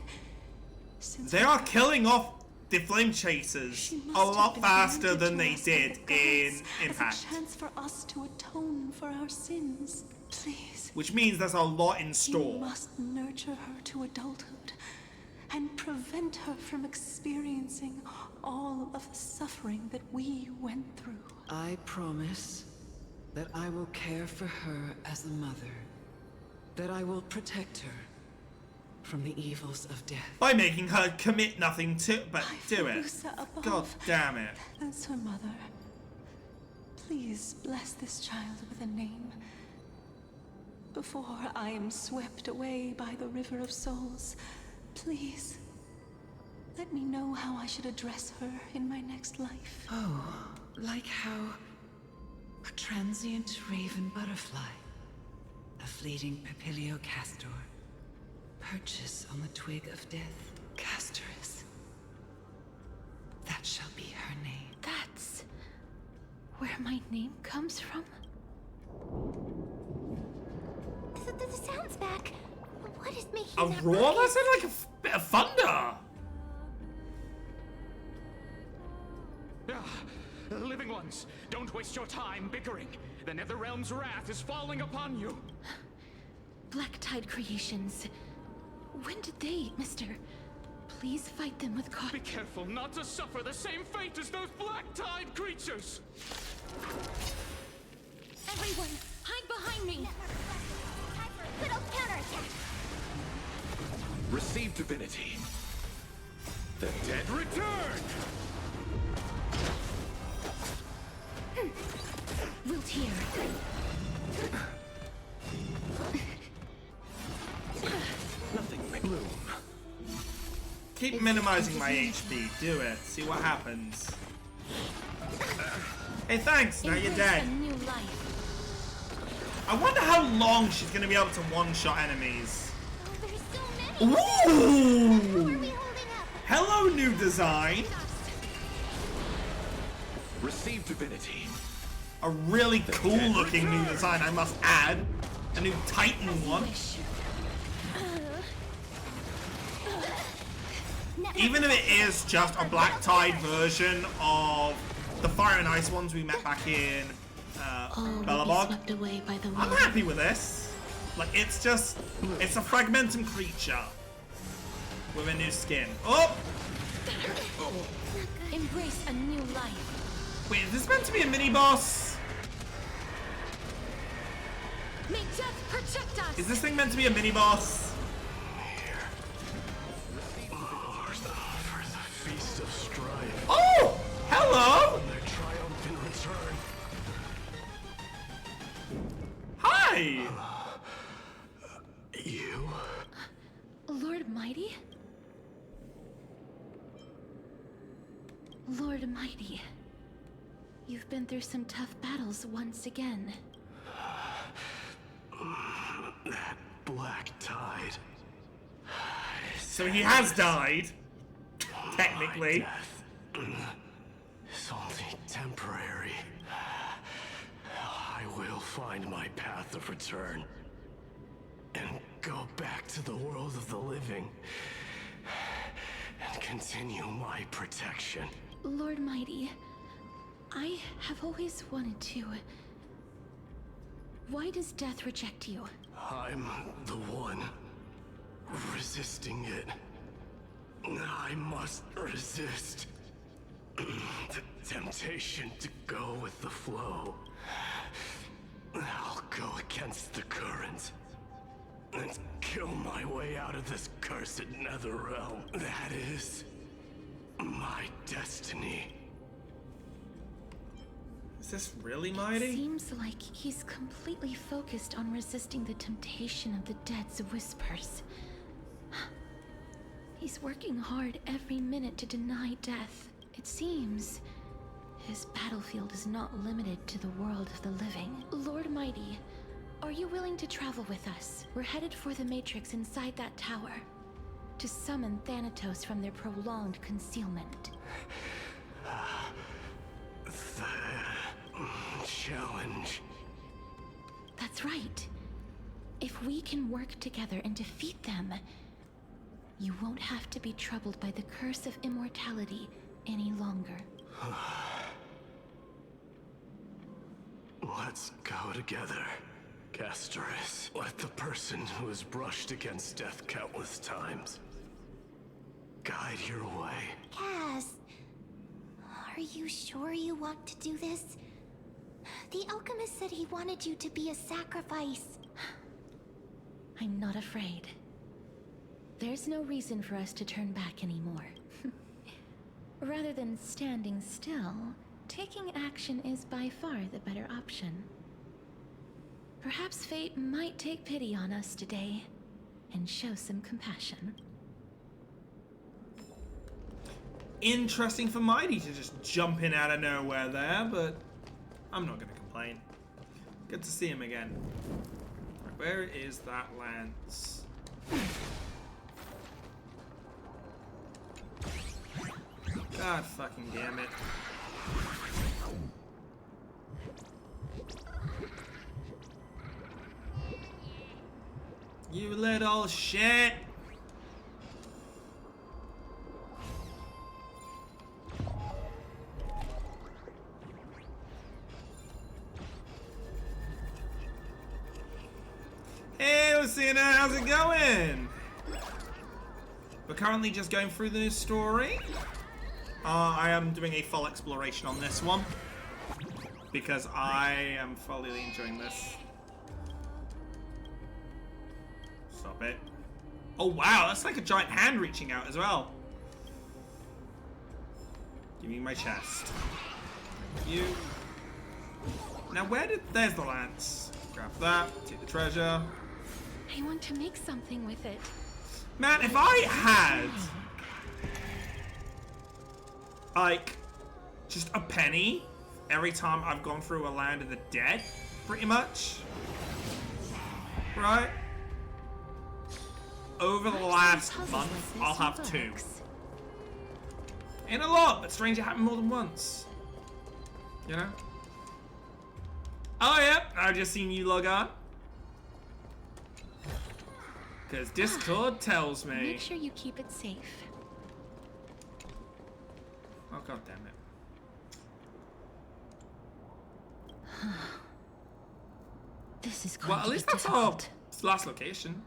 They are killing off the Flame Chasers a lot faster than they did in Impact. A chance for us to atone for our sins. Please. Which means there's a lot in store. You must nurture her to adulthood and prevent her from experiencing all of the suffering that we went through. I promise that I will care for her as a mother. That I will protect her from the evils of death. By making her commit nothing to but do it. God damn it. That's her mother. Please bless this child with a name. Before I am swept away by the River of Souls, please let me know how I should address her in my next life. Oh, like how a transient raven butterfly, a fleeting papilio castor, perches on the twig of death. Castris. That shall be her name. That's where my name comes from? The sound's back. What is making a that roar? That sounded like a bit of thunder. Living ones, don't waste your time bickering. The Netherrealm's wrath is falling upon you. Black Tide Creations. When did they, mister? Please fight them with caution. Be careful not to suffer the same fate as those Black Tide creatures. Everyone, hide behind me. Little counterattack. Receive divinity. The dead return! Wilt here. Nothing Keep minimizing my HP. Do it. See what happens. Hey, thanks. Now you're dead. I wonder how long she's gonna be able to one-shot enemies. Ooh! Hello, new design. Receive divinity. A really cool-looking new design, I must add. A new Titan one. Even if it is just a black tide version of the fire and ice ones we met back in Bellabog, I'm happy with this. Like, it's just, it's a fragmentum creature with a new skin. Oh! Embrace a new life. Wait, is this meant to be a mini-boss? May death protect us. Is this thing meant to be a mini-boss? Feast of strife. Oh! Hello! Their triumphant return. Hi! You? Lord Mighty? Lord Mighty, you've been through some tough battles once again. That black tide. So he has died. Technically. It's only temporary. I will find my path of return and go back to the world of the living and continue my protection. Lord Mighty, I have always wanted to. Why does death reject you? I'm the one resisting it. I must resist the temptation to go with the flow. I'll go against the current and kill my way out of this cursed nether realm. That is my destiny. Is this really Mighty? Seems like he's completely focused on resisting the temptation of the dead's whispers. He's working hard every minute to deny death. It seems his battlefield is not limited to the world of the living. Lord Mighty, are you willing to travel with us? We're headed for the Matrix inside that tower to summon Thanatos from their prolonged concealment. The challenge. That's right. If we can work together and defeat them, you won't have to be troubled by the curse of immortality any longer. Let's go together, Castoris. Let the person who has brushed against death countless times guide your way. Cass, are you sure you want to do this? The alchemist said he wanted you to be a sacrifice. I'm not afraid. There's no reason for us to turn back anymore. Rather than standing still, taking action is by far the better option. Perhaps fate might take pity on us today and show some compassion. Interesting for Mighty to just jump in out of nowhere there, but I'm not going to complain. Good to see him again. Where is that lance? God fucking damn it. You little shit! Hey, Lucina, how's it going? We're currently just going through the new story. I am doing a full exploration on this one because I am thoroughly enjoying this. Stop it. Oh wow, that's like a giant hand reaching out as well. Give me my chest. Thank you. Now there's the lance. Grab that, take the treasure. I want to make something with it. Man, if I had like, just a penny every time I've gone through a land of the dead, pretty much. Right? Over the last month, I'll have 2. Ain't a lot, but strange it happened more than once. You know? Oh, yep, I've just seen you log on. Because Discord tells me. Make sure you keep it safe. Oh, god damn it. This is going Well, at to least be that's our difficult. last location.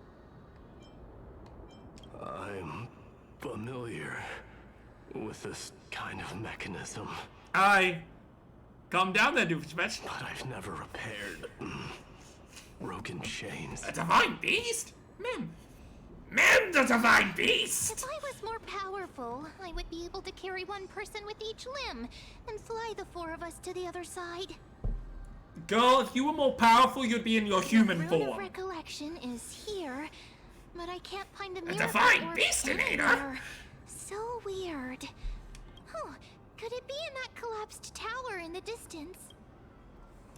I'm familiar with this kind of mechanism. Aye. Calm down there, Doofenshmirtz. But I've never repaired broken chains. A divine beast? Mem, the divine beast! If I was more powerful, I would be able to carry one person with each limb and fly the 4 of us to the other side. Girl, if you were more powerful, you'd be in your human Rune of form. Recollection is here, but I can't find a A miracle divine orb beastinator? anywhere. So weird. Huh, could it be in that collapsed tower in the distance?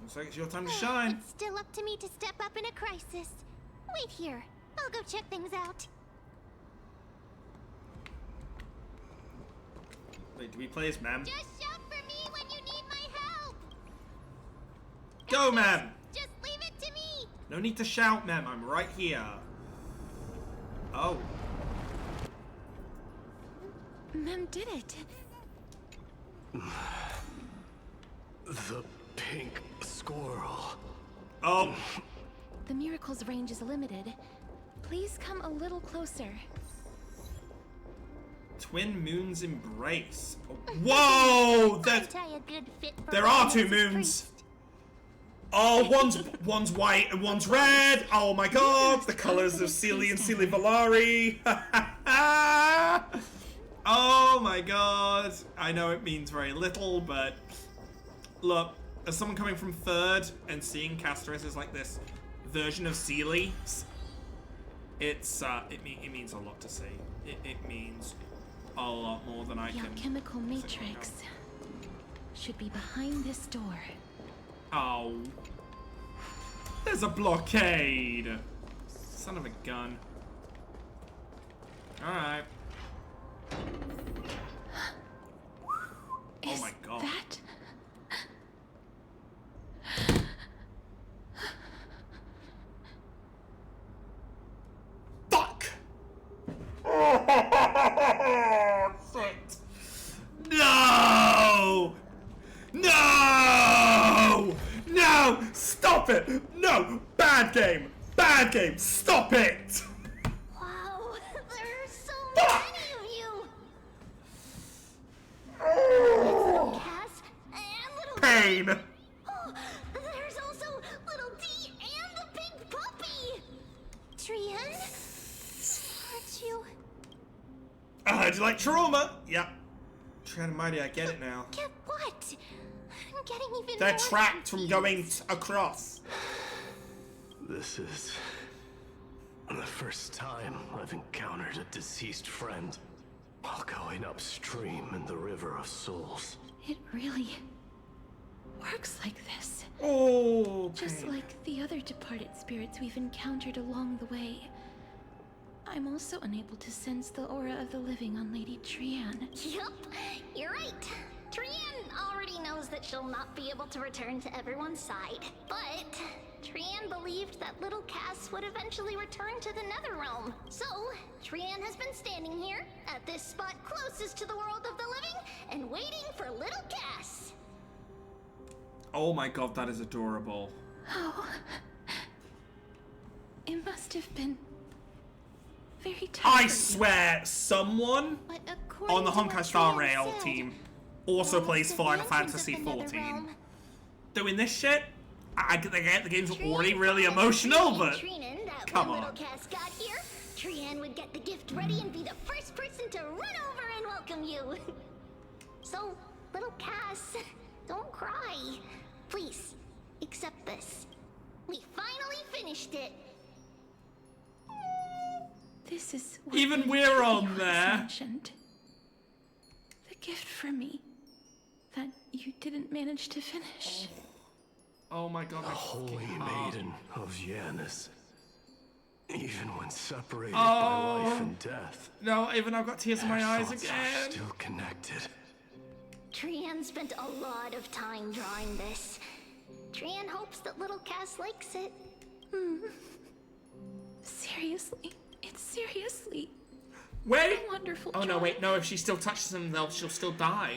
Looks like it's your time to shine. It's still up to me to step up in a crisis. Wait here. I'll go check things out. Wait, do we play as Mem? Just shout for me when you need my help. Go, Mem! Just leave it to me. No need to shout, Mem. I'm right here. Oh. Mem did it. The pink squirrel. Oh. The miracle's range is limited. Please come a little closer. Twin Moons Embrace. Whoa! There are 2 moons. Oh, one's white and one's red. Oh my god, the colors of Sealy and Sealy Valari. Oh my god. I know it means very little, but look, as someone coming from 3rd and seeing Castoris as like this version of Sealy, it means a lot to see. It means a lot more than I The can. alchemical matrix should be behind this door. Oh. There's a blockade! Son of a gun. Alright. Oh my god. That? Fuck! Shit. No! No! No! Stop it! No! Bad game! Bad game! Stop it! Wow, there are so many of you. It's little Cass and little Pain! Oh, there's also little D and the pink puppy. Trian, aren't you? I heard you like trauma! Yep. Trian and Mighty, I get it now. Get what? I'm getting even They're more trapped from going across. This is the first time I've encountered a deceased friend while going upstream in the River of Souls. It really works like this. Oh, just like the other departed spirits we've encountered along the way. I'm also unable to sense the aura of the living on Lady Trian. Yup, you're right. Trian already knows that she'll not be able to return to everyone's side. But Trian believed that little Cass would eventually return to the Netherrealm. So, Trian has been standing here, at this spot closest to the world of the living, and waiting for little Cass. Oh my god, that is adorable. Oh. It must have been very tough. I swear, someone on the Honkai Star Rail team also plays Final Fantasy XIV. Doing this shit, I get the game's already really emotional, but come when on. little Cass got here, Trian would get the gift ready and be the first person to run over and welcome you. So, little Cass, don't cry. Please, accept this. We finally finished it. This is Even we're on Leon there. mentioned. The gift for me that you didn't manage to finish. Oh my god, the holy maiden of Janus. Even when separated by life and death. No, even I've got tears in my eyes thoughts again. Are still connected. Trian spent a lot of time drawing this. Trian hopes that little Cass likes it. Seriously, it's seriously. Wait! A wonderful Oh no, drawing. wait, no, if she still touches him, she'll still die.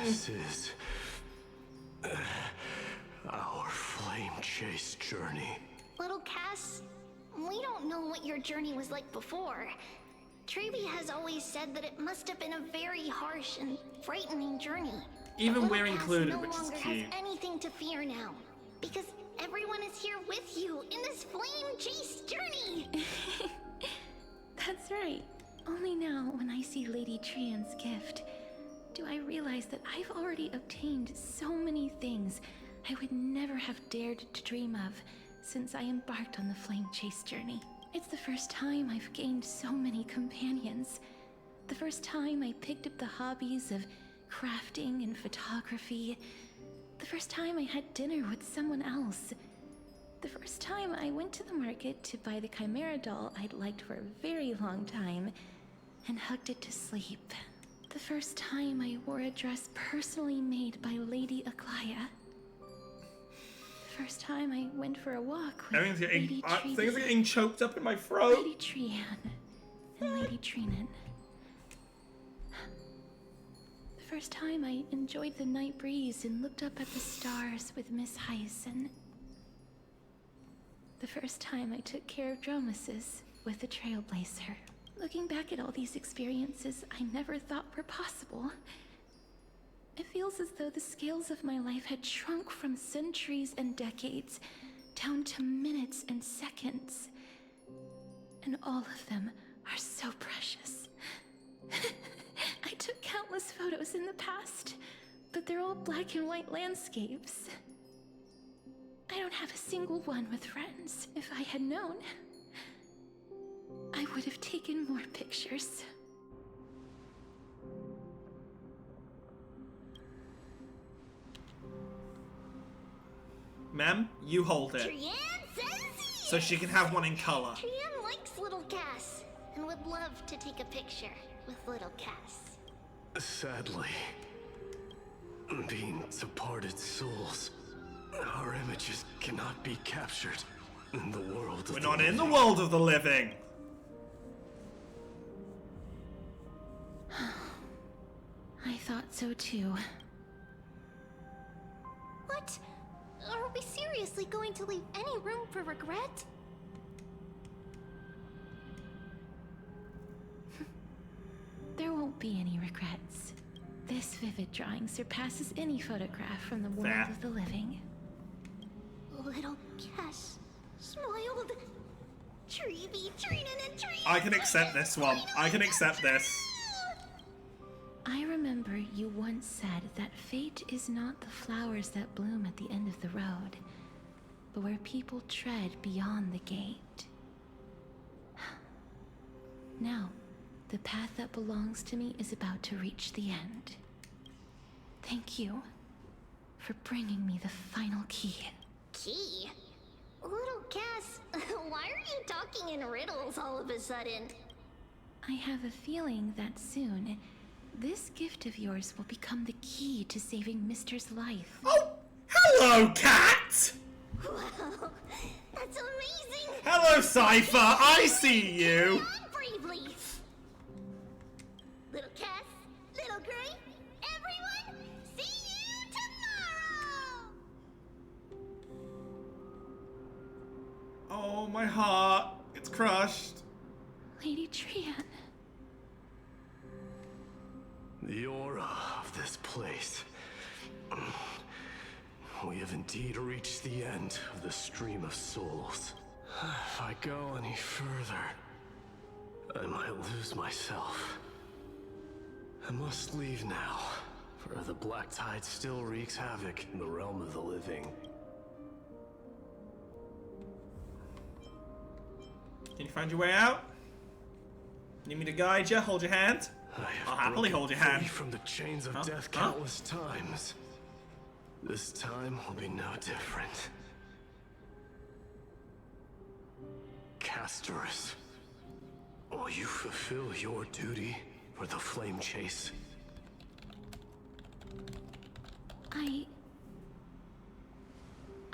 This is our flame chase journey. Little Cass, we don't know what your journey was like before. Chibi has always said that it must have been a very harsh and frightening journey. Even But we're little Cass included, no which is longer cute. has anything to fear now, because everyone is here with you in this flame chase journey. That's right. Only now, when I see Lady Trian's gift, do I realize that I've already obtained so many things I would never have dared to dream of since I embarked on the flame chase journey. It's the first time I've gained so many companions. The first time I picked up the hobbies of crafting and photography. The first time I had dinner with someone else. The first time I went to the market to buy the Chimera doll I'd liked for a very long time and hugged it to sleep. The first time I wore a dress personally made by Lady Aglaya. The first time I went for a walk with Lady Chibi. Things are getting choked up in my throat. Lady Trian and Lady Trinan. The first time I enjoyed the night breeze and looked up at the stars with Miss Hyacinth. The first time I took care of Dromesis with the Trailblazer. Looking back at all these experiences I never thought were possible, it feels as though the scales of my life had shrunk from centuries and decades down to minutes and seconds. And all of them are so precious. I took countless photos in the past, but they're all black and white landscapes. I don't have a single one with friends. If I had known, I would have taken more pictures. Ma'am, you hold it. Trian says So she can have one in color. Trian likes little Cass and would love to take a picture with little Cass. Sadly, being departed souls, our images cannot be captured in the world of We're not in the world of the living. I thought so too. What? Are we seriously going to leave any room for regret? There won't be any regrets. This vivid drawing surpasses any photograph from the world Fair. of the living. Little Cass smiled. Chibi, Trinan, and Trian. I can accept this one. I can accept this. I remember you once said that fate is not the flowers that bloom at the end of the road, but where people tread beyond the gate. Now, the path that belongs to me is about to reach the end. Thank you for bringing me the final key. Key? Little Cass, why are you talking in riddles all of a sudden? I have a feeling that soon, this gift of yours will become the key to saving Mister's life. Oh, hello, cat! Wow, that's amazing! Hello, Cypher, I see you! Bravely! Little Cass, little Gray, everyone, see you tomorrow! Oh, my heart, it's crushed. Lady Trian. The aura of this place. We have indeed reached the end of the stream of souls. If I go any further, I might lose myself. I must leave now, for the black tide still wreaks havoc in the realm of the living. Can you find your way out? Need me to guide you? Hold your hand? I'll happily hold your hand. Free from the chains of death countless times. This time will be no different. Castorus, will you fulfill your duty for the flame chase?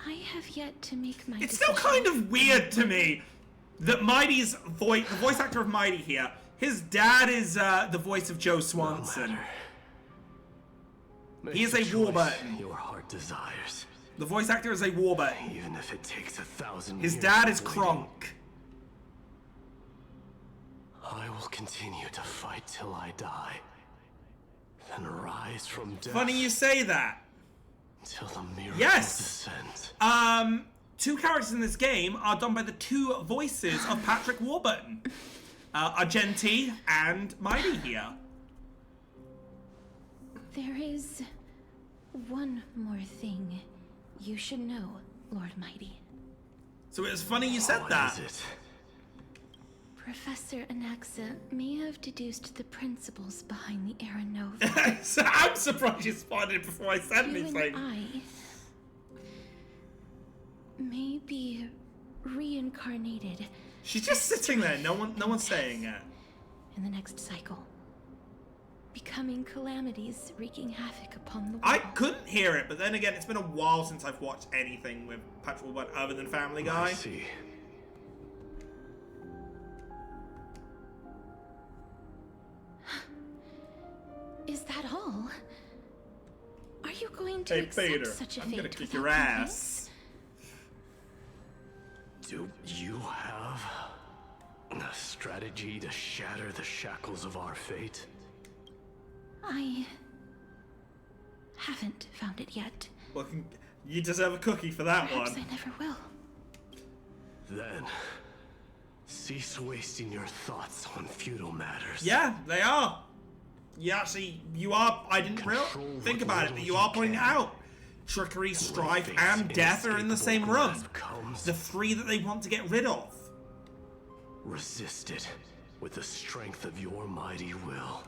I have yet to make my It's decision. still kind of weird to me that Mighty's voice, the voice actor of Mighty here, his dad is the voice of Joe Swanson. He is a Warburton. Your heart desires. The voice actor is a Warburton. Even if it takes 1,000 His years dad of is waiting, Kronk. I will continue to fight till I die. Then rise from death. Funny you say that. Till the miracle Yes. descends. Two characters in this game are done by the two voices of Patrick Warburton. Argenti and Mighty here. There is one more thing you should know, Lord Mighty. So it's funny you said that. What is it? Professor Anaxa may have deduced the principles behind the Era Nova. I'm surprised you spotted it before I said You anything. and I may be reincarnated. She's just sitting there. No one's saying it. In the next cycle, becoming calamities wreaking havoc upon the world. I couldn't hear it, but then again, it's been a while since I've watched anything with Patrick Warburton other than Family Guy. I see. Is that all? Are you going to Hey, accept Peter, such a I'm fate gonna kick without your complaint? ass. Do you have a strategy to shatter the shackles of our fate? I haven't found it yet. Well, you deserve a cookie for that Perhaps one. I never will. Then, cease wasting your thoughts on futile matters. Yeah, they are. You are. I didn't really think about it, but you are pointing it out. Trickery, strife, and death are in the same room. The three that they want to get rid of. Resist it with the strength of your mighty will.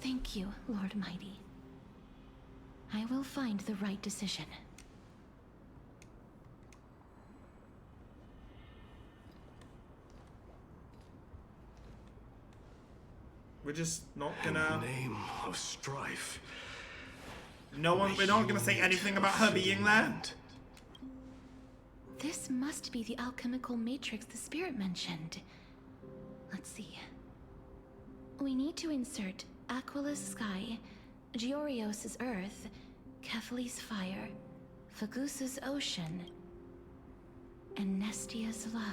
Thank you, Lord Mighty. I will find the right decision. We're just not gonna. In the name of strife. We're not gonna say anything about her being there. This must be the alchemical matrix the spirit mentioned. Let's see. We need to insert Aquila's sky, Georios' earth, Kephali's fire, Fagusa's ocean, and Nestia's love.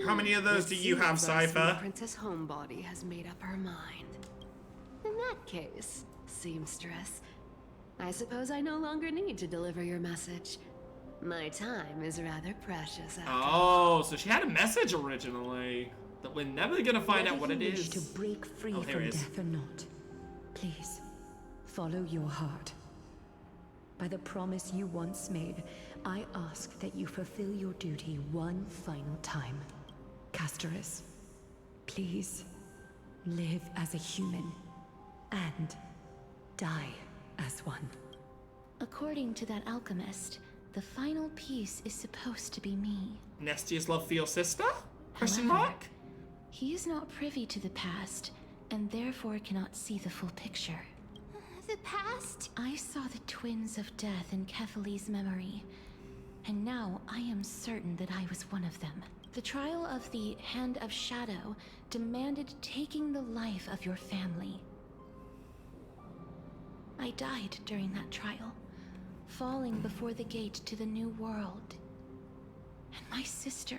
How many of those do you have, Cypher? Princess Homebody has made up her mind. In that case, seamstress, I suppose I no longer need to deliver your message. My time is rather precious. Oh, so she had a message originally that we're never gonna find out what it is. To break free here from it is. death or not, please follow your heart. By the promise you once made, I ask that you fulfill your duty one final time. Castorus, please live as a human and die as one. According to that alchemist, the final piece is supposed to be me. Nestia's love for your sister? Question However, mark? He is not privy to the past, and therefore cannot see the full picture. The past? I saw the twins of death in Kephali's memory, and now I am certain that I was one of them. The trial of the Hand of Shadow demanded taking the life of your family. I died during that trial, falling before the gate to the new world. And my sister,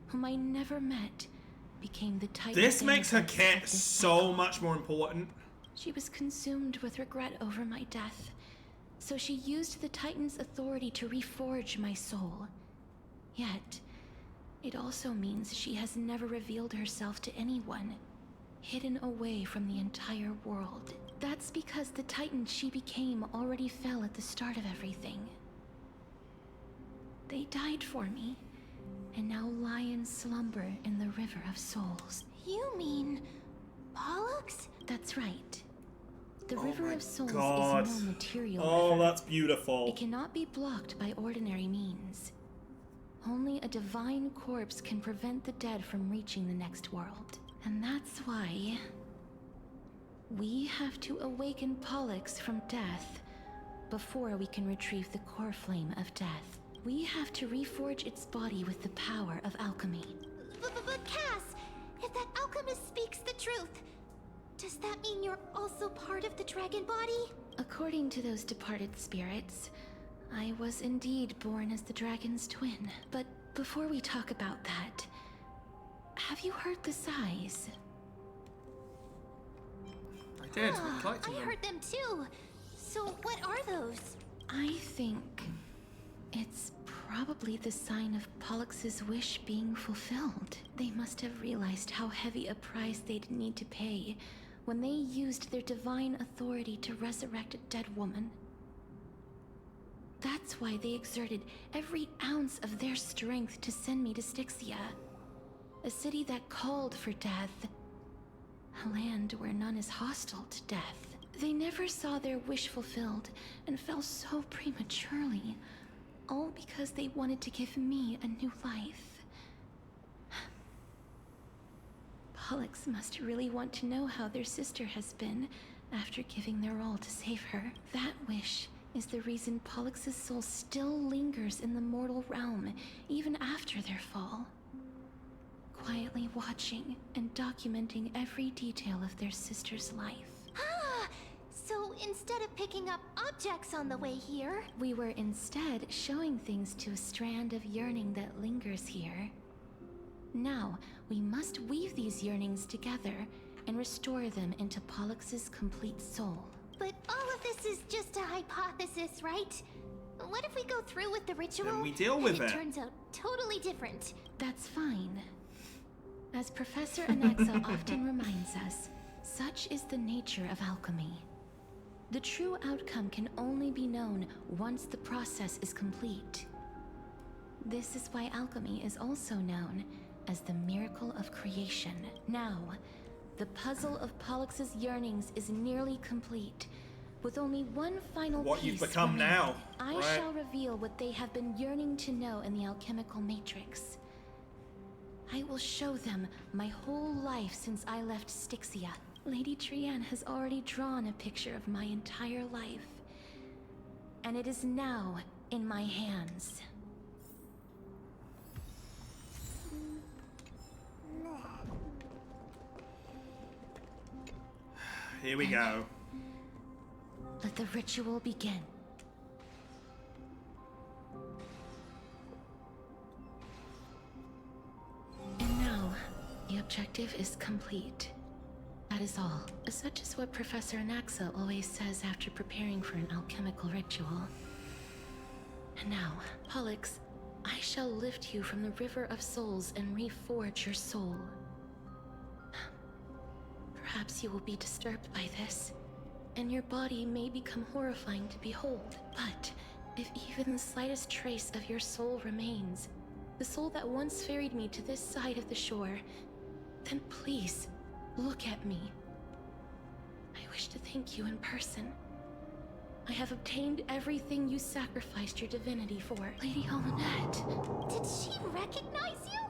whom I never met, became the Titan. This makes her Apex care of this so much more important. She was consumed with regret over my death, so she used the Titan's authority to reforge my soul. Yet, it also means she has never revealed herself to anyone, hidden away from the entire world. That's because the Titan she became already fell at the start of everything. They died for me, and now lie in slumber in the River of Souls. You mean Pollux? That's right. The Oh River my of Souls God. is no material Oh, river. that's beautiful. It cannot be blocked by ordinary means. Only a divine corpse can prevent the dead from reaching the next world. And that's why we have to awaken Pollux from death before we can retrieve the core flame of death. We have to reforge its body with the power of alchemy. But Cass, if that alchemist speaks the truth, does that mean you're also part of the dragon body? According to those departed spirits, I was indeed born as the dragon's twin. But before we talk about that, have you heard the sighs? I did. I heard them too. So what are those? I think it's probably the sign of Pollux's wish being fulfilled. They must have realized how heavy a price they'd need to pay when they used their divine authority to resurrect a dead woman. That's why they exerted every ounce of their strength to send me to Styxia, a city that called for death, a land where none is hostile to death. They never saw their wish fulfilled and fell so prematurely, all because they wanted to give me a new life. Pollux must really want to know how their sister has been after giving their all to save her. That wish is the reason Pollux's soul still lingers in the mortal realm, even after their fall. Quietly watching and documenting every detail of their sister's life. So instead of picking up objects on the way here, we were instead showing things to a strand of yearning that lingers here. Now, we must weave these yearnings together and restore them into Pollux's complete soul. But all of this is just a hypothesis, right? What if we go through with the ritual? Then we deal with and it. It turns out totally different. That's fine. As Professor Anaxa often reminds us, such is the nature of alchemy. The true outcome can only be known once the process is complete. This is why alchemy is also known as the miracle of creation. Now, the puzzle of Pollux's yearnings is nearly complete, with only one final piece. What you've become remaining. now, I right? shall reveal what they have been yearning to know in the alchemical matrix. I will show them my whole life since I left Styxia. Lady Trianne has already drawn a picture of my entire life, and it is now in my hands. Here we go. Let the ritual begin. And now, the objective is complete. That is all. Such is what Professor Anaxa always says after preparing for an alchemical ritual. And now, Pollux, I shall lift you from the River of Souls and reforge your soul. Perhaps you will be disturbed by this, and your body may become horrifying to behold. But if even the slightest trace of your soul remains, the soul that once ferried me to this side of the shore, then please, look at me. I wish to thank you in person. I have obtained everything you sacrificed your divinity for. Lady Almanette. Did she recognize you?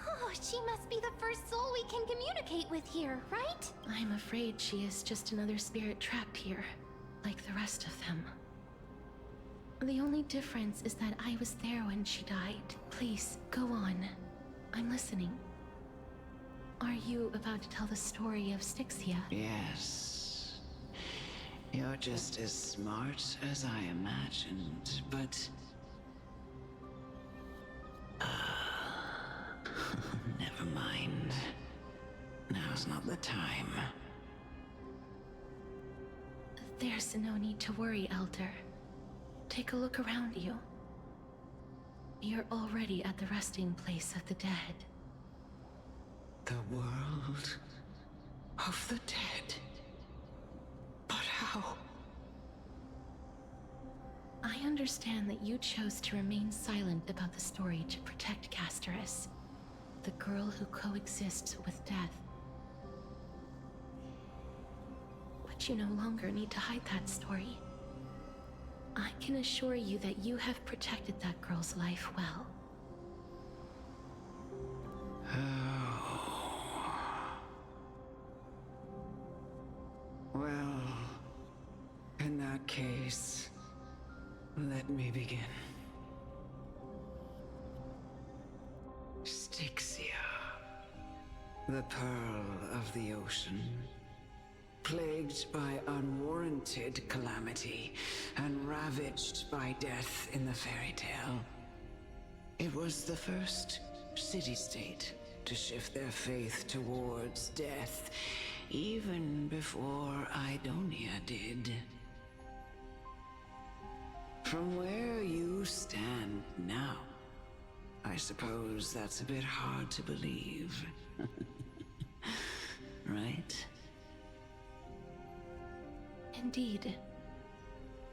Oh, she must be the first soul we can communicate with here, right? I'm afraid she is just another spirit trapped here, like the rest of them. The only difference is that I was there when she died. Please, go on. I'm listening. Are you about to tell the story of Styxia? Yes. You're just as smart as I imagined, but... never mind. Now's not the time. There's no need to worry, Elder. Take a look around you. You're already at the resting place of the dead. The world of the dead. But how? I understand that you chose to remain silent about the story to protect Casterus, the girl who coexists with death. But you no longer need to hide that story. I can assure you that you have protected that girl's life well. Well, in that case, let me begin. Styxia, the pearl of the ocean, plagued by unwarranted calamity and ravaged by death in the fairy tale. It was the first city-state to shift their faith towards death, even before Idonia did. From where you stand now, I suppose that's a bit hard to believe. Right? Indeed.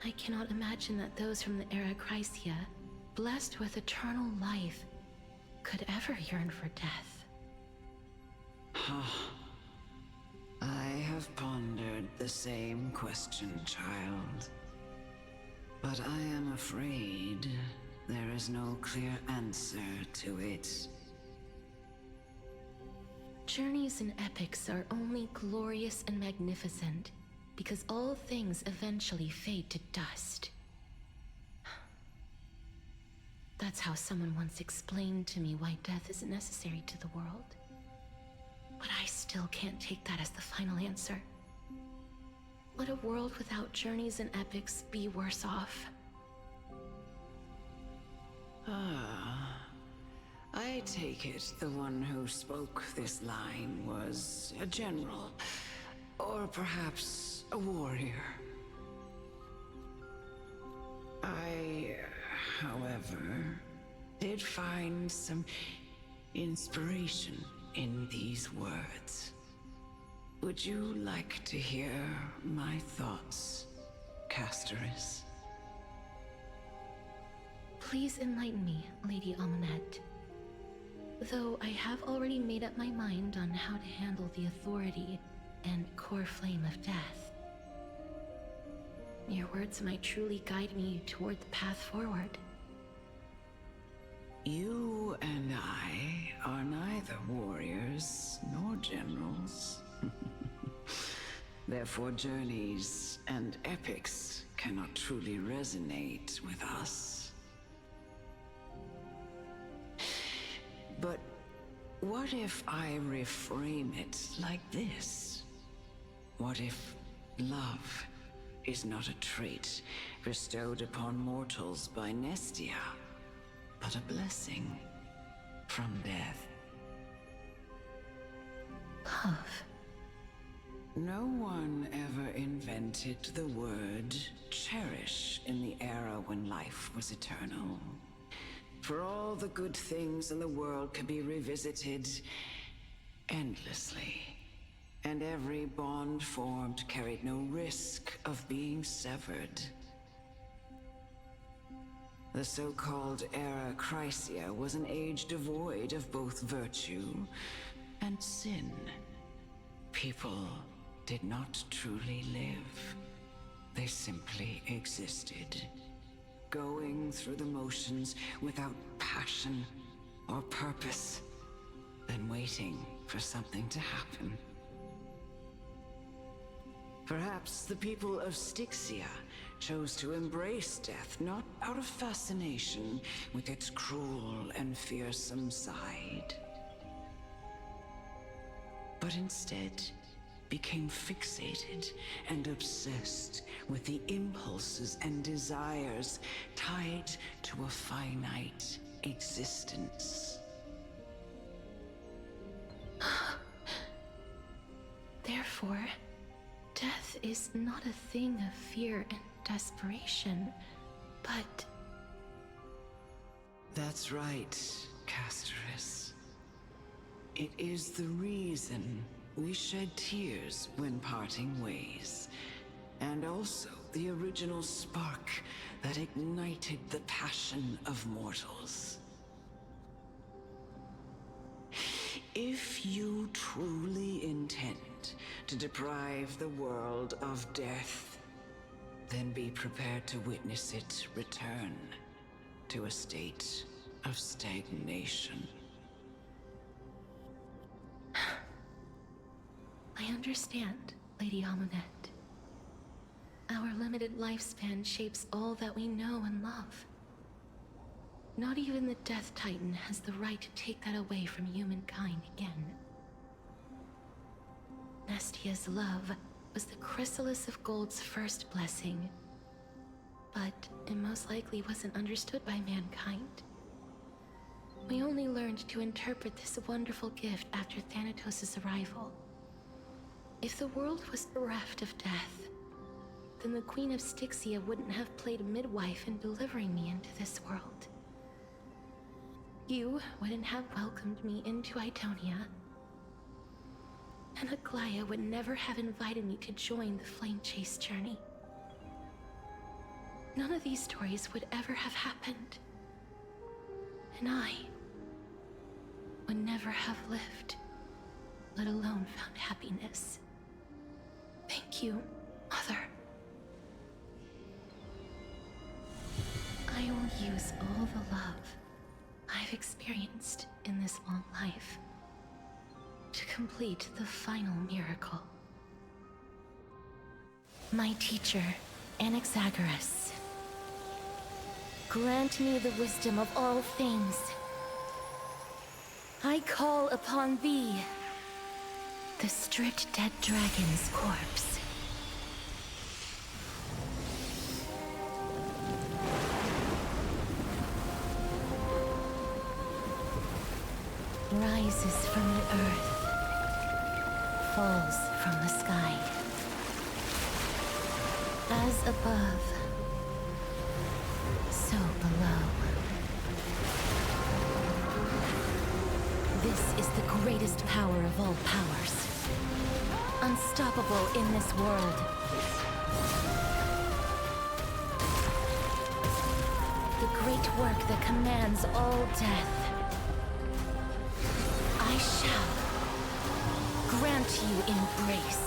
I cannot imagine that those from the Era Chrysia, blessed with eternal life, could ever yearn for death. I have pondered the same question, child. But I am afraid there is no clear answer to it. Journeys and epics are only glorious and magnificent because all things eventually fade to dust. That's how someone once explained to me why death is necessary to the world. But I still can't take that as the final answer. Would a world without journeys and epics be worse off? I take it the one who spoke this line was a general, or perhaps a warrior. I, however, did find some inspiration in these words. Would you like to hear my thoughts, Casterus? Please enlighten me, Lady Amunet. Though I have already made up my mind on how to handle the authority and core flame of death. Your words might truly guide me toward the path forward. You and I are neither warriors nor generals. Therefore, journeys and epics cannot truly resonate with us. But what if I reframe it like this? What if love is not a trait bestowed upon mortals by Nestia, but a blessing from death? Love. No one ever invented the word cherish in the era when life was eternal. For all the good things in the world can be revisited endlessly, and every bond formed carried no risk of being severed. The so-called Era Chrysia was an age devoid of both virtue and sin. People did not truly live. They simply existed, going through the motions without passion or purpose, then waiting for something to happen. Perhaps the people of Styxia chose to embrace death not out of fascination with its cruel and fearsome side, but instead became fixated and obsessed with the impulses and desires tied to a finite existence. Therefore, death is not a thing of fear and desperation, but... That's right, Casterus. It is the reason we shed tears when parting ways, and also The original spark that ignited the passion of mortals. If you truly intend to deprive the world of death, then be prepared to witness it return to a state of stagnation. I understand, Lady Amunet. Our limited lifespan shapes all that we know and love. Not even the Death Titan has the right to take that away from humankind again. Nestia's love was the chrysalis of Gold's first blessing, but it most likely wasn't understood by mankind. We only learned to interpret this wonderful gift after Thanatos' arrival. If the world was bereft of death, then the Queen of Styxia wouldn't have played midwife in delivering me into this world. You wouldn't have welcomed me into Idonia, and Aglaya would never have invited me to join the Flame Chase journey. None of these stories would ever have happened, and I would never have lived, let alone found happiness. Thank you, Mother. I will use all the love I've experienced in this long life to complete the final miracle. My teacher, Anaxagoras, grant me the wisdom of all things. I call upon thee, the stripped dead dragon's corpse. Rises from the earth, falls from the sky. As above, so below. This is the greatest power of all powers. Unstoppable in this world. The great work that commands all death. I shall grant you embrace.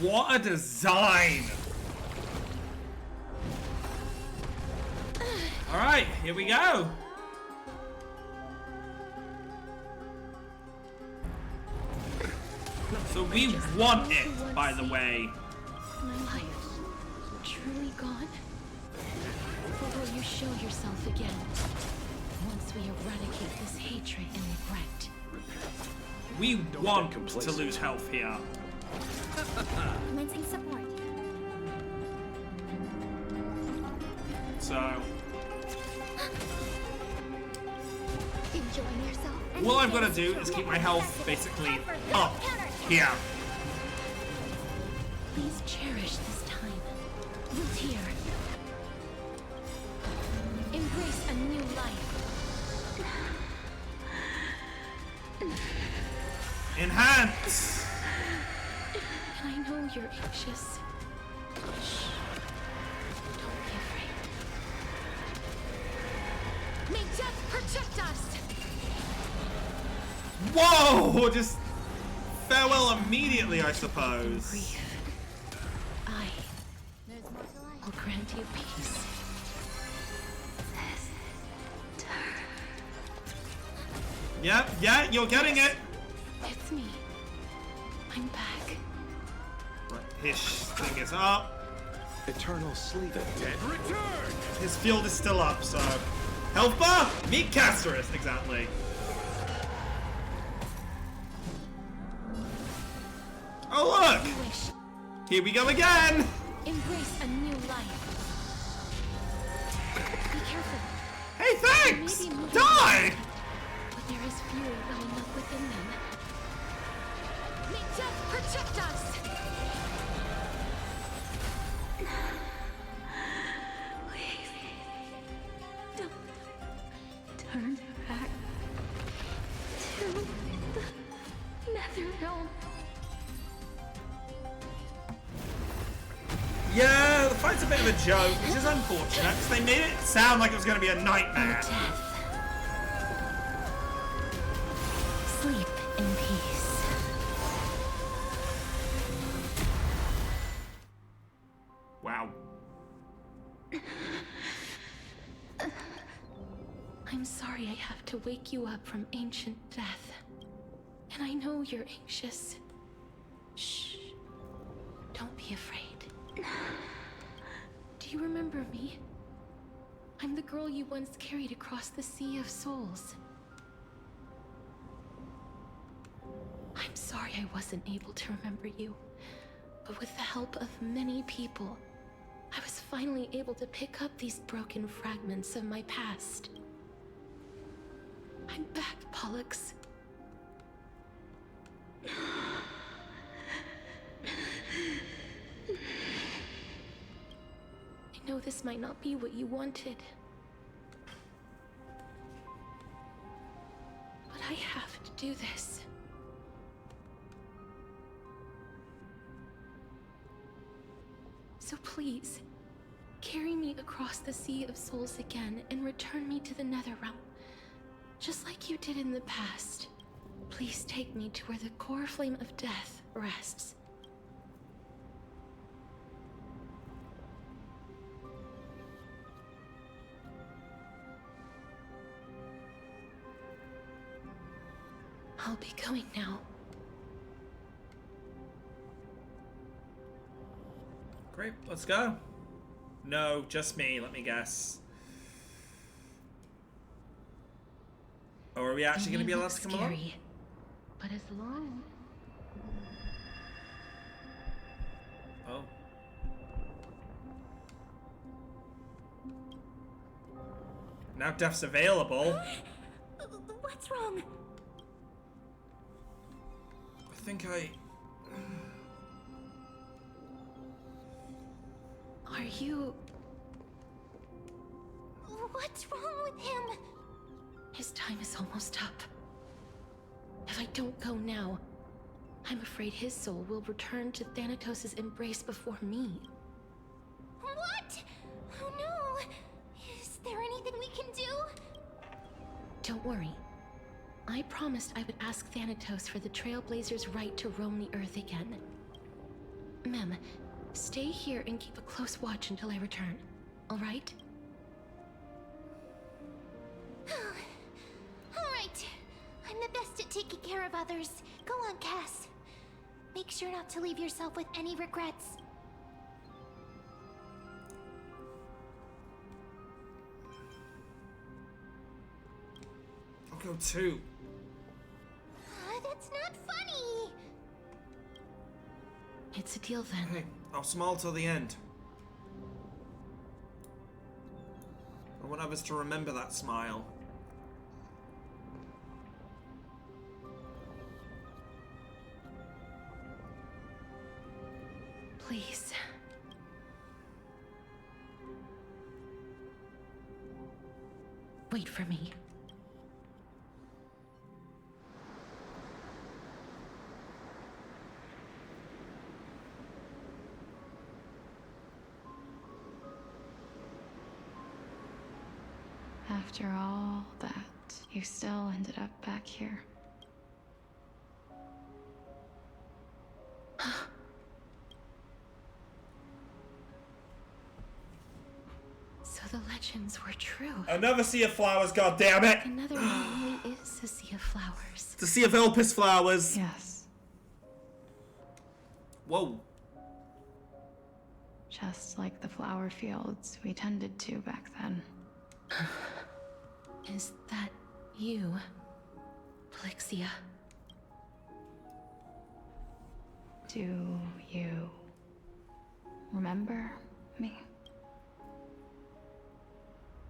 What a design! Alright, here we go. So we want it, by the way. My life truly gone? Or will you show yourself again? Once we eradicate this hatred and regret. We want to lose health here. Commencing support. So Enjoying yourself. all I've got to do is keep my health basically up here. Please cherish this time. Root here. Embrace a new life. Enhance! I know you're anxious. Shh. Don't be afraid. May death protect us! Whoa! Just farewell immediately, I suppose. Grief. I will grant you peace. Yeah, you're getting it. It's me. I'm back. Right, his thing is up. Eternal sleep. The dead return. His field is still up, so health bar, meet Casterus, exactly. Oh look! Here we go again. Embrace a new life. Be careful. Hey, thanks. They may be moving Die. around, but there is fury welling up within them. May death protect us! Please, don't turn back to the Netherrealm. bit of a joke, which is unfortunate, because they made it sound like it was going to be a nightmare. Sleep in peace. Wow. I'm sorry I have to wake you up from ancient death. And I know you're anxious. Shh. Don't be afraid. Do you remember me? I'm the girl you once carried across the Sea of Souls. I'm sorry I wasn't able to remember you, but with the help of many people, I was finally able to pick up these broken fragments of my past. I'm back, Pollux. I know this might not be what you wanted, but I have to do this. So please, carry me across the Sea of Souls again and return me to the Netherrealm, just like you did in the past. Please take me to where the core flame of death rests. I'll be going now. Great, let's go. No, just me, let me guess. Or are we actually going to be allowed to come along? But as long... Oh. Now death's available. What's wrong? I think I... Are you... What's wrong with him? His time is almost up. If I don't go now, I'm afraid his soul will return to Thanatos' embrace before me. What? Oh no! Is there anything we can do? Don't worry. I promised I would ask Thanatos for the Trailblazers' right to roam the Earth again. Mem, stay here and keep a close watch until I return, all right? All right. I'm the best at taking care of others. Go on, Cass. Make sure not to leave yourself with any regrets. I'll go too. That's not funny. It's a deal then. Hey, I'll smile till the end. I want others to remember that smile. Please. Wait for me. After all that, you still ended up back here. So the legends were true. Another sea of flowers, goddammit! Another one only is a sea of flowers. It's a sea of Elpis flowers. Yes. Whoa. Just like the flower fields we tended to back then. Is that you, Plixia? Do you remember me?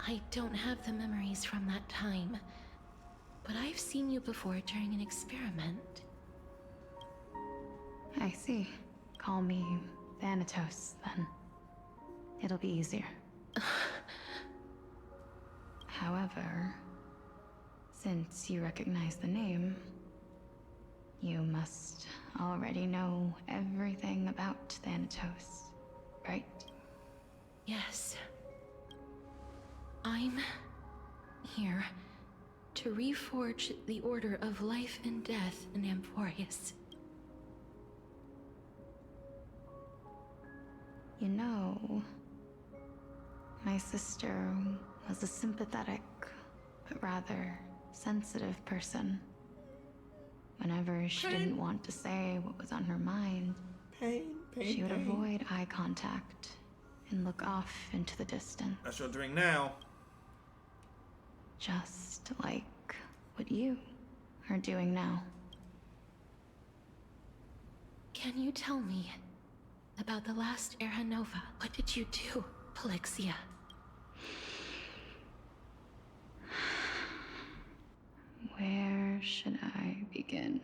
I don't have the memories from that time, but I've seen you before during an experiment. I see. Call me Thanatos, then. It'll be easier. However, since you recognize the name, you must already know everything about Thanatos, right? Yes. I'm here to reforge the order of life and death in Amphorius. You know, my sister was a sympathetic, but rather sensitive person. Whenever she didn't want to say what was on her mind, she would avoid eye contact and look off into the distance. That's what you're doing now. Just like what you are doing now. Can you tell me about the last Era Nova? What did you do, Polixia? Where should I begin?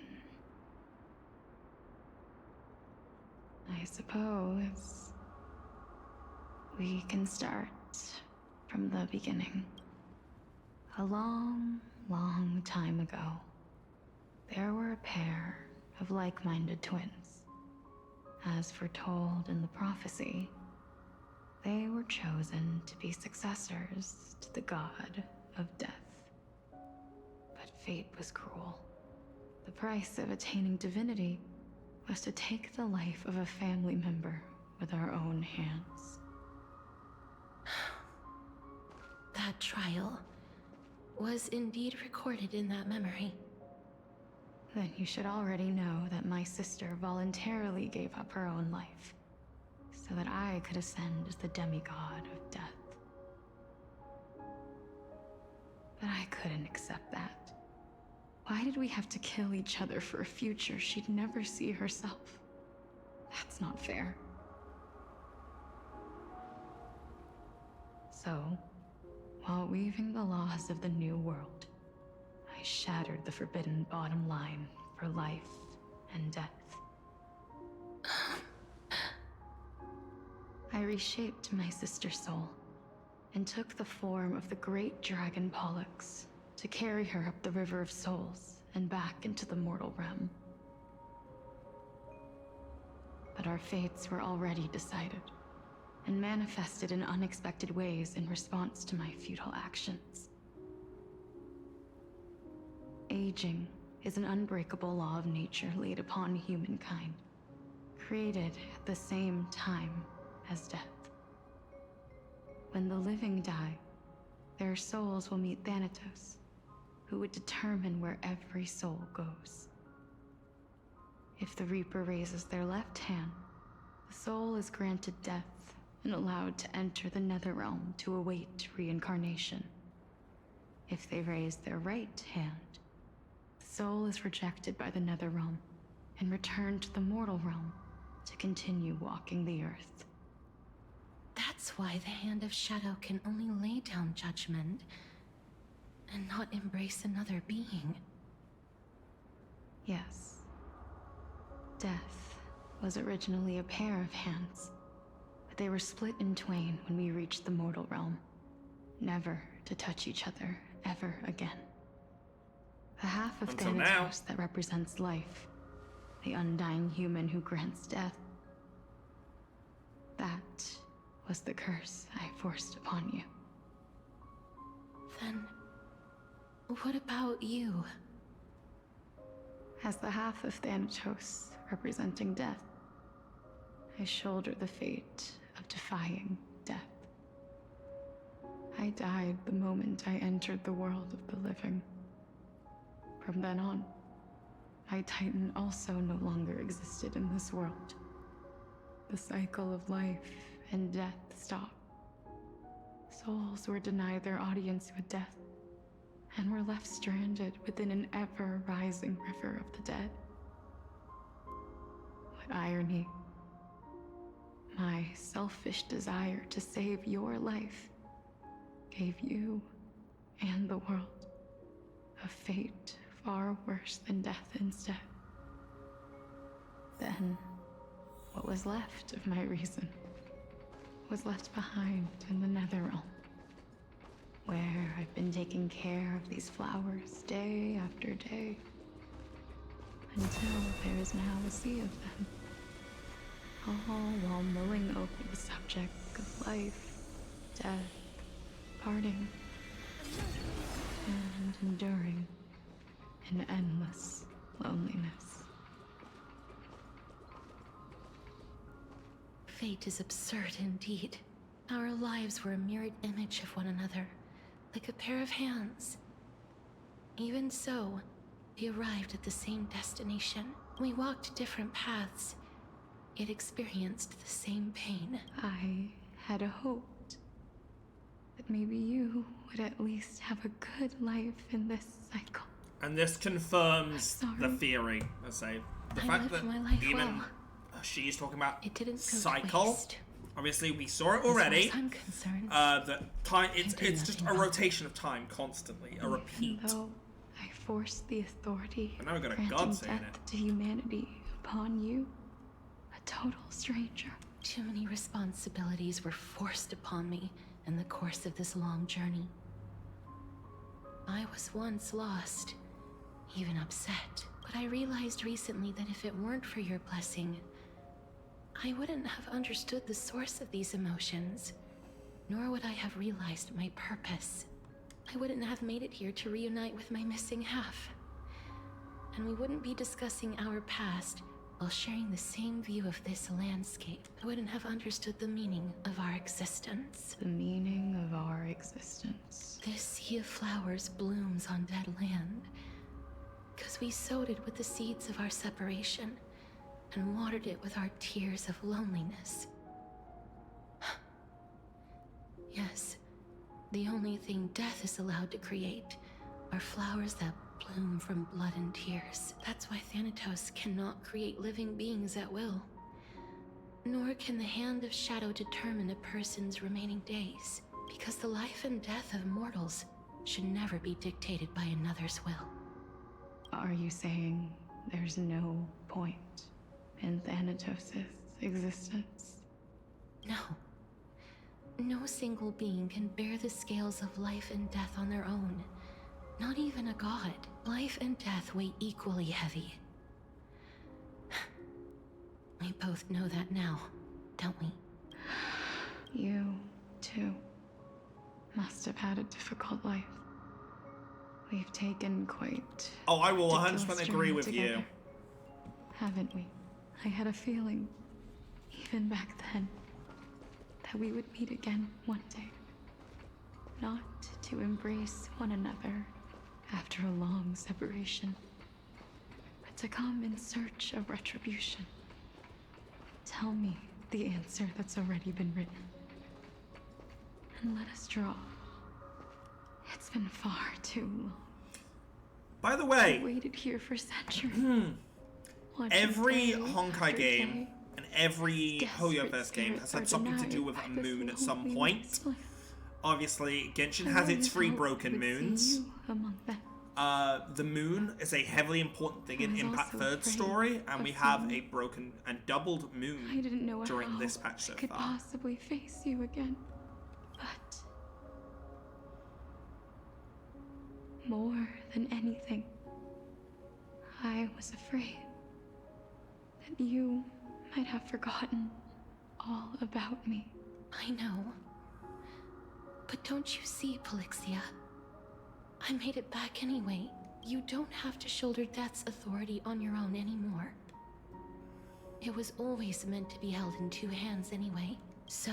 I suppose we can start from the beginning. A long, long time ago, there were a pair of like-minded twins. As foretold in the prophecy, they were chosen to be successors to the god of death. But fate was cruel. The price of attaining divinity was to take the life of a family member with our own hands. That trial was indeed recorded in that memory. Then you should already know that my sister voluntarily gave up her own life, so that I could ascend as the demigod of death. But I couldn't accept that. Why did we have to kill each other for a future she'd never see herself? That's not fair. So, while weaving the laws of the new world, I shattered the forbidden bottom line for life and death. I reshaped my sister's soul and took the form of the great dragon Pollux to carry her up the River of Souls and back into the mortal realm. But our fates were already decided and manifested in unexpected ways in response to my futile actions. Aging is an unbreakable law of nature laid upon humankind, created at the same time as death. When the living die, their souls will meet Thanatos, who would determine where every soul goes. If the Reaper raises their left hand, the soul is granted death and allowed to enter the Netherrealm to await reincarnation. If they raise their right hand, the soul is rejected by the Netherrealm and returned to the mortal realm to continue walking the earth. That's why the Hand of Shadow can only lay down judgment and not embrace another being. Yes. Death was originally a pair of hands, but they were split in twain when we reached the mortal realm, never to touch each other ever again. The half of Thanatos that represents life, the undying human who grants death, that was the curse I forced upon you. Then, what about you? As the half of Thanatos representing death, I shoulder the fate of defying death. I died the moment I entered the world of the living. From then on, my Titan also no longer existed in this world. The cycle of life and death stopped. Souls were denied their audience with death, and were left stranded within an ever-rising river of the dead. What irony. My selfish desire to save your life gave you and the world a fate far worse than death instead. Then, what was left of my reason was left behind in the Netherrealm, where I've been taking care of these flowers day after day, until there is now a sea of them, all while mulling over the subject of life death, parting, and enduring an endless loneliness. Fate is absurd indeed. Our lives were a mirrored image of one another, like a pair of hands. Even so, we arrived at the same destination. We walked different paths, yet experienced the same pain. I had hoped that maybe you would at least have a good life in this cycle. And this confirms the theory, I say. The fact that even she's talking about cycle. Obviously, we saw it already. As far as I'm concerned, that time it's just a rotation of time constantly, a repeat. Though I forced the authority And now we've got a granting god saying death it. to humanity upon you, a total stranger. too many responsibilities were forced upon me in the course of this long journey. I was once lost, even upset, but I realized recently that if it weren't for your blessing, I wouldn't have understood the source of these emotions, nor would I have realized my purpose. I wouldn't have made it here to reunite with my missing half. And we wouldn't be discussing our past while sharing the same view of this landscape. I wouldn't have understood the meaning of our existence. The meaning of our existence. This sea of flowers blooms on dead land, because we sowed it with the seeds of our separation and watered it with our tears of loneliness. Yes, the only thing death is allowed to create are flowers that bloom from blood and tears. That's why Thanatos cannot create living beings at will. Nor can the hand of shadow determine a person's remaining days, because the life and death of mortals should never be dictated by another's will. Are you saying there's no point in Thanatos' existence? No. No single being can bear the scales of life and death on their own. Not even a god. Life and death weigh equally heavy. We both know that now, don't we? You, too, must have had a difficult life. We've taken quite... Oh, I will 100% ridiculous agree journey with together, you. haven't we? I had a feeling, even back then, that we would meet again one day. Not to embrace one another after a long separation, but to come in search of retribution. Tell me the answer that's already been written, and let us draw. It's been far too long. By the way, I waited here for centuries. every Honkai game and every Hoyoverse game has had something to do with a moon at some point. Obviously, Genshin has its three broken moons. The moon is a heavily important thing in Impact Third's story, and we have a broken and doubled moon I didn't know during how this patch so I could far. possibly face you again, but more than anything, I was afraid that you might have forgotten all about me. I know. But don't you see, Polixia? I made it back anyway. You don't have to shoulder death's authority on your own anymore. It was always meant to be held in two hands anyway. So,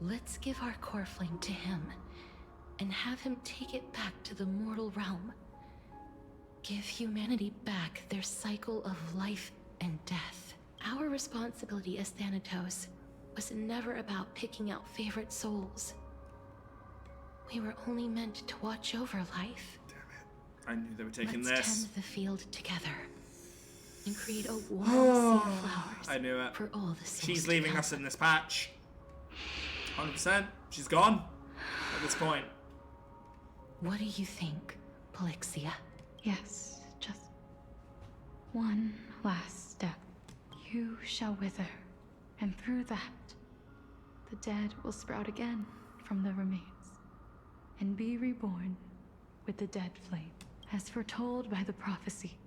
let's give our core flame to him, and have him take it back to the mortal realm. Give humanity back their cycle of life and death. Our responsibility as Thanatos was never about picking out favorite souls. We were only meant to watch over life. I knew they were taking Let's this. tend the field together and create a warm sea of flowers I knew it. for all the souls. She's to leaving come. us in this patch. 100%. She's gone at this point. What do you think, Polixia? Yes, just one last step. You shall wither, and through that, the dead will sprout again from the remains, and be reborn with the dead flame. As foretold by the prophecy,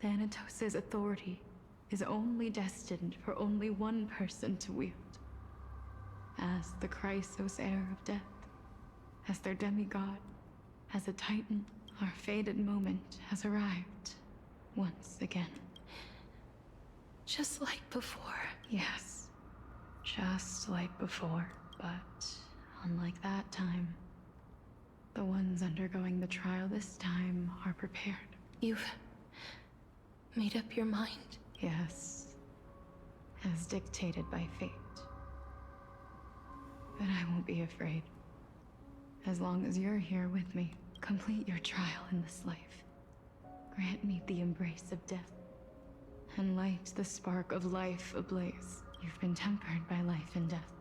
Thanatos' authority is only destined for only one person to wield. as the Chrysos heir of death, as their demigod, as a titan. Our fated moment has arrived once again. Just like before. Yes, just like before, but unlike that time, the ones undergoing the trial this time are prepared. You've made up your mind? Yes, as dictated by fate. But I won't be afraid. As long as you're here with me, complete your trial in this life. Grant me the embrace of death, and light the spark of life ablaze. You've been tempered by life and death.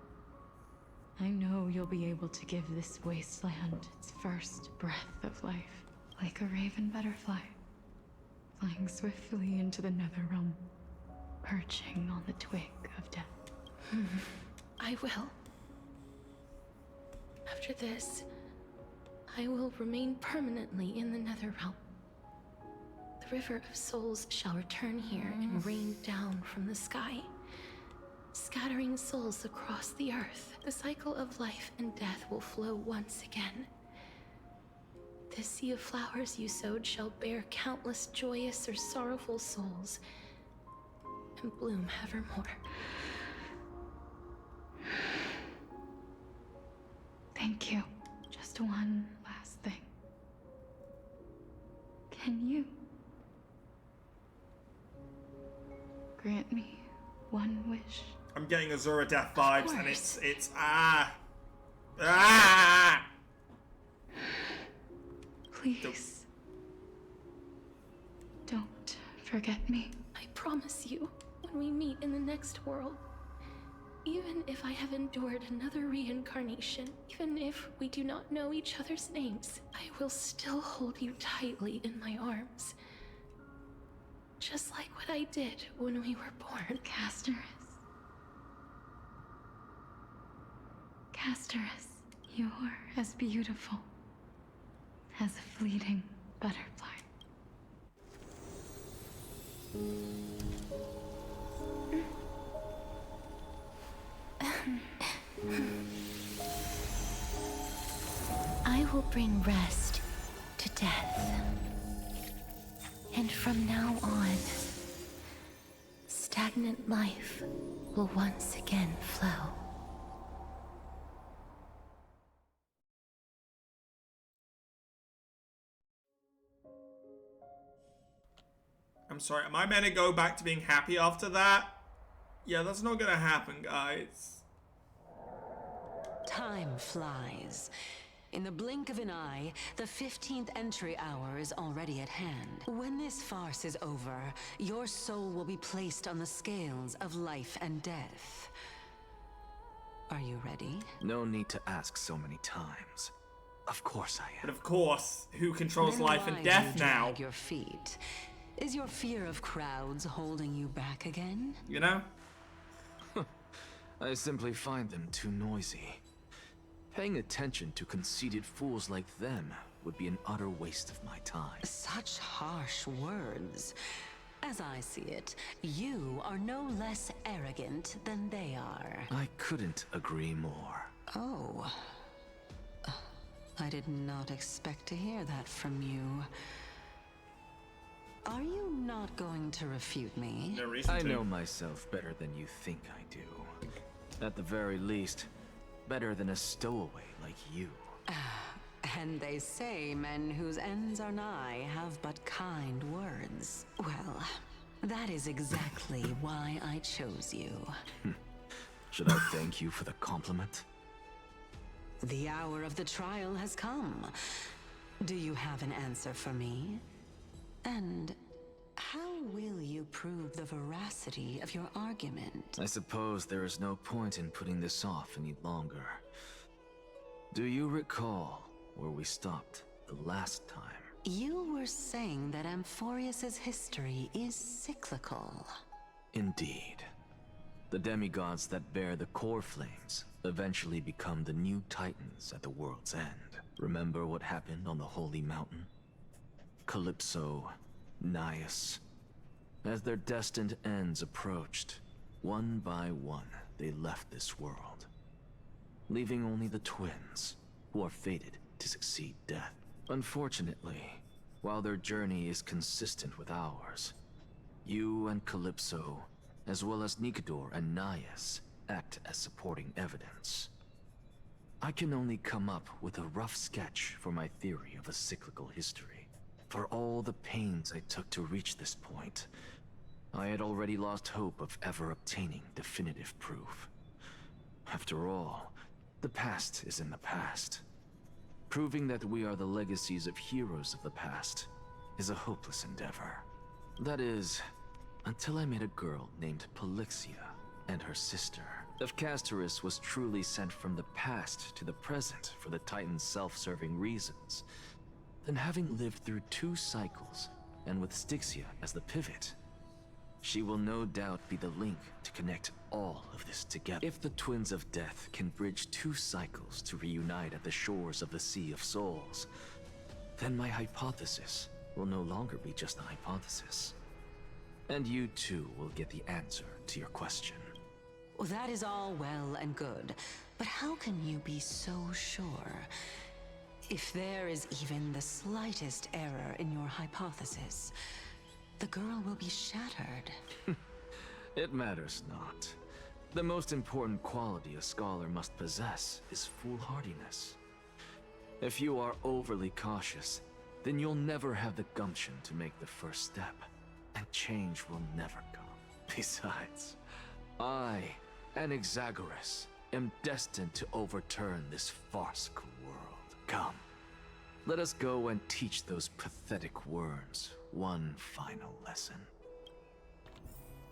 I know you'll be able to give this wasteland its first breath of life, like a raven butterfly, flying swiftly into the Netherrealm, perching on the twig of death. I will. After this, I will remain permanently in the Netherrealm. The River of Souls shall return here and rain down from the sky, scattering souls across the earth. The cycle of life and death will flow once again. This sea of flowers you sowed shall bear countless joyous or sorrowful souls, and bloom evermore. Thank you. Just one last thing. Can you grant me one wish? I'm getting Azura Death vibes, and it's Please. Don't forget me. I promise you, when we meet in the next world, even if I have endured another reincarnation, even if we do not know each other's names, I will still hold you tightly in my arms. Just like what I did when we were born. Casterus, you're as beautiful as a fleeting butterfly. I will bring rest to death. And from now on, stagnant life will once again flow. I'm sorry, am I meant to go back to being happy after that? Yeah, that's not gonna happen, guys. Time flies. In the blink of an eye, the 15th entry hour is already at hand. When this farce is over, your soul will be placed on the scales of life and death. Are you ready? No need to ask so many times. Of course I am. But of course, who controls Then life why and do death you now? drag your feet? Is your fear of crowds holding you back again? You know? I simply find them too noisy. Paying attention to conceited fools like them would be an utter waste of my time. Such harsh words. As I see it, you are no less arrogant than they are. I couldn't agree more. Oh. I did not expect to hear that from you. Are you not going to refute me? No reason I to. know myself better than you think I do. At the very least, better than a stowaway like you. And they say men whose ends are nigh have but kind words. Well, that is exactly why I chose you. Should I thank you for the compliment? The hour of the trial has come. Do you have an answer for me? And how will you prove the veracity of your argument? I suppose there is no point in putting this off any longer. Do you recall where we stopped the last time? You were saying that Amphorius's history is cyclical. Indeed. The demigods that bear the core flames eventually become the new titans at the world's end. Remember what happened on the Holy Mountain? Calypso, Naias. As their destined ends approached, one by one, they left this world. leaving only the twins, who are fated to succeed death. Unfortunately, while their journey is consistent with ours, you and Calypso, as well as Nikador and Naias, act as supporting evidence. I can only come up with a rough sketch for my theory of a cyclical history. For all the pains I took to reach this point, I had already lost hope of ever obtaining definitive proof. After all, the past is in the past. Proving that we are the legacies of heroes of the past is a hopeless endeavor. That is, until I met a girl named Polixia and her sister. If Castoris was truly sent from the past to the present for the Titan's self-serving reasons, then having lived through 2 cycles, and with Styxia as the pivot, she will no doubt be the link to connect all of this together. If the Twins of Death can bridge 2 cycles to reunite at the shores of the Sea of Souls, then my hypothesis will no longer be just a hypothesis. And you too will get the answer to your question. Well, that is all well and good, but how can you be so sure? If there is even the slightest error in your hypothesis, the girl will be shattered. It matters not. The most important quality a scholar must possess is foolhardiness. If you are overly cautious, then you'll never have the gumption to make the first step, and change will never come. Besides, I, Anaxagoras, am destined to overturn this farcical world. Come, let us go and teach those pathetic worms one final lesson.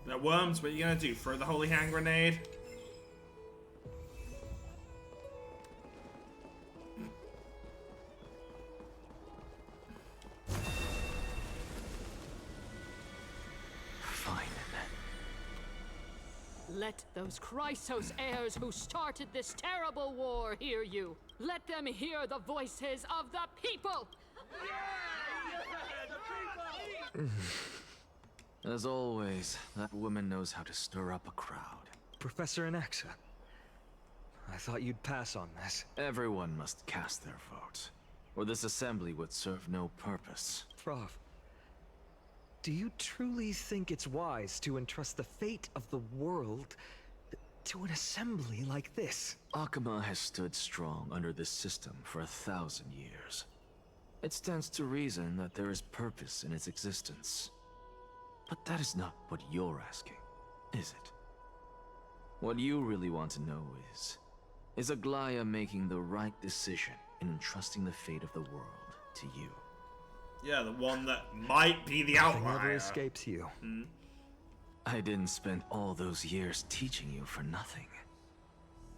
Now, worms, what are you gonna do? Throw the holy hand grenade? Fine. Let those Chrysos heirs who started this terrible war hear you. Let them hear the voices of the people! As always, that woman knows how to stir up a crowd. Professor Anaxa, I thought you'd pass on this. Everyone must cast their vote, or this assembly would serve no purpose. Prof, do you truly think it's wise to entrust the fate of the world to an assembly like this? Akama has stood strong under this system for 1,000 years. It stands to reason that there is purpose in its existence. But that is not what you're asking, is it? What you really want to know is Aglaya making the right decision in entrusting the fate of the world to you? Yeah, the one that might be the Nothing outlier. ever escapes you. I didn't spend all those years teaching you for nothing.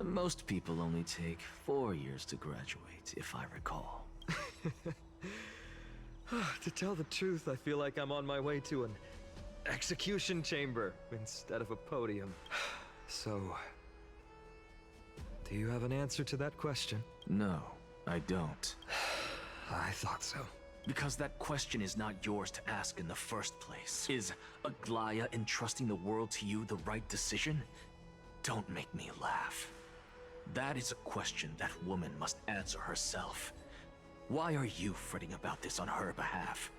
Most people only take 4 years to graduate, if I recall. To tell the truth, I feel like I'm on my way to an execution chamber instead of a podium. So, do you have an answer to that question? No, I don't. I thought so. Because that question is not yours to ask in the first place. Is Aglaya entrusting the world to you the right decision? Don't make me laugh. That is a question that woman must answer herself. Why are you fretting about this on her behalf?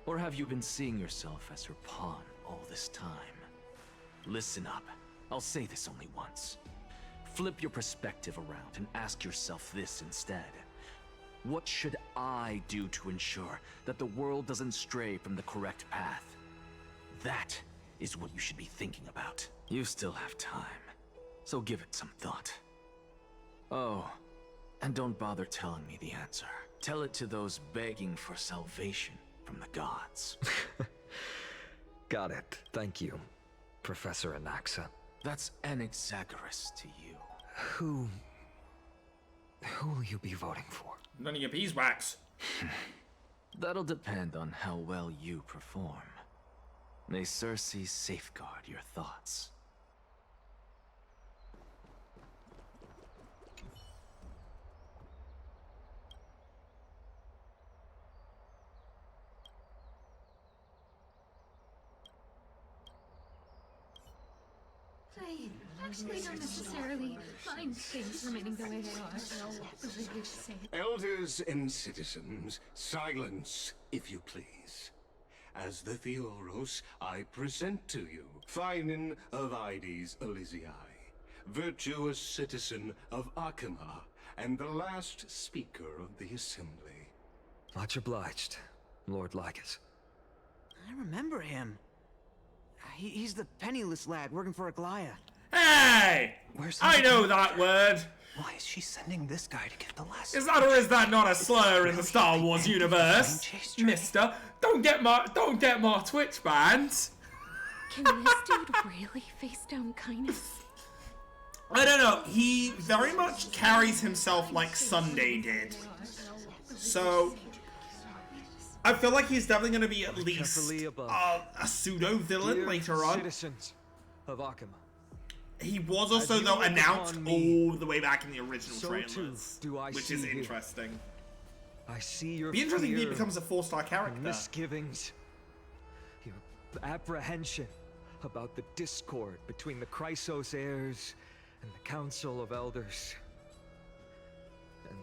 Or have you been seeing yourself as her pawn all this time? Listen up. I'll say this only once. Flip your perspective around and ask yourself this instead. What should I do to ensure that the world doesn't stray from the correct path? That is what you should be thinking about. You still have time, so give it some thought. Oh, and don't bother telling me the answer. Tell it to those begging for salvation from the gods. Got it. Thank you, Professor Anaxa. That's Anaxagoras to you. Who will you be voting for? None of your beeswax. That'll depend on how well you perform. May Circe safeguard your thoughts. Plainly, Actually, don't necessarily mind things remaining the way they are. The way you say it. Elders and citizens, silence, if you please. As the Theoros, I present to you Finan of Ides Elysiae, virtuous citizen of Akima, and the last speaker of the assembly. Much obliged, Lord Lycus. I remember him. He's the penniless lad working for Aglaya. Hey! I know that word. Why is she sending this guy to give the lesson? Is that or is that not a slur in the Star Wars universe, Mister? Don't get my Twitch banned. Can this dude really face down kindness? I don't know. He very much carries himself like Sunday did. So I feel like he's definitely going to be at least a pseudo villain later on. Citizens of Akima. He was also though announced all the way back in the original trailers, which is interesting. I see your Be interesting if he fear, becomes a 4-star character. misgivings, your apprehension about the discord between the Chrysos heirs and the Council of Elders, and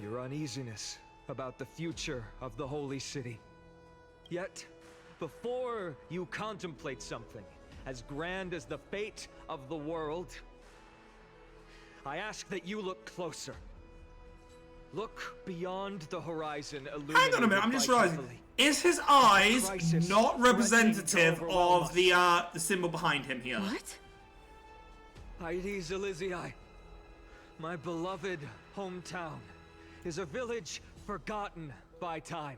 your uneasiness about the future of the Holy City. Yet, before you contemplate something as grand as the fate of the world, I ask that you look closer. Look beyond the horizon illuminated. Hang on a minute, I'm just realizing. Is his eyes not representative of the symbol behind him here? What? Ides Elysiae, my beloved hometown, is a village forgotten by time.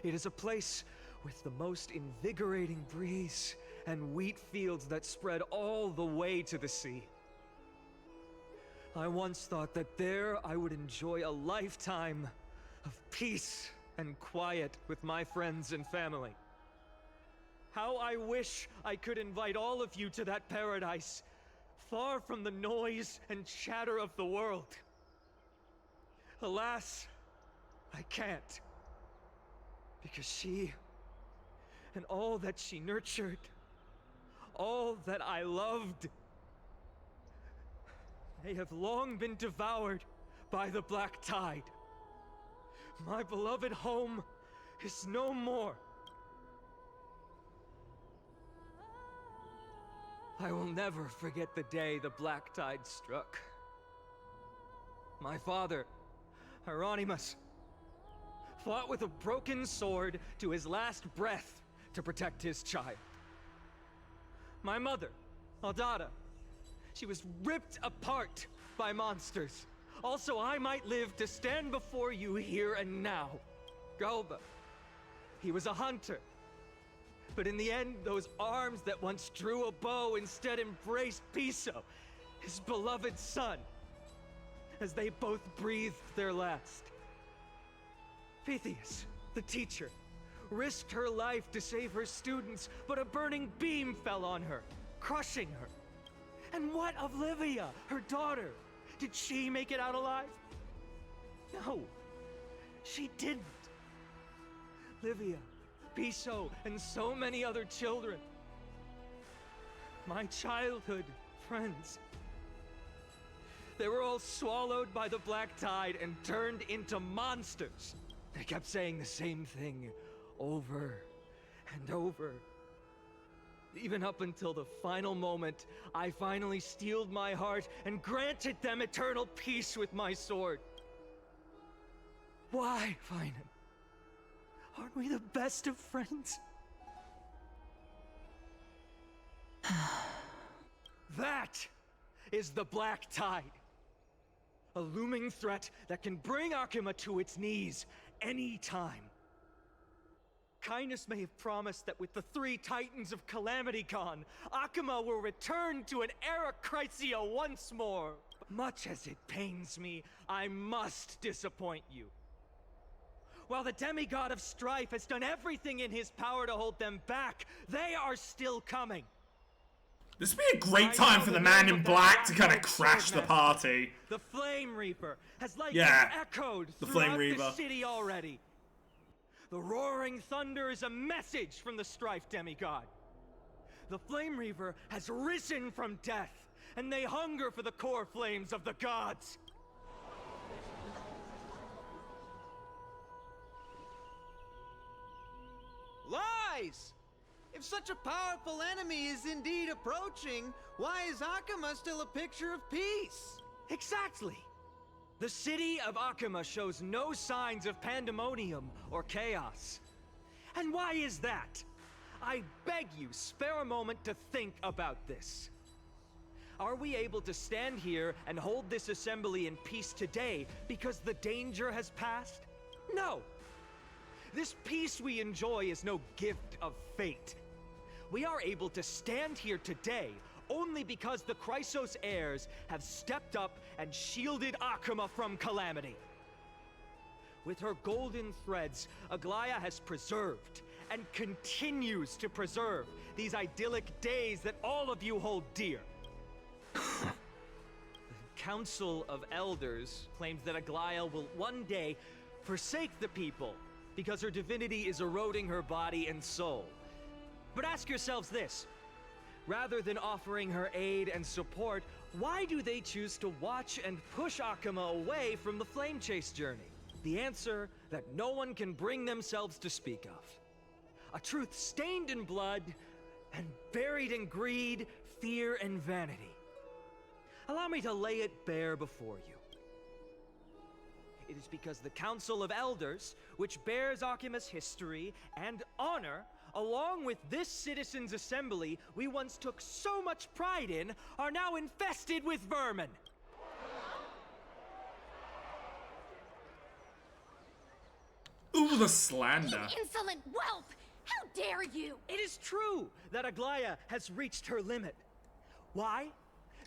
It is a place with the most invigorating breeze and wheat fields that spread all the way to the sea. I once thought that there I would enjoy a lifetime of peace and quiet with my friends and family. How I wish I could invite all of you to that paradise, far from the noise and chatter of the world. Alas, I can't. Because she, and all that she nurtured, all that I loved, they have long been devoured by the black tide. My beloved home is no more. I will never forget the day the black tide struck. My father, Hieronymus, fought with a broken sword to his last breath to protect his child. My mother, Aldada, she was ripped apart by monsters. Also, I might live to stand before you here and now. Galba, he was a hunter. But in the end, those arms that once drew a bow instead embraced Piso, his beloved son, as they both breathed their last. Pythias, the teacher, risked her life to save her students, but a burning beam fell on her, crushing her. And what of Livia, her daughter? Did she make it out alive? No, she didn't. Livia, Piso, and so many other children. My childhood friends. They were all swallowed by the black tide and turned into monsters. They kept saying the same thing over and over. Even up until the final moment, I finally steeled my heart and granted them eternal peace with my sword. Why, Finan? Aren't we the best of friends? That is the black tide. A looming threat that can bring Akima to its knees any time. Kindness may have promised that with the 3 Titans of Calamity Con, Akima will return to an era Chrysia once more. Much as it pains me, I must disappoint you. While the demigod of strife has done everything in his power to hold them back, they are still coming. This would be a great time for the man in black to kind of crash the party. The Flame Reaper has echoed the throughout Flame Reaper. the city already. The roaring thunder is a message from the strife demigod. The Flame Reaver has risen from death, and they hunger for the core flames of the gods. Lies! If such a powerful enemy is indeed approaching, why is Akama still a picture of peace? Exactly! The city of Akama shows no signs of pandemonium or chaos. And why is that? I beg you, spare a moment to think about this. Are we able to stand here and hold this assembly in peace today because the danger has passed? No! This peace we enjoy is no gift of fate. We are able to stand here today only because the Chrysos heirs have stepped up and shielded Akama from calamity. With her golden threads, Aglaya has preserved and continues to preserve these idyllic days that all of you hold dear. The Council of Elders claims that Aglaya will one day forsake the people because her divinity is eroding her body and soul. But ask yourselves this. Rather than offering her aid and support, why do they choose to watch and push Akama away from the Flame Chase journey? The answer that no one can bring themselves to speak of. A truth stained in blood and buried in greed, fear, and vanity. Allow me to lay it bare before you. It is because the Council of Elders, which bears Akima's history and honor, along with this citizens' assembly we once took so much pride in, are now infested with vermin. Ooh, the slander. You insolent whelp! How dare you! It is true that Aglaya has reached her limit. Why?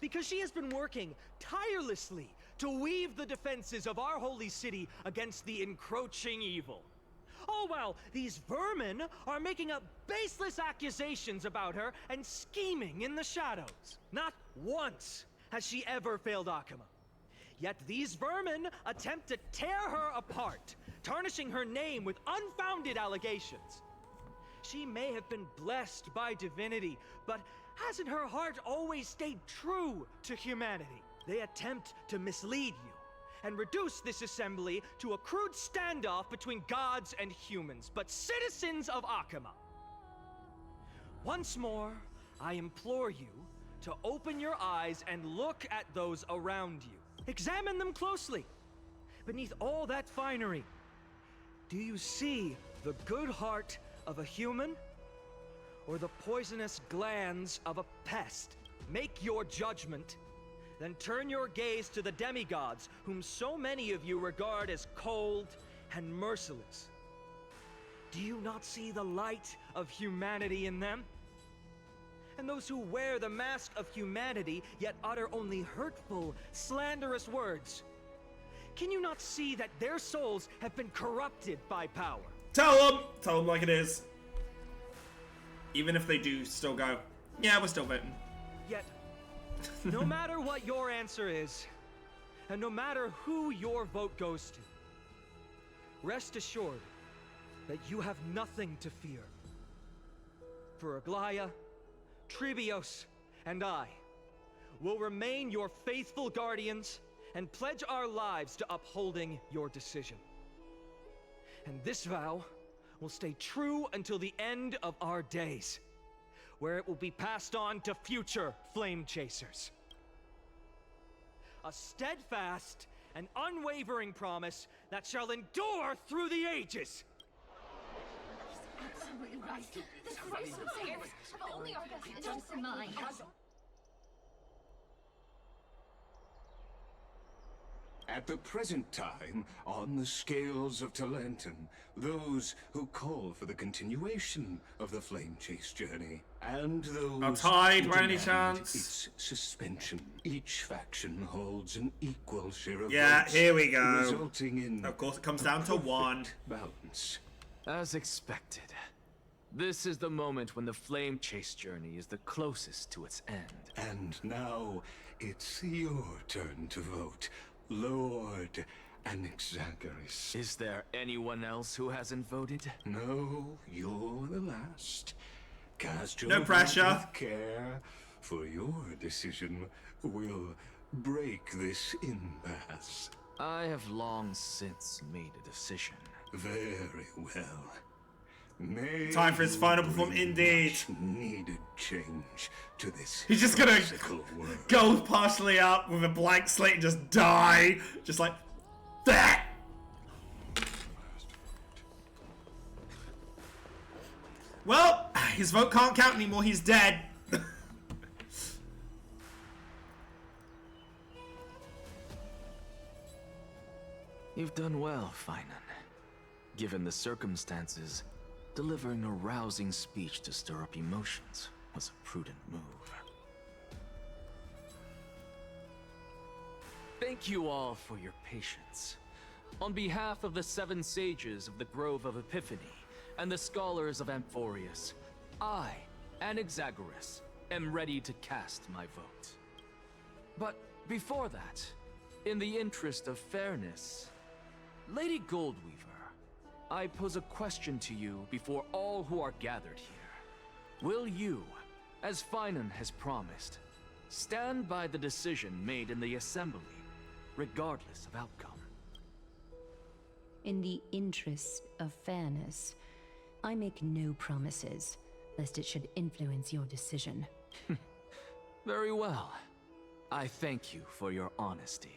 Because she has been working tirelessly to weave the defenses of our holy city against the encroaching evil. All while these vermin are making up baseless accusations about her and scheming in the shadows. Not once has she ever failed Akama. Yet these vermin attempt to tear her apart, tarnishing her name with unfounded allegations. She may have been blessed by divinity, but hasn't her heart always stayed true to humanity? They attempt to mislead you and reduce this assembly to a crude standoff between gods and humans, but citizens of Akama. Once more, I implore you to open your eyes and look at those around you. Examine them closely. Beneath all that finery, do you see the good heart of a human or the poisonous glands of a pest? Make your judgment. Then turn your gaze to the demigods, whom so many of you regard as cold and merciless. Do you not see the light of humanity in them? And those who wear the mask of humanity, yet utter only hurtful, slanderous words. Can you not see that their souls have been corrupted by power? Tell them like it is. Even if they do still go, yeah, we're still voting. Yet, no matter what your answer is, and no matter who your vote goes to, rest assured that you have nothing to fear. For Aglaya, Tribios, and I will remain your faithful guardians and pledge our lives to upholding your decision. And this vow will stay true until the end of our days, where it will be passed on to future flame chasers. A steadfast and unwavering promise that shall endure through the ages. Absolutely right. The Chrysos heirs have only our best interests in mind. At the present time, on the scales of Talentum, those who call for the continuation of the Flame Chase journey, and those outside who by any demand chance? its suspension. Each faction holds an equal share of Yeah, votes, here we go. resulting in Of course, it comes down to one. Balance. As expected. This is the moment when the Flame Chase journey is the closest to its end. And now, it's your turn to vote, Lord Anaxagoras. Is there anyone else who hasn't voted? No, you're the last. Cast your No vote pressure. with care, for your decision will break this impasse. I have long since made a decision. Very well. May Time for his final you performance, bring indeed. much needed change to this He's just gonna farcical world. go partially up with a blank slate and just die. Just like that. Well, his vote can't count anymore. He's dead. You've done well, Finan. Given the circumstances, delivering a rousing speech to stir up emotions was a prudent move. Thank you all for your patience. On behalf of the 7 sages of the Grove of Epiphany and the scholars of Amphorius, I, Anaxagoras, am ready to cast my vote. But before that, in the interest of fairness, Lady Goldweaver, I pose a question to you before all who are gathered here. Will you, as Finan has promised, stand by the decision made in the Assembly, regardless of outcome? In the interest of fairness, I make no promises, lest it should influence your decision. Very well. I thank you for your honesty.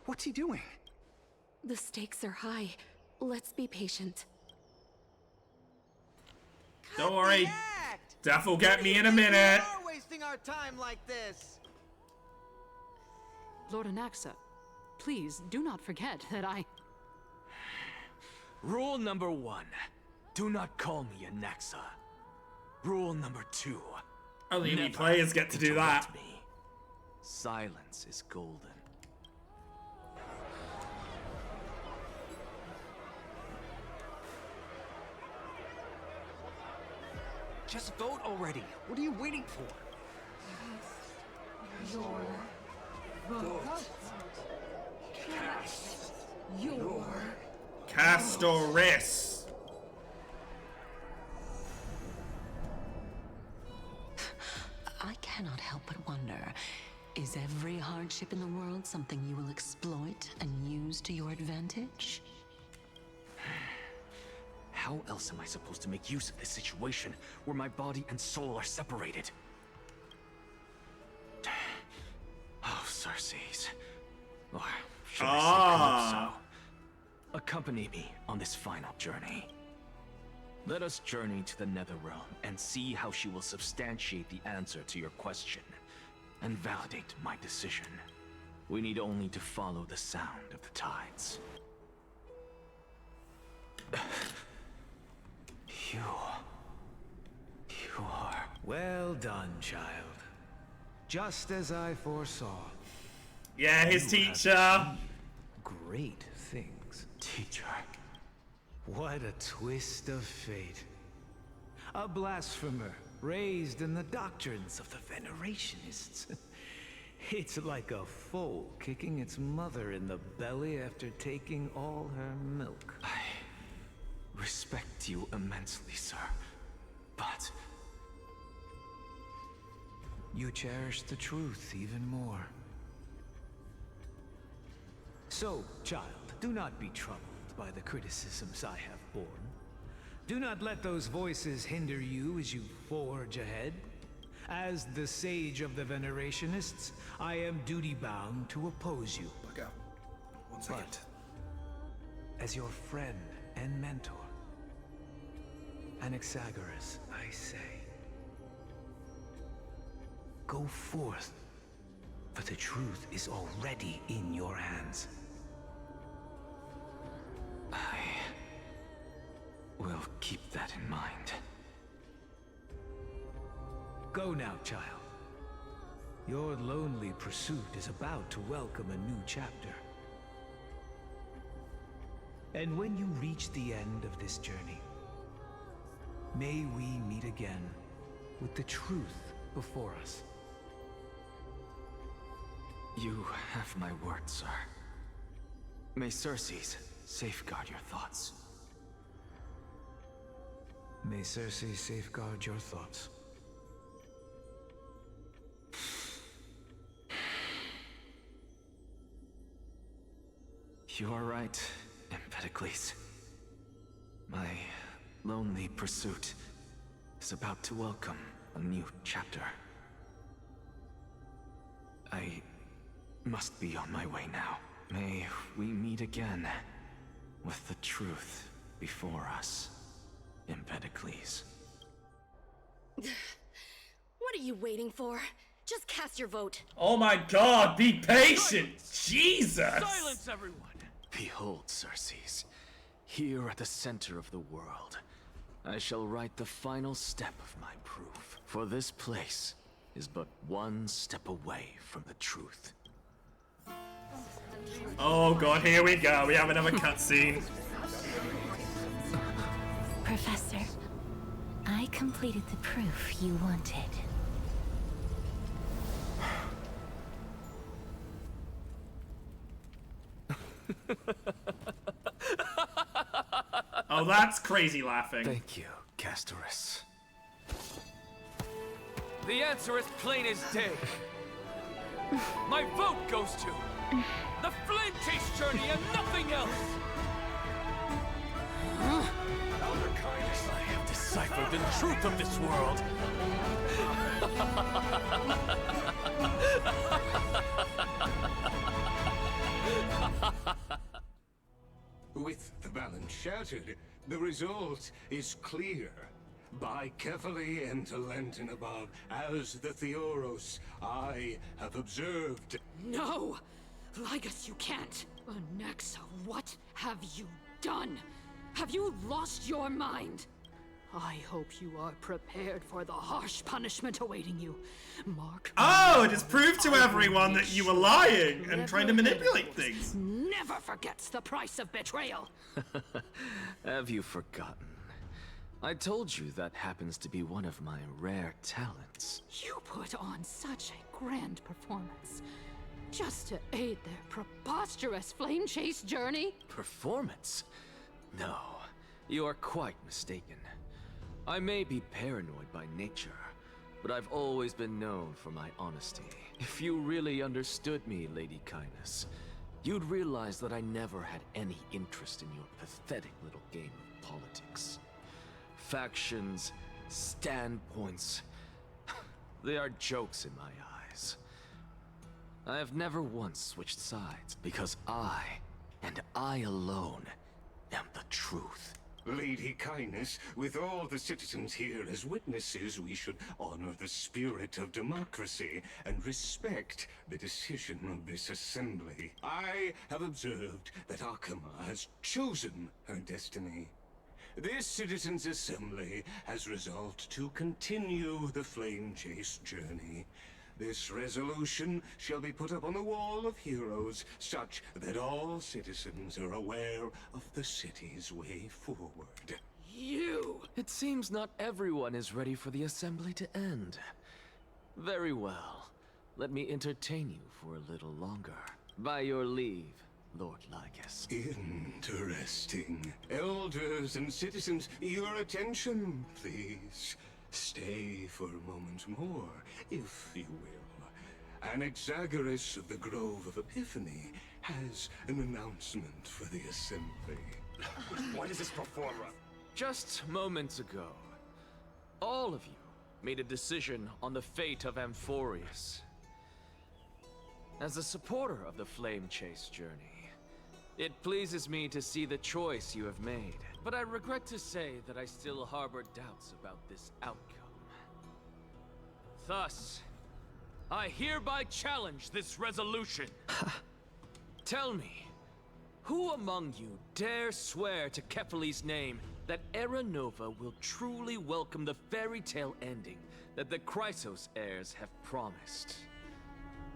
What's he doing? The stakes are high. Let's be patient. Don't worry. Death will get me in a minute. We are wasting our time like this. Lord Anaxa, please do not forget that I... Rule number 1. Do not call me Anaxa. Rule number 2. Only new players get to do that. Me. Silence is golden. Just vote already. What are you waiting for? Your vote. Cast your Castoris. I cannot help but wonder, is every hardship in the world something you will exploit and use to your advantage? How else am I supposed to make use of this situation where my body and soul are separated? Oh, Circes. Or should I say Calypso? Accompany me on this final journey. Let us journey to the Netherrealm and see how she will substantiate the answer to your question and validate my decision. We need only to follow the sound of the tides. You are... Well done, child. Just as I foresaw. Yeah, his teacher. Great things. Teacher. What a twist of fate. A blasphemer raised in the doctrines of the Venerationists. It's like a foal kicking its mother in the belly after taking all her milk. I respect you immensely, sir. But you cherish the truth even more. So, child, do not be troubled by the criticisms I have borne. Do not let those voices hinder you as you forge ahead. As the sage of the Venerationists, I am duty-bound to oppose you. Back up. 1 second. But as your friend and mentor, Anaxagoras, I say, go forth, for the truth is already in your hands. I will keep that in mind. Go now, child. Your lonely pursuit is about to welcome a new chapter. And when you reach the end of this journey, May we meet again with the truth before us. You have my word, sir. May Cersei's safeguard your thoughts. May Cersei safeguard your thoughts. You are right, Empedocles. My lonely pursuit is about to welcome a new chapter. I must be on my way now. May we meet again with the truth before us, Empedocles. What are you waiting for? Just cast your vote. Oh my god, be patient! Jesus! Silence, everyone! Behold, Cersei's. Here at the center of the world, I shall write the final step of my proof. For this place is but one step away from the truth. Oh god, here we go. We have another cutscene. Professor, I completed the proof you wanted. Oh, that's crazy laughing. Thank you, Castorus. The answer is plain as day. My vote goes to the Flame Chase journey and nothing else. Elder Kindness, I have deciphered the truth of this world. With the balance shattered, the result is clear. By carefully enter Lenten above, as the Theoros I have observed. No! Lygus, you can't! Anaxa, what have you done? Have you lost your mind? I hope you are prepared for the harsh punishment awaiting you. Mark. Oh, it has proved to everyone that you were lying and trying to manipulate things. Never forgets the price of betrayal. Have you forgotten? I told you that happens to be one of my rare talents. You put on such a grand performance just to aid their preposterous flame chase journey. Performance? No, you are quite mistaken. I may be paranoid by nature, but I've always been known for my honesty. If you really understood me, Lady Kindness, you'd realize that I never had any interest in your pathetic little game of politics. Factions, standpoints, they are jokes in my eyes. I have never once switched sides because I, and I alone, am the truth. Lady Kindness, with all the citizens here as witnesses, we should honor the spirit of democracy and respect the decision of this assembly. I have observed that Akama has chosen her destiny. This citizens' assembly has resolved to continue the flame chase journey. This resolution shall be put up on the wall of heroes, such that all citizens are aware of the city's way forward. You! It seems not everyone is ready for the assembly to end. Very well. Let me entertain you for a little longer. By your leave, Lord Lygus. Interesting. Elders and citizens, your attention, please. Stay for a moment more, if you will. Anaxagoras of the Grove of Epiphany has an announcement for the assembly. What is this performer? Just moments ago, all of you made a decision on the fate of Amphorius. As a supporter of the Flame Chase journey, it pleases me to see the choice you have made. But I regret to say that I still harbor doubts about this outcome. Thus, I hereby challenge this resolution. Tell me, who among you dare swear to Kephales's name that Era Nova will truly welcome the fairy tale ending that the Chrysos heirs have promised?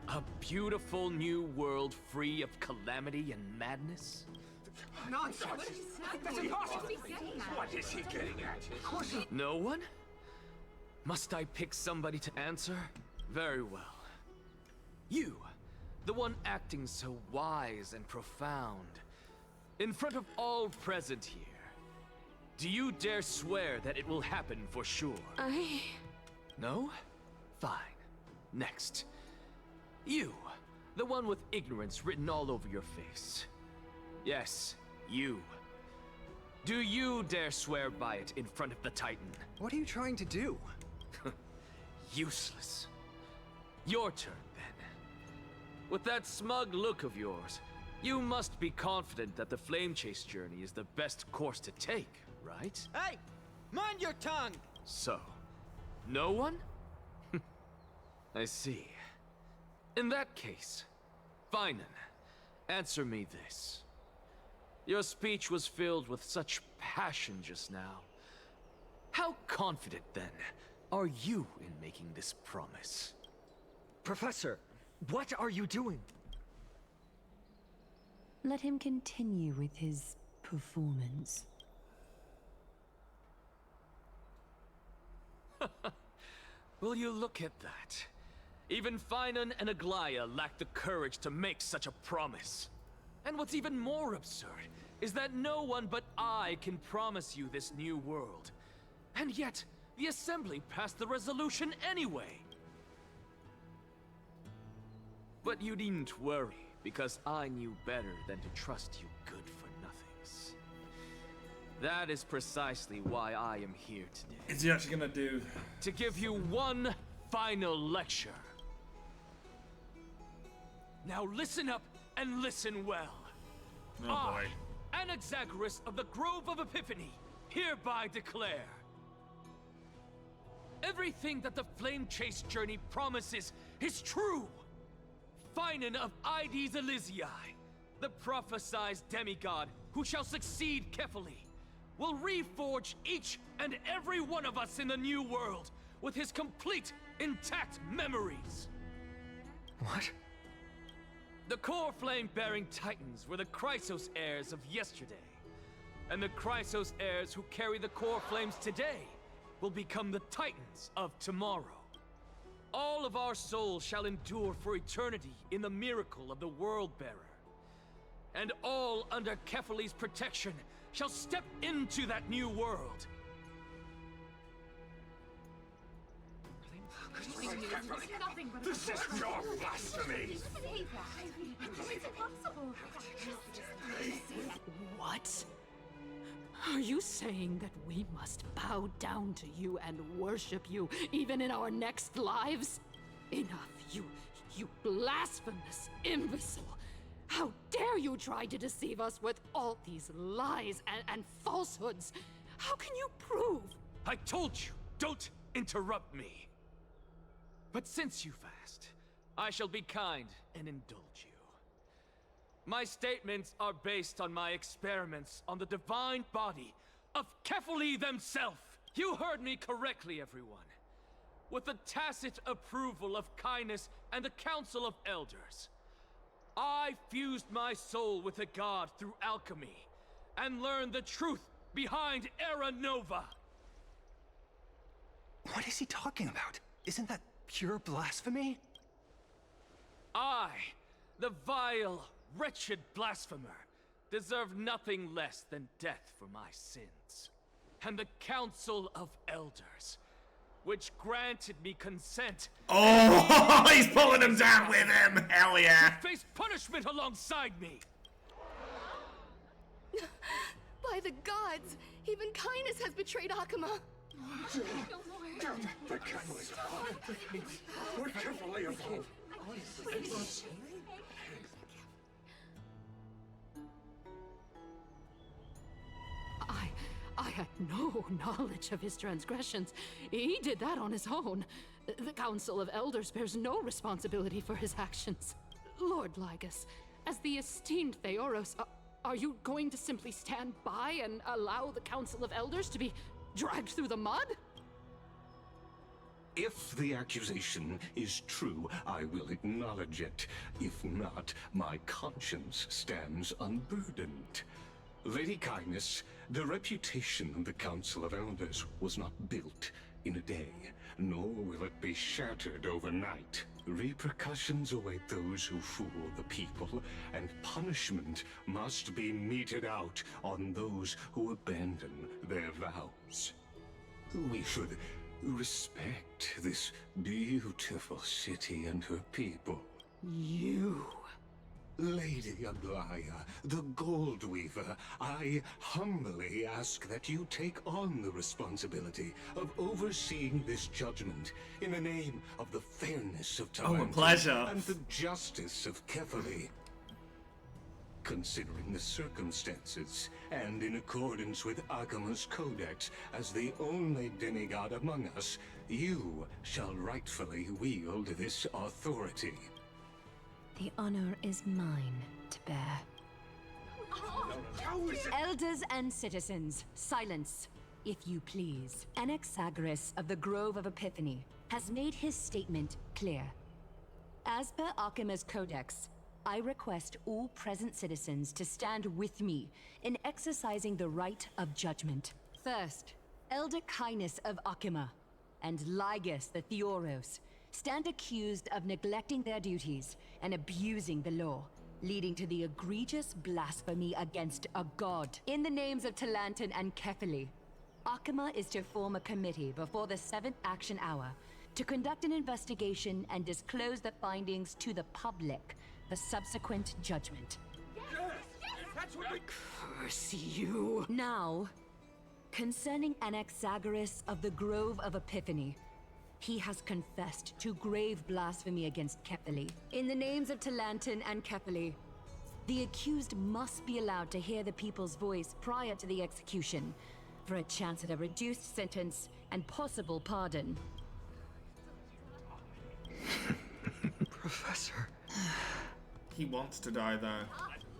A beautiful new world free of calamity and madness? Nonsense! That's impossible! What is he getting at? No one? Must I pick somebody to answer? Very well. You, the one acting so wise and profound, in front of all present here. Do you dare swear that it will happen for sure? No? Fine. Next. You, the one with ignorance written all over your face. Yes, you. Do you dare swear by it in front of the Titan? What are you trying to do? Useless. Your turn, then. With that smug look of yours, you must be confident that the Flame Chase journey is the best course to take, right? Hey! Mind your tongue! So, no one? I see. In that case, Finan, answer me this. Your speech was filled with such passion just now. How confident, then, are you in making this promise? Professor, what are you doing? Let him continue with his performance. Will you look at that? Even Finan and Aglaya lack the courage to make such a promise. And what's even more absurd is that no one but I can promise you this new world. And yet, the Assembly passed the resolution anyway. But you needn't worry, because I knew better than to trust you good-for-nothings. That is precisely why I am here today. Is he actually gonna do? To give you one final lecture. Now listen up and listen well. Oh boy. I, Anaxagoras of the Grove of Epiphany, hereby declare everything that the Flame Chase journey promises is true. Finan of Ides Elysiae, the prophesied demigod who shall succeed Kefali, will reforge each and every one of us in the new world with his complete, intact memories. What? The core flame-bearing titans were the Chrysos heirs of yesterday. And the Chrysos heirs who carry the core flames today will become the titans of tomorrow. All of our souls shall endure for eternity in the miracle of the World-Bearer. And all under Kefali's protection shall step into that new world. This is your blasphemy! It's impossible. What? Are you saying that we must bow down to you and worship you, even in our next lives? Enough, you blasphemous imbecile! How dare you try to deceive us with all these lies and falsehoods? How can you prove? I told you, don't interrupt me. But since you've asked, I shall be kind and indulge you. My statements are based on my experiments on the divine body of Kefali themselves. You heard me correctly, everyone. With the tacit approval of kindness and the Council of Elders, I fused my soul with a god through alchemy and learned the truth behind Era Nova. What is he talking about? Isn't that pure blasphemy? I, the vile, wretched blasphemer, deserve nothing less than death for my sins. And the Council of Elders, which granted me consent... Oh, he's pulling him down with him! Hell yeah! ...to face punishment alongside me! By the gods, even kindness has betrayed Akuma. The Kefali's We're carefully evolved. I had no knowledge of his transgressions. He did that on his own. The Council of Elders bears no responsibility for his actions. Lord Lygus, as the esteemed Theoros, are you going to simply stand by and allow the Council of Elders to be dragged through the mud? If the accusation is true, I will acknowledge it. If not, my conscience stands unburdened. Lady Kindness, the reputation of the Council of Elders was not built in a day, nor will it be shattered overnight. Repercussions await those who fool the people, and punishment must be meted out on those who abandon their vows. We should respect this beautiful city and her people. You, Lady Aglaya, the Gold Weaver, I humbly ask that you take on the responsibility of overseeing this judgment in the name of the fairness of Oh, a Talantum pleasure. and the justice of Kefali. Considering the circumstances, and in accordance with Akima's codex, as the only demigod among us, you shall rightfully wield this authority. The honor is mine to bear. Elders and citizens, silence, if you please. Anaxagoras of the Grove of Epiphany has made his statement clear. As per Akima's codex, I request all present citizens to stand with me in exercising the right of judgment. First, Elder Kindness of Akima and Ligus the Theoros stand accused of neglecting their duties and abusing the law, leading to the egregious blasphemy against a god. In the names of Talantum and Kefali, Akima is to form a committee before the 7th action hour to conduct an investigation and disclose the findings to the public for subsequent judgment. Curse you! Now, concerning Anaxagoras of the Grove of Epiphany, he has confessed to grave blasphemy against Kefali. In the names of Talantum and Kefali, the accused must be allowed to hear the people's voice prior to the execution, for a chance at a reduced sentence and possible pardon. Professor. He wants to die, though.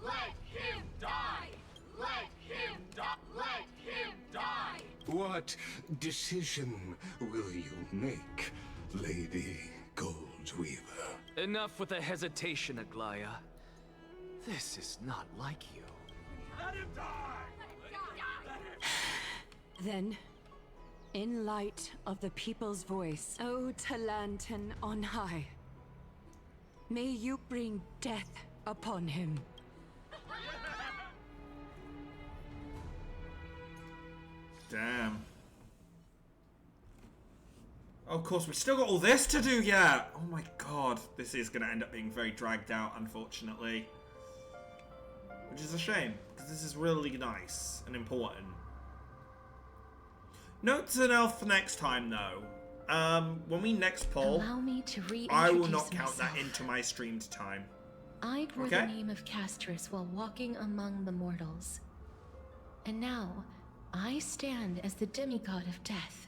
Let him die! Let him die! Let him die! What decision will you make, Lady Goldweaver? Enough with the hesitation, Aglaya. This is not like you. Let him die! Then, in light of the people's voice, O Talantum on high, may you bring death upon him. Damn. Oh, of course, we've still got all this to do yet. Oh my god. This is going to end up being very dragged out, unfortunately. Which is a shame, because this is really nice and important. Note to self for next time, though. When we next poll, Allow me to I will reintroduce not count myself. that into my streamed time. I bore Okay. the name of Castrus while walking among the mortals. And now, I stand as the demigod of death,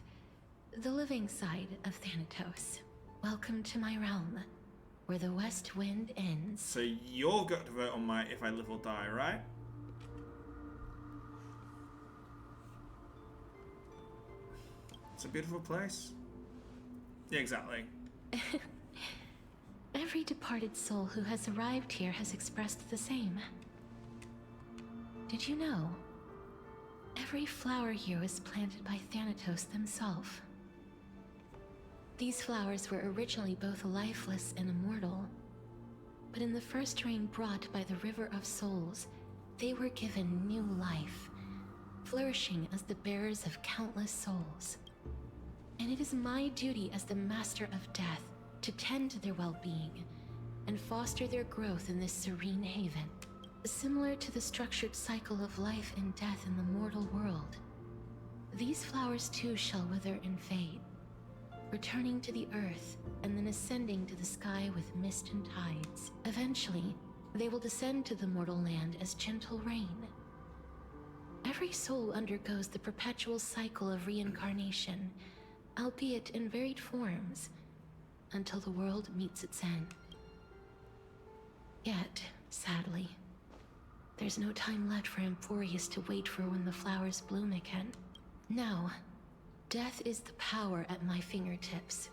the living side of Thanatos. Welcome to my realm, where the west wind ends. So you're going to vote on my if I live or die, right? It's a beautiful place. Yeah, exactly. Every departed soul who has arrived here has expressed the same. Did you know? Every flower here was planted by Thanatos themselves. These flowers were originally both lifeless and immortal, but in the first rain brought by the River of Souls, they were given new life, flourishing as the bearers of countless souls. And it is my duty as the Master of Death to tend to their well-being and foster their growth in this serene haven. Similar to the structured cycle of life and death in the mortal world, these flowers too shall wither and fade, returning to the earth and then ascending to the sky with mist and tides. Eventually, they will descend to the mortal land as gentle rain. Every soul undergoes the perpetual cycle of reincarnation, albeit in varied forms, until the world meets its end. Yet, sadly, there's no time left for Emphorius to wait for when the flowers bloom again. Now, death is the power at my fingertips.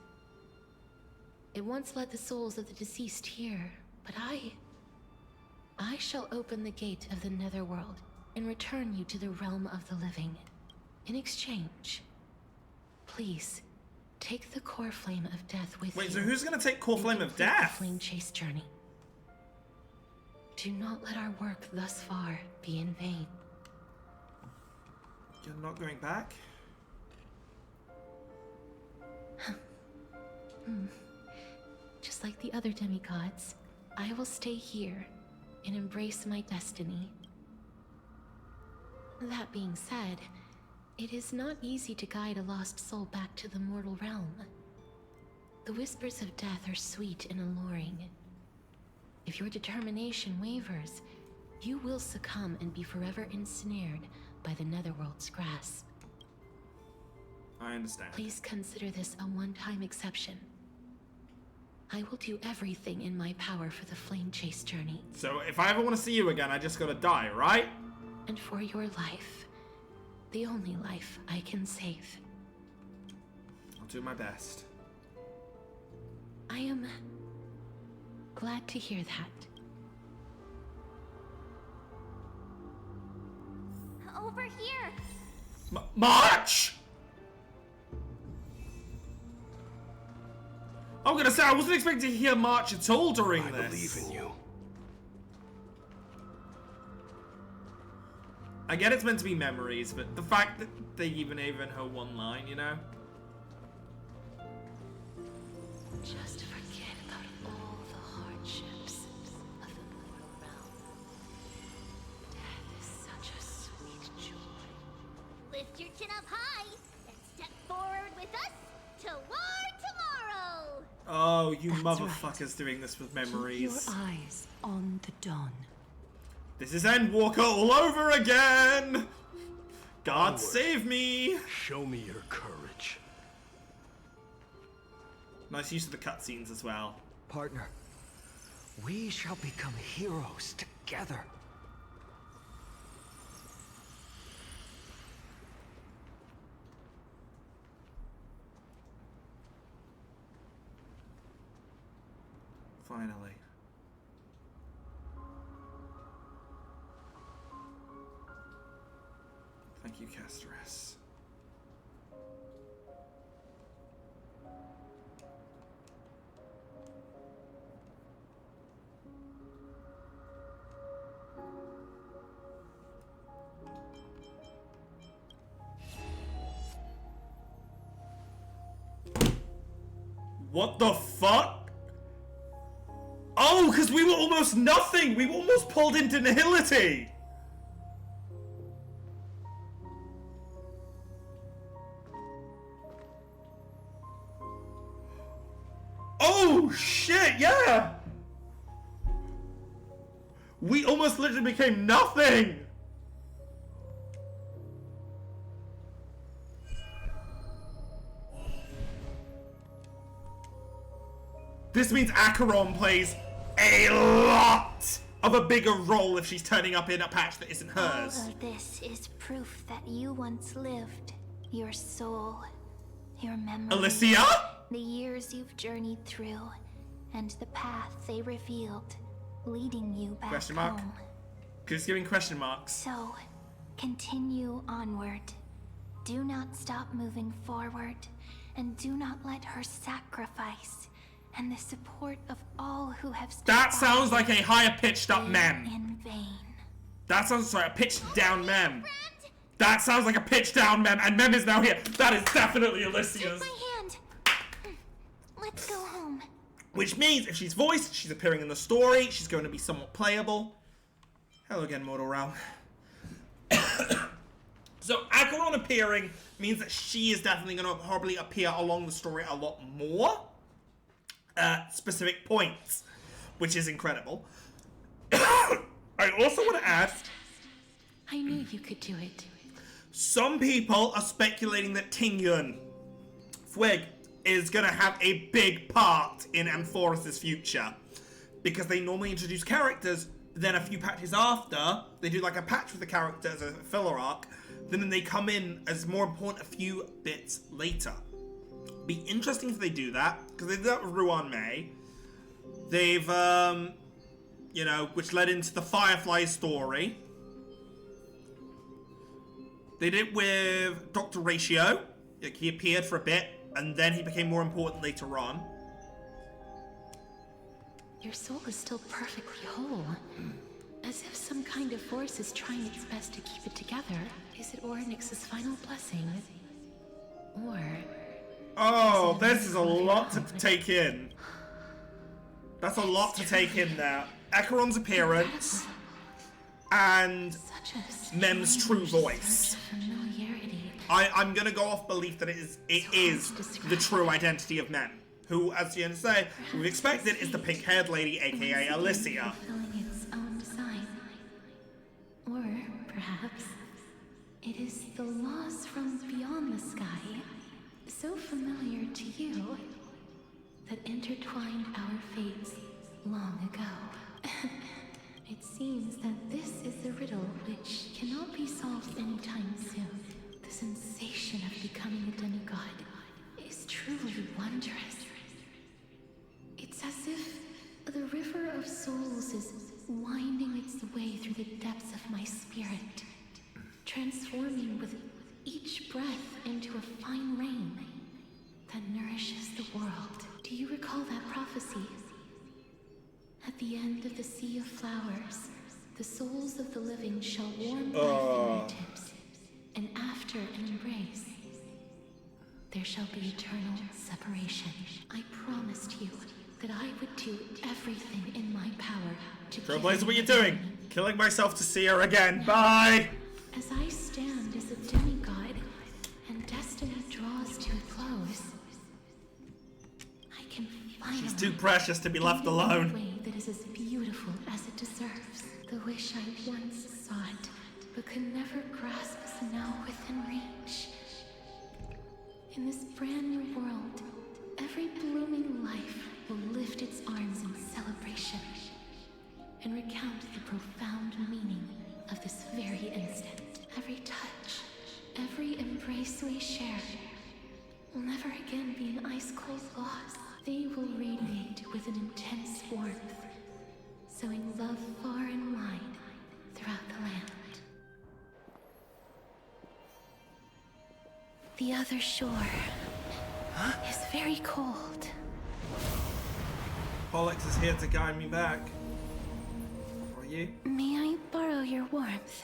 It once led the souls of the deceased here, but I shall open the gate of the netherworld and return you to the realm of the living. In exchange, please, take the core flame of death with you. Wait, so who's gonna take core flame of complete death? The flame chase journey. Do not let our work thus far be in vain. You're not going back? Just like the other demigods, I will stay here and embrace my destiny. That being said, it is not easy to guide a lost soul back to the mortal realm. The whispers of death are sweet and alluring. If your determination wavers, you will succumb and be forever ensnared by the Netherworld's grasp. I understand. Please consider this a one-time exception. I will do everything in my power for the flame chase journey. So if I ever want to see you again, I just gotta die, right? And for your life, the only life I can save. I'll do my best. I am glad to hear that. Over here! March! I'm gonna say, I wasn't expecting to hear March at all during this. I believe in you. I get it's meant to be memories, but the fact that they even her one line, you know? Just forget about all the hardships of the mortal realm. Death is such a sweet joy. Lift your chin up high and step forward with us to war tomorrow! Oh, you That's motherfuckers doing this with memories. Keep your eyes on the dawn. This is Endwalker all over again! God Onward. save me! Show me your courage. Nice use of the cutscenes as well. Partner, we shall become heroes together. Finally. Thank you, Casteress. What the fuck? Oh, because we were almost nothing! We were almost pulled into nihility! Oh, shit, yeah! We almost literally became nothing! This means Acheron plays a lot of a bigger role if she's turning up in a patch that isn't hers. All of this is proof that you once lived. Your soul, your memories, Alicia? the years you've journeyed through, and the path they revealed, leading you back Question mark? home. Just giving question marks. So, continue onward. Do not stop moving forward, and do not let her sacrifice and the support of all who have stood That by sounds like a higher pitched up fail mem. in vain. That sounds like a pitched down mem. That sounds like a pitched down mem, and mem is now here. That is definitely Alicia's. Take my hand. Let's go home. Which means if she's voiced, she's appearing in the story, she's going to be somewhat playable. Hello again, Mortal Realm. So Acheron appearing means that she is definitely going to probably appear along the story a lot more at specific points, which is incredible. I also want to add, I knew you could do it. some people are speculating that Tingyun Fwig is going to have a big part in Amphoris's future, because they normally introduce characters, then a few patches after, they do like a patch with the character as a filler arc, then they come in as more important a few bits later. Be interesting if they do that, because they did that with Ruan Mei. They've, you know, which led into the Firefly story. They did it with Dr. Ratio. Like, he appeared for a bit, and then he became more important later on. Your soul is still perfectly whole. As if some kind of force is trying its best to keep it together. Is it Ornyx's final blessing? Or... Oh, this is a lot to take in. That's a lot to take in there. Acheron's appearance, and Mem's true voice. I'm gonna go off belief that it is the true identity of Mem, who, as you say, we've expected is the pink-haired lady, aka Alicia. Its own design. Or perhaps it is the laws from beyond the sky, so familiar to you, that intertwined our fates long ago. It seems that this is a riddle which cannot be solved anytime soon. The sensation of becoming a demigod is truly wondrous. It's as if the river of souls is winding its way through the depths of my spirit, transforming with each breath into a fine rain that nourishes the world. Do you recall that prophecy? At the end of the Sea of Flowers, the souls of the living shall warm my fingertips, and after an embrace, there shall be eternal separation. I promised you that I would do everything in my power to Trailblazer, what are you doing? Killing myself to see her again. Bye! As I stand as a demigod, and destiny draws to a close, I can finally... She's too precious to be left alone. ...in a way that is as beautiful as it deserves. The wish I once sought, but could never grasp is now within reach. In this brand new world, every blooming life will lift its arms in celebration and recount the profound meaning of this very instant. Every touch, every embrace we share will never again be an ice-cold loss. They will radiate with an intense warmth, sowing love far and wide throughout the land. The other shore is very cold. Pollux is here to guide me back. Are you? May I borrow your warmth?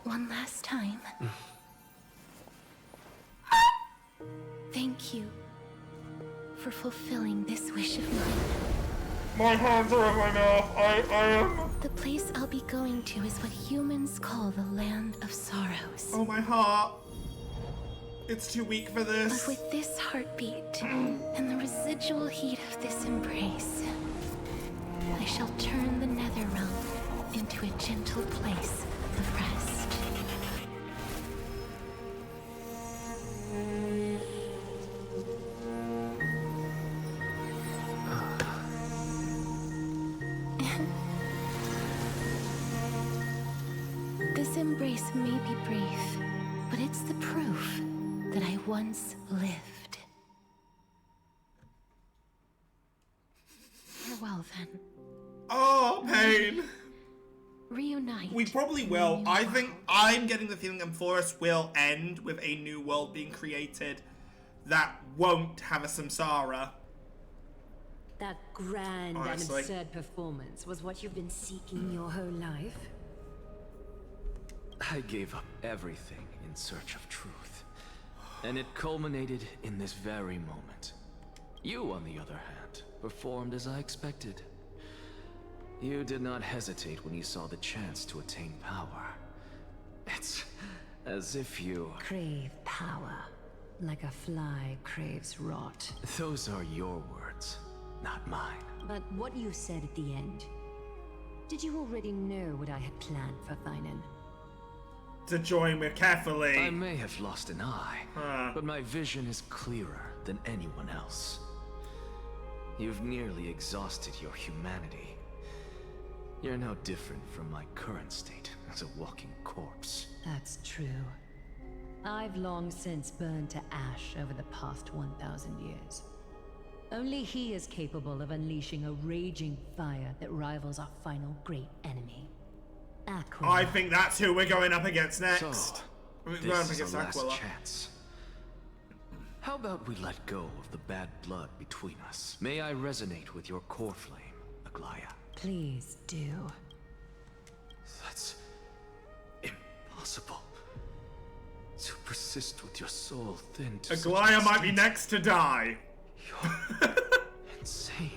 One last time. Thank you for fulfilling this wish of mine. My hands are in my mouth. I am... The place I'll be going to is what humans call the Land of Sorrows. Oh, my heart. It's too weak for this. But with this heartbeat and the residual heat of this embrace, I shall turn the nether realm into a gentle place of rest. This embrace may be brief, but it's the proof that I once lived. Farewell, then. Oh, pain. Reunite. We probably will. I think I'm getting the feeling that Forest will end with a new world being created that won't have a samsara. That grand Honestly. and absurd performance was what you've been seeking your whole life? I gave up everything in search of truth. And it culminated in this very moment. You, on the other hand, performed as I expected. You did not hesitate when you saw the chance to attain power. It's as if you... Crave power, like a fly craves rot. Those are your words, not mine. But what you said at the end, did you already know what I had planned for Finan? To join me carefully. I may have lost an eye, but my vision is clearer than anyone else. You've nearly exhausted your humanity. You're no different from my current state as a walking corpse. That's true. I've long since burned to ash over the past 1,000 years. Only he is capable of unleashing a raging fire that rivals our final great enemy. I think that's who we're going up against next. So, I mean, we're gonna This pick is a our last Aquila. chance. How about we let go of the bad blood between us? May I resonate with your core flame, Aglaya? Please do. That's impossible. To persist with your soul thinned to such Aglaya an might be extent. next to die. Insane.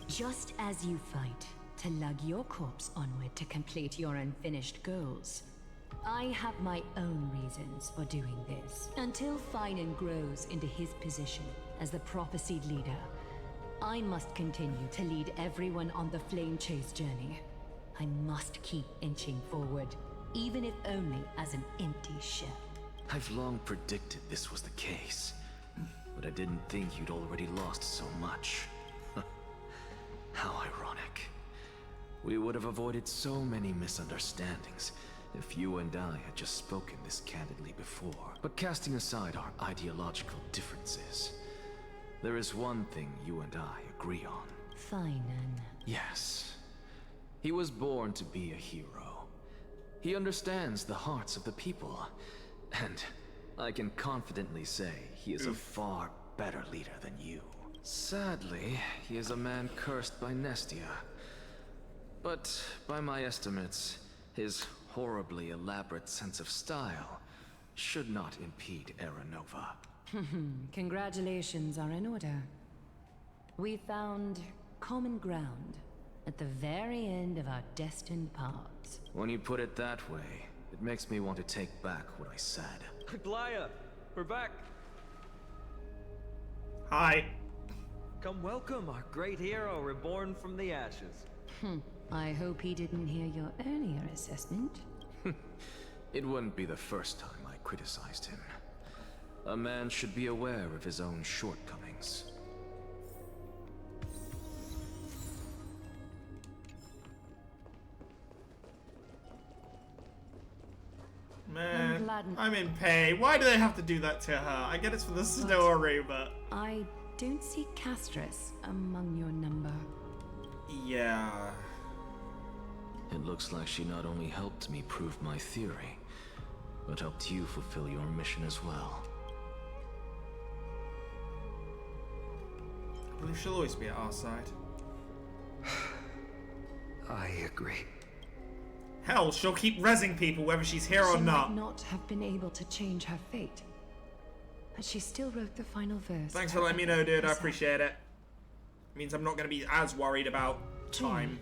Just as you fight to lug your corpse onward to complete your unfinished goals, I have my own reasons for doing this. Until Finan grows into his position as the prophesied leader, I must continue to lead everyone on the flame chase journey. I must keep inching forward, even if only as an empty shell. I've long predicted this was the case, but I didn't think you'd already lost so much. How ironic. We would have avoided so many misunderstandings if you and I had just spoken this candidly before. But casting aside our ideological differences, there is one thing you and I agree on. Finan. Yes. He was born to be a hero. He understands the hearts of the people, and I can confidently say he is a far better leader than you. Sadly, he is a man cursed by Nestia. But by my estimates, his horribly elaborate sense of style should not impede Aranova. Congratulations are in order. We found common ground at the very end of our destined paths. When you put it that way, it makes me want to take back what I said. Aglaya, we're back. Hi. Come welcome our great hero reborn from the ashes. I hope he didn't hear your earlier assessment. It wouldn't be the first time I criticized him. A man should be aware of his own shortcomings. Man, glad- I'm in pain. Why do they have to do that to her? I get it's for the story, but... I don't see Castris among your number. Yeah... It looks like she not only helped me prove my theory, but helped you fulfill your mission as well. I believe she'll always be at our side. I agree. Hell, she'll keep rezzing people whether she's here or She not. might not have been able to change her fate, but she still wrote the final verse. Thanks for letting me know, dude. I appreciate it. Means I'm not going to be as worried about time.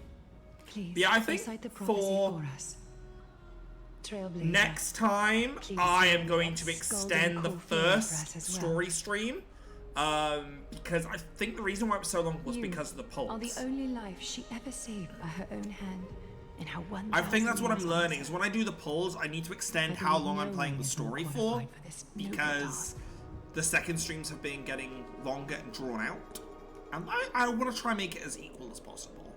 Please, Yeah, I think recite the prophecy for us. Trailblazer. Next time, Please I am say going to that extend the Scalding Cold Fear for us first as well. story stream. Because I think the reason why it was so long was You because of the are the pulse. only life she ever saved by her own hand in her 1,000 I think that's what I'm years learning, on is when I do the polls, I need to extend I how believe long no I'm playing one the is more story for, qualified for this noble because the second streams have been getting longer and drawn out. And I want to try and make it as equal as possible.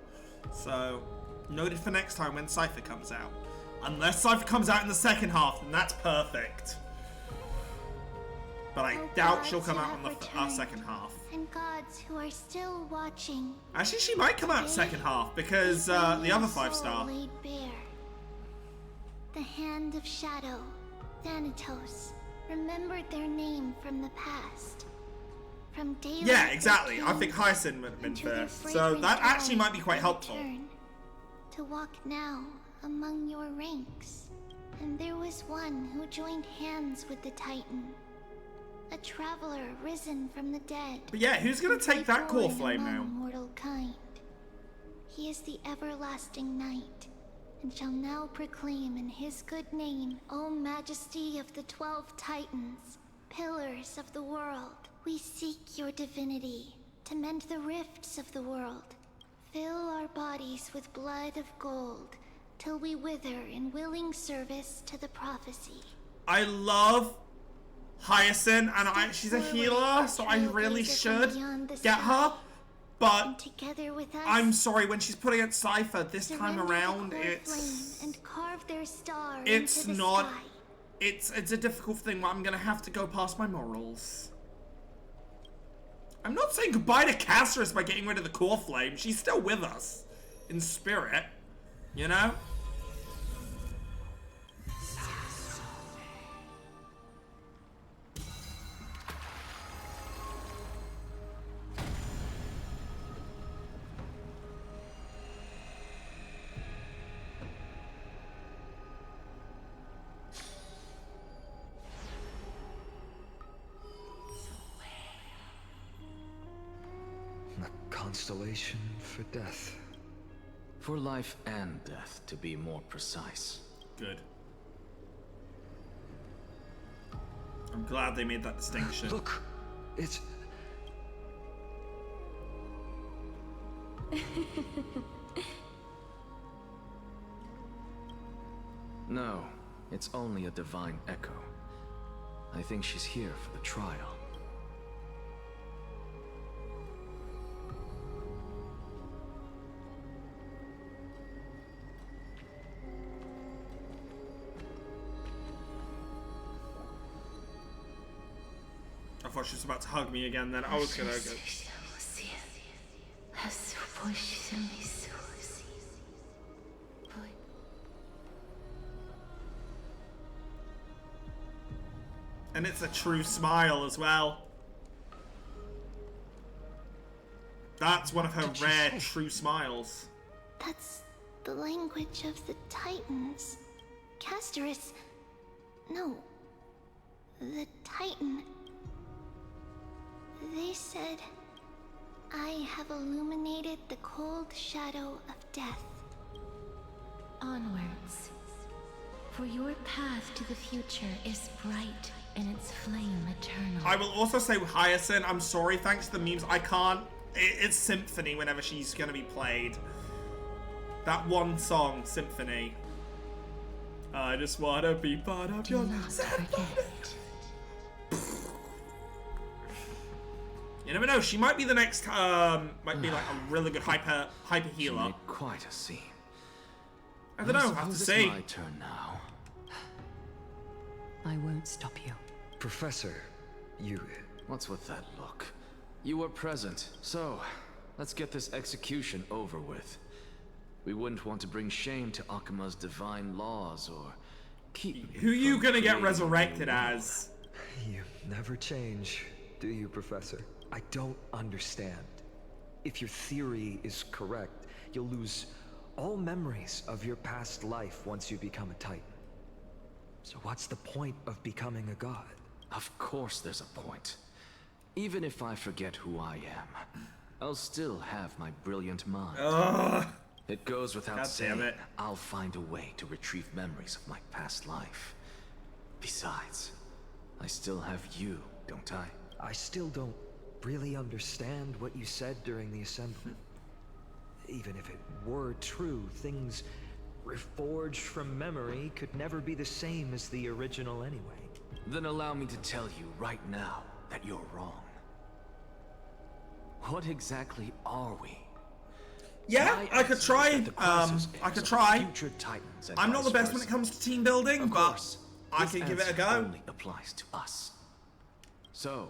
So, noted for next time when Cypher comes out. Unless Cypher comes out in the second half, then that's perfect. But I doubt she'll come out in our second half. And gods who are still watching. Actually, she might come out second half, because the other 5-star. Laid bare. The Hand of Shadow, Thanatos, remembered their name from the past. From daylight. Yeah, exactly. they I think came Hyacinth would have been into their first. So fragrant that actually home might be quite they helpful. returned to walk now among your ranks. And there was one who joined hands with the Titan. A traveler risen from the dead. But yeah, who's gonna take that core Reborn flame now? among mortal kind. He is the everlasting night, and shall now proclaim in his good name, O Majesty of the 12 Titans, pillars of the world. We seek your divinity to mend the rifts of the world. Fill our bodies with blood of gold, till we wither in willing service to the prophecy. I love Hyacinth, and she's a healer, so I really should get her. But Together with us, I'm sorry, when she's put against Cypher this time surrender the around, core it's flame and carve their star it's into the not. sky. It's a difficult thing. I'm gonna have to go past my morals. I'm not saying goodbye to Castris by getting rid of the core flame. She's still with us in spirit, you know. constellation for death. For life and death, to be more precise. Good. I'm glad they made that distinction. Look, it's... No, it's only a divine echo. I think she's here for the trial. I thought she was about to hug me again then. I was gonna go. And it's a true smile as well. That's one of her rare true smiles. That's the language of the Titans. Casterus... No. The Titan. They said, I have illuminated the cold shadow of death. Onwards. For your path to the future is bright and its flame eternal. I will also say with Hyacinth, I'm sorry, thanks to the memes, I can't... It's Symphony whenever she's gonna be played. That one song, Symphony. I just wanna be part of your symphony. You never know, she might be the next, might be like a really good hyper healer. She made quite a scene. I don't know, I have to say. It's my turn now. I won't stop you. Professor, you... What's with that look? You were present, so let's get this execution over with. We wouldn't want to bring shame to Akima's divine laws or keep... Who you gonna get resurrected as? You never change, do you, Professor? I don't understand. If your theory is correct, you'll lose all memories of your past life once you become a Titan. So what's the point of becoming a god? Of course there's a point. Even if I forget who I am, I'll still have my brilliant mind. Ugh. It goes without God saying, damn it. I'll find a way to retrieve memories of my past life. Besides, I still have you, don't I? I still don't really understand what you said during the assembly. Even if it were true, things reforged from memory could never be the same as the original anyway. Then allow me to tell you right now that you're wrong. What exactly are we? Yeah, I could try. I could try. I'm not the best when it comes to team building, but I can give it a go. Only applies to us. So,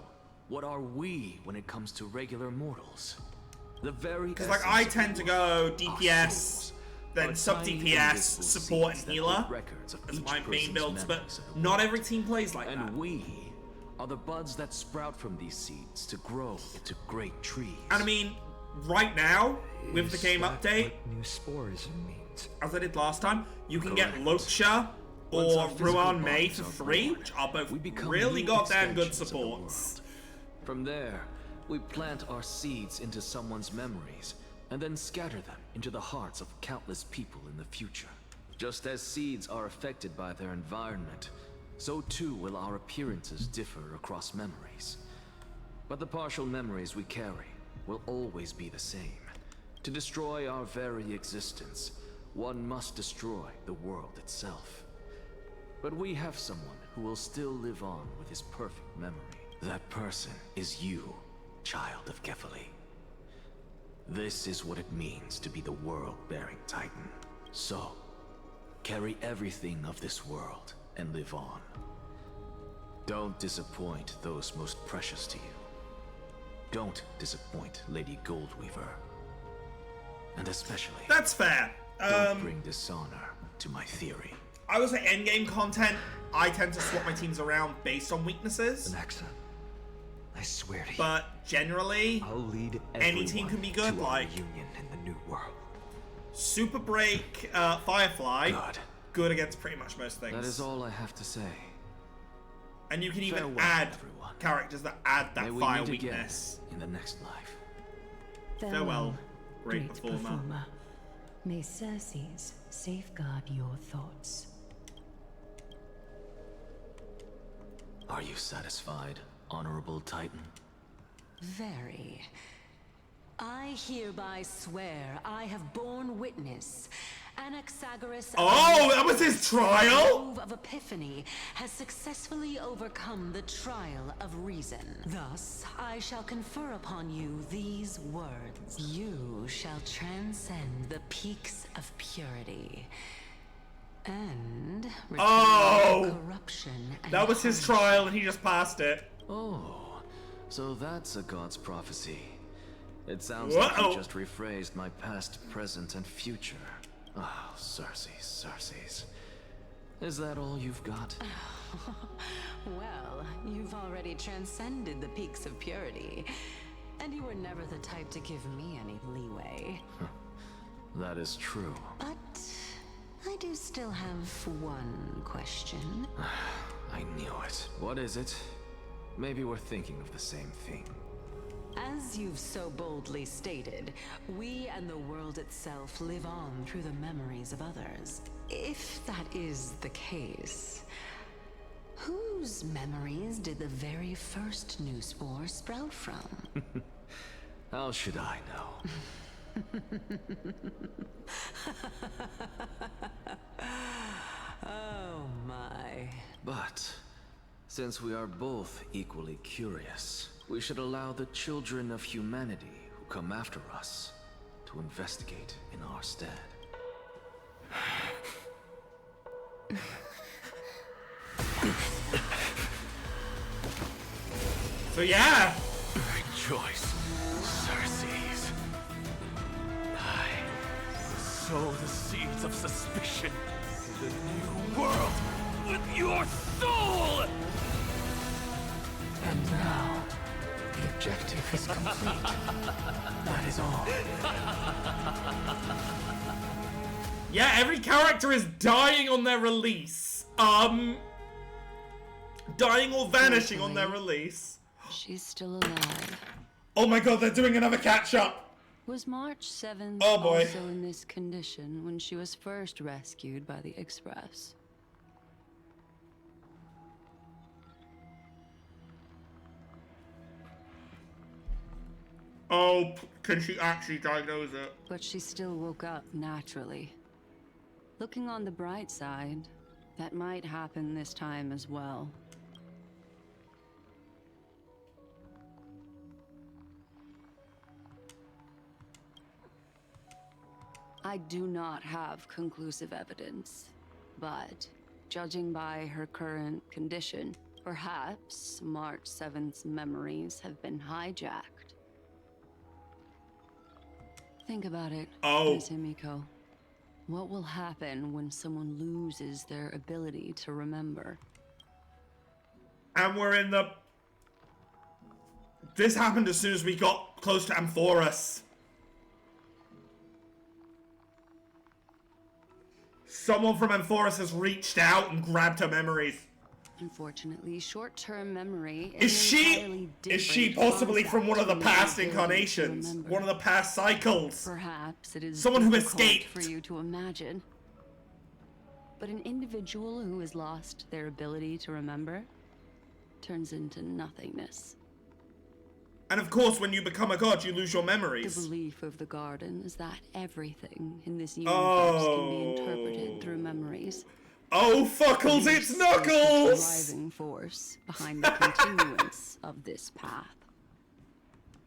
what are we when it comes to regular mortals? The very because like I tend to go DPS, then sub DPS, support and healer as my main builds, but not every team plays like that. And we are the buds that sprout from these seeds to grow into great trees. And I mean, right now, with the game update, new spores means? As I did last time, you can get Locha or Ruan Mei for free, which are both really goddamn good supports. From there, we plant our seeds into someone's memories, and then scatter them into the hearts of countless people in the future. Just as seeds are affected by their environment, so too will our appearances differ across memories. But the partial memories we carry will always be the same. To destroy our very existence, one must destroy the world itself. But we have someone who will still live on with his perfect memory. That person is you, child of Kefali. This is what it means to be the world-bearing Titan. So, carry everything of this world and live on. Don't disappoint those most precious to you. Don't disappoint Lady Goldweaver. And especially... That's fair. Don't bring dishonor to my theory. I would say endgame content, I tend to swap my teams around based on weaknesses. Alexa, I swear to you. But generally, I'll lead any team can be good. Like union in the new world. Super Break, Firefly, good against pretty much most things. That is all I have to say. And you can even Farewell, add everyone. characters that add that May we fire meet weakness. again in the next life. Farewell, great performer. May Circes safeguard your thoughts. Are you satisfied, Honorable Titan? Very. I hereby swear I have borne witness. Anaxagoras Oh, that was his trial? Grove of Epiphany has successfully overcome the trial of reason. Thus, I shall confer upon you these words. You shall transcend the peaks of purity. And corruption and that was his trial and he just passed it. Oh, so that's a god's prophecy. It sounds like you just rephrased my past, present, and future. Oh, Circes. Is that all you've got? Well, you've already transcended the peaks of purity, and you were never the type to give me any leeway. That is true. But I do still have one question. I knew it. What is it? Maybe we're thinking of the same thing. As you've so boldly stated, we and the world itself live on through the memories of others. If that is the case, whose memories did the very first new spore sprout from? How should I know? Oh my. But since we are both equally curious, we should allow the children of humanity who come after us to investigate in our stead. So yeah! Rejoice, Circes. I sow the seeds of suspicion in the new world with your soul! And now, the objective is complete. That is all. Yeah, every character is dying on their release. Dying or vanishing on their release. She's still alive. Oh my god, they're doing another catch-up. Was March 7th oh boy. also in this condition when she was first rescued by the Express? Oh, can she actually diagnose it? But she still woke up naturally. Looking on the bright side, that might happen this time as well. I do not have conclusive evidence, but judging by her current condition, perhaps March 7th's memories have been hijacked. Think about it, Ms. Himiko. What will happen when someone loses their ability to remember? And we're in the... This happened as soon as we got close to Amphoras. Someone from Amphoras has reached out and grabbed her memories. Unfortunately, short-term memory is she possibly from one of the past incarnations? One of the past cycles? Perhaps it is someone who difficult escaped for you to imagine. But an individual who has lost their ability to remember turns into nothingness. And of course, when you become a god, you lose your memories. The belief of the Garden is that everything in this universe can be interpreted through memories. Oh, fuckles, it's Knuckles! The driving force behind the continuance of this path.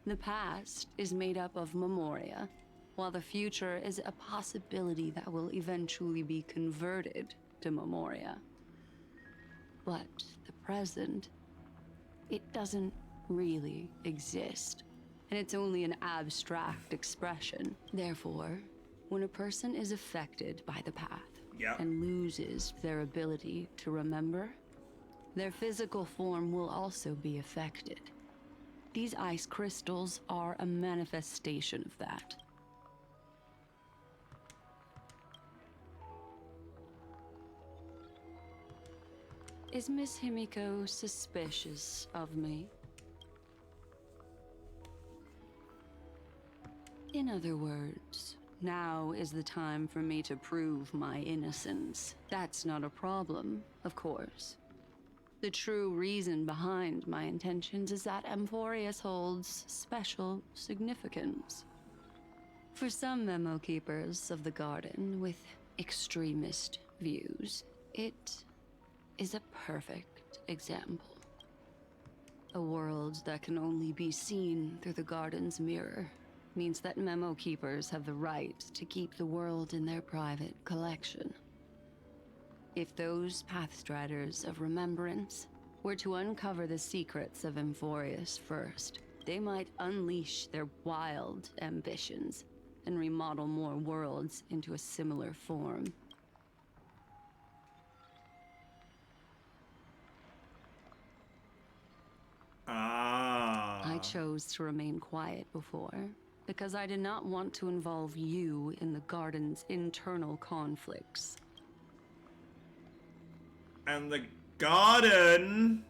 The past is made up of memoria, while the future is a possibility that will eventually be converted to memoria. But the present, it doesn't really exist, and it's only an abstract expression. Therefore, when a person is affected by the path, and loses their ability to remember, their physical form will also be affected. These ice crystals are a manifestation of that. Is Miss Himiko suspicious of me? other words, now is the time for me to prove my innocence. That's not a problem, of course. The true reason behind my intentions is that Amphorius holds special significance. For some memo keepers of the garden with extremist views, it is a perfect example. A world that can only be seen through the garden's mirror means that memo keepers have the right to keep the world in their private collection. If those Pathstriders of Remembrance were to uncover the secrets of Amphorius first, they might unleash their wild ambitions and remodel more worlds into a similar form. I chose to remain quiet before, because I did not want to involve you in the garden's internal conflicts. And the garden...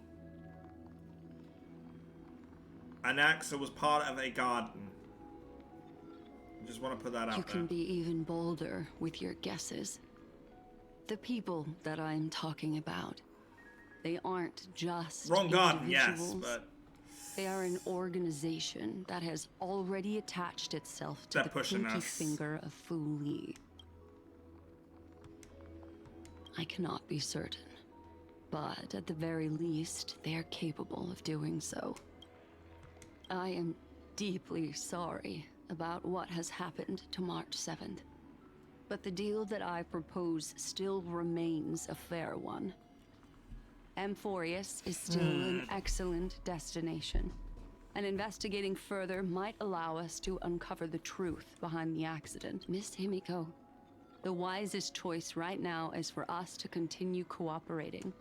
Anaxa was part of a garden. I just want to put that out there. You can be even bolder with your guesses. The people that I'm talking about, they aren't just wrong garden, yes, individuals. but they are an organization that has already attached itself to they're the pushing pinky us. finger of Fu Li. I cannot be certain, but at the very least, they are capable of doing so. I am deeply sorry about what has happened to March 7th, but the deal that I propose still remains a fair one. Amphorius is still an excellent destination, and investigating further might allow us to uncover the truth behind the accident. Miss Himiko, the wisest choice right now is for us to continue cooperating.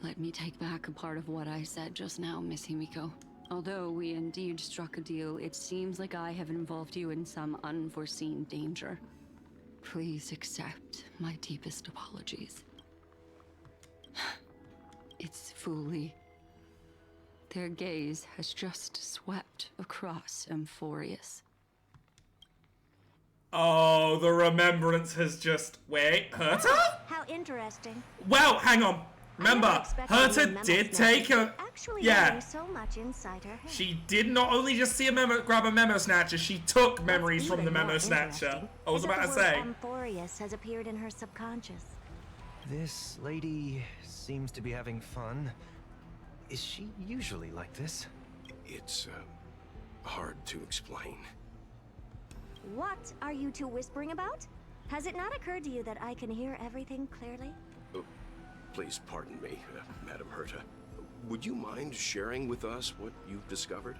Let me take back a part of what I said just now, Miss Himiko. Although we indeed struck a deal, it seems like I have involved you in some unforeseen danger. Please accept my deepest apologies. It's Fu Li. Their gaze has just swept across Amphorius. Oh, the remembrance has just... Wait, Herta? How interesting. Well, hang on. Remember, Herta did take a... Yeah. So much inside her head. She did not only just see a grab a memo snatcher, she took memories from the memo snatcher. I was about to say. Amphorius has appeared in her subconscious. This lady seems to be having fun. Is she usually like this? It's hard to explain. What are you two whispering about? Has it not occurred to you that I can hear everything clearly? Oh, please pardon me, Madam Herta. Would you mind sharing with us what you've discovered?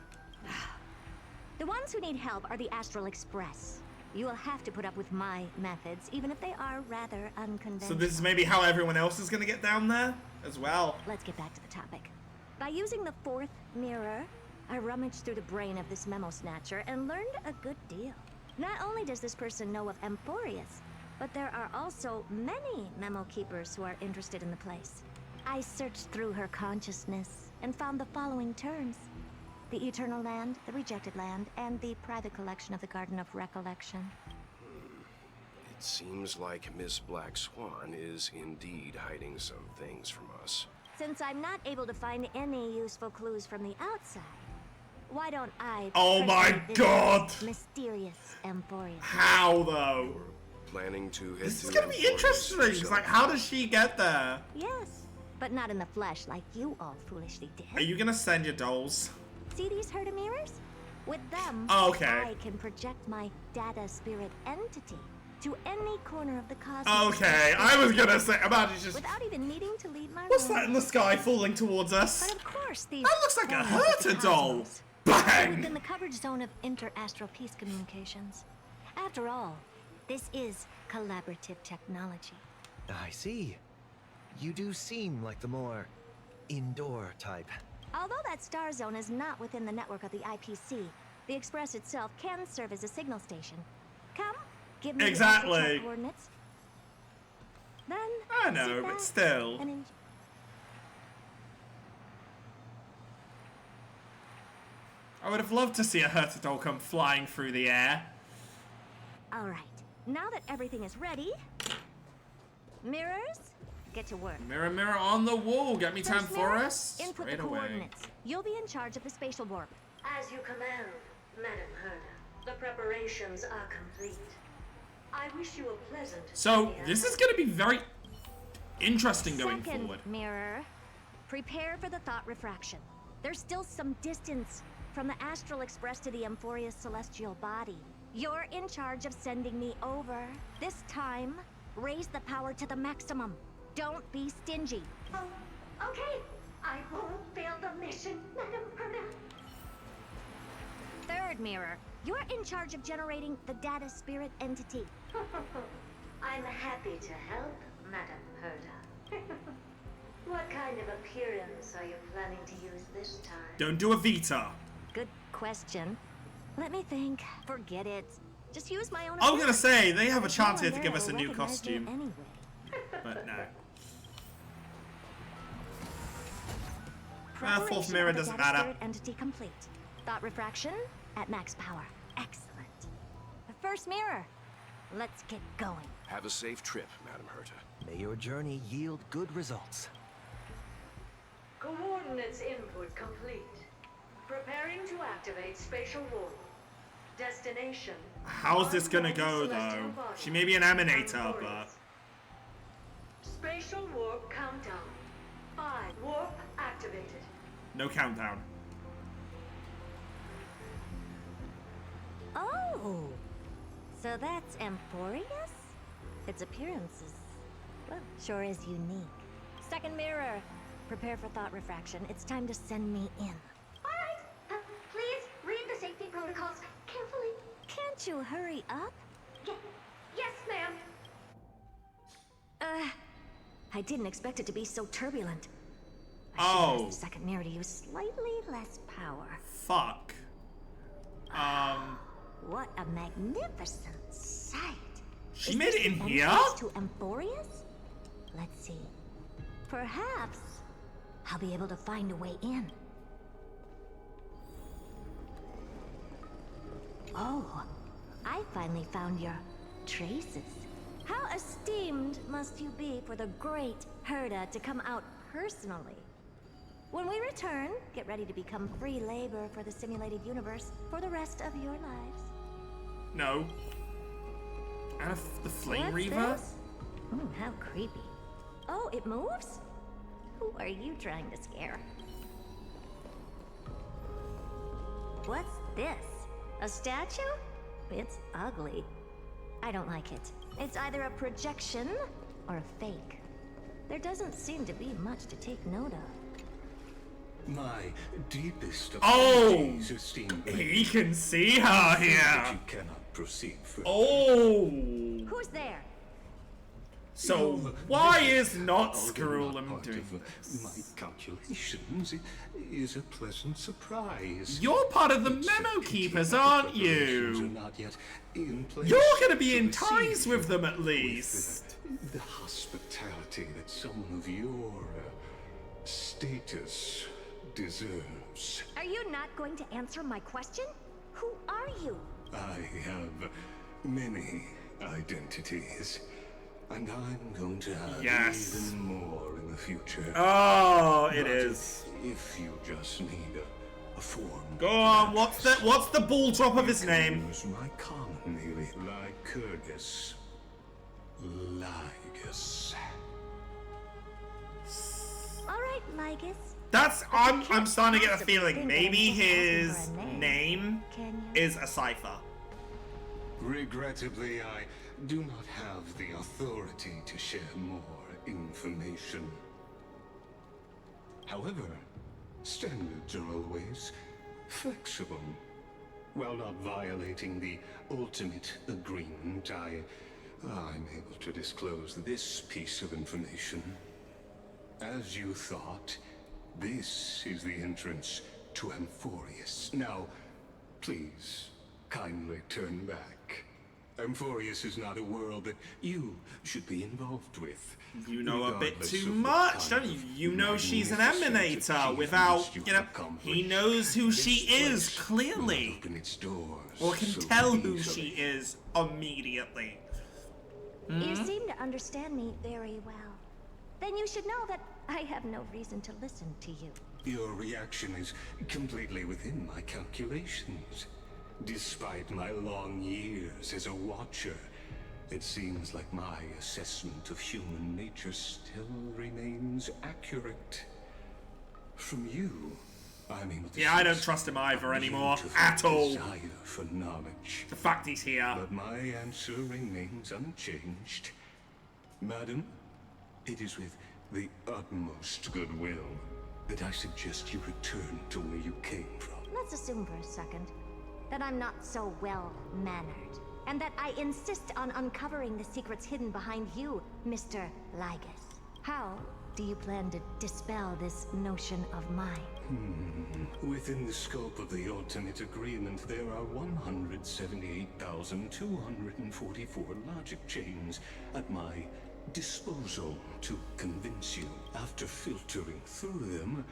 The ones who need help are the Astral Express. You will have to put up with my methods, even if they are rather unconventional. So this is maybe how everyone else is going to get down there as well. Let's get back to the topic. By using the fourth mirror, I rummaged through the brain of this memo snatcher and learned a good deal. Not only does this person know of Amphorius, but there are also many memo keepers who are interested in the place. I searched through her consciousness and found the following terms: the Eternal Land, the Rejected Land, and the private collection of the Garden of Recollection. It seems like Miss Black Swan is indeed hiding some things from us. Since I'm not able to find any useful clues from the outside, why don't I... Oh my god! Mysterious Amphorius. How though? Planning to head This is to gonna be interesting. It's like, how does she get there? Yes, but not in the flesh like you all foolishly did. Are you gonna send your dolls? See these Herta mirrors? With them, Okay. I can project my data spirit entity to any corner of the cosmos. Okay, I was gonna say, imagine just... Without even needing to leave my What's room. that in the sky falling towards us? But of course, these That looks like a corners of the Herta doll. cosmos Bang! are within the coverage zone of inter-astral peace communications. After all, this is collaborative technology. I see. You do seem like the more indoor type. Although that star zone is not within the network of the IPC, the Express itself can serve as a signal station. Come, give me the astral coordinates. Then I know, sit but back still. and I would have loved to see a Herta doll come flying through the air. All right. Now that everything is ready, mirrors, get to work. Mirror, mirror on the wall, get me First time mirror, Forest. input Straight the away. coordinates. You'll be in charge of the spatial warp. As you command, Madam Herta. The preparations are complete. I wish you a pleasant. So this is going to be very interesting going Second forward. mirror, prepare for the thought refraction. There's still some distance from the astral express to the Emphoria's celestial body. You're in charge of sending me over. This time, raise the power to the maximum. Don't be stingy. Oh, okay. I won't fail the mission, Madam Herta. Third mirror, you're in charge of generating the data spirit entity. I'm happy to help, Madam Herta. What kind of appearance are you planning to use this time? Don't do a Vita. Good question. Let me think. Forget it. Just use my own. I was gonna say they have a There's chance no here one to give there us a who'll new recognize me costume, Anyway. but no. Preparation Fourth mirror of the doesn't data matter. spirit entity complete. Thought refraction at max power. Excellent. The first mirror. Let's get going. Have a safe trip, Madam Herta. May your journey yield good results. Coordinates input complete. Preparing to activate spatial warp. Destination. How's this gonna go though? She may be an emanator, but Spatial warp countdown. 5. Warp activated. no countdown. Oh, so that's Emphorius? Its appearance is, well, sure is unique. Second mirror, prepare for thought refraction. It's time to send me in. Alright, please read the safety protocols carefully. Can't you hurry up? Yes, ma'am. I didn't expect it to be so turbulent. Oh. The second mirror to use slightly less power. Fuck. What a magnificent sight. She Is made this it in the here? entrance to Emphorius? Let's see. Perhaps I'll be able to find a way in. Oh, I finally found your traces. How esteemed must you be for the great Herta to come out personally? When we return, get ready to become free labor for the simulated universe for the rest of your lives. No. And the Flame What's Reaver? this? How creepy. Oh, it moves? Who are you trying to scare? What's this? A statue? It's ugly. I don't like it. It's either a projection or a fake. There doesn't seem to be much to take note of. My deepest Oh! apologies, esteemed He can see her here. You cannot proceed further. Oh! Who's there? So why is not Skrulum doing this? My calculations is a pleasant surprise. You're part of the Memo Keepers, aren't Preparations you? are not yet in place You're gonna be to in receive ties with them at with least. the hospitality that someone of your status deserves. Are you not going to answer my question? Who are you? I have many identities, and I'm going to have Yes. even more in the future. Oh, it But is. If you just need a form. Go on, what's the ball drop of his name? Use my common name, Lycurgus. Lygus. All right, Lygus. I'm starting to get a feeling think maybe that I'm just his asking for a name. name Can you? is a cipher. Regrettably, I do not have the authority to share more information. However, standards are always flexible. While not violating the ultimate agreement, I'm able to disclose this piece of information. As you thought, this is the entrance to Emphorius. Now, please, kindly turn back. Amphorius is not a world that you should be involved with. You know a bit Regardless too of what much, kind don't you? of You know she's an magnificent emanator achievements without, you've you know, accomplished. he knows who she This is place clearly. will open its doors Or can so tell who easily. she is immediately. You seem to understand me very well. Then you should know that I have no reason to listen to you. Your reaction is completely within my calculations. Despite my long years as a watcher, it seems like my assessment of human nature still remains accurate. From you, I'm able to Yeah, I don't sense trust him either a anymore, beautiful at all. desire for knowledge. The fact he's here. But my answer remains unchanged. Madam, it is with the utmost goodwill that I suggest you return to where you came from. Let's assume for a second that I'm not so well-mannered, and that I insist on uncovering the secrets hidden behind you, Mr. Lygus. How do you plan to dispel this notion of mine? Within the scope of the ultimate agreement, there are 178,244 logic chains at my disposal to convince you. After filtering through them,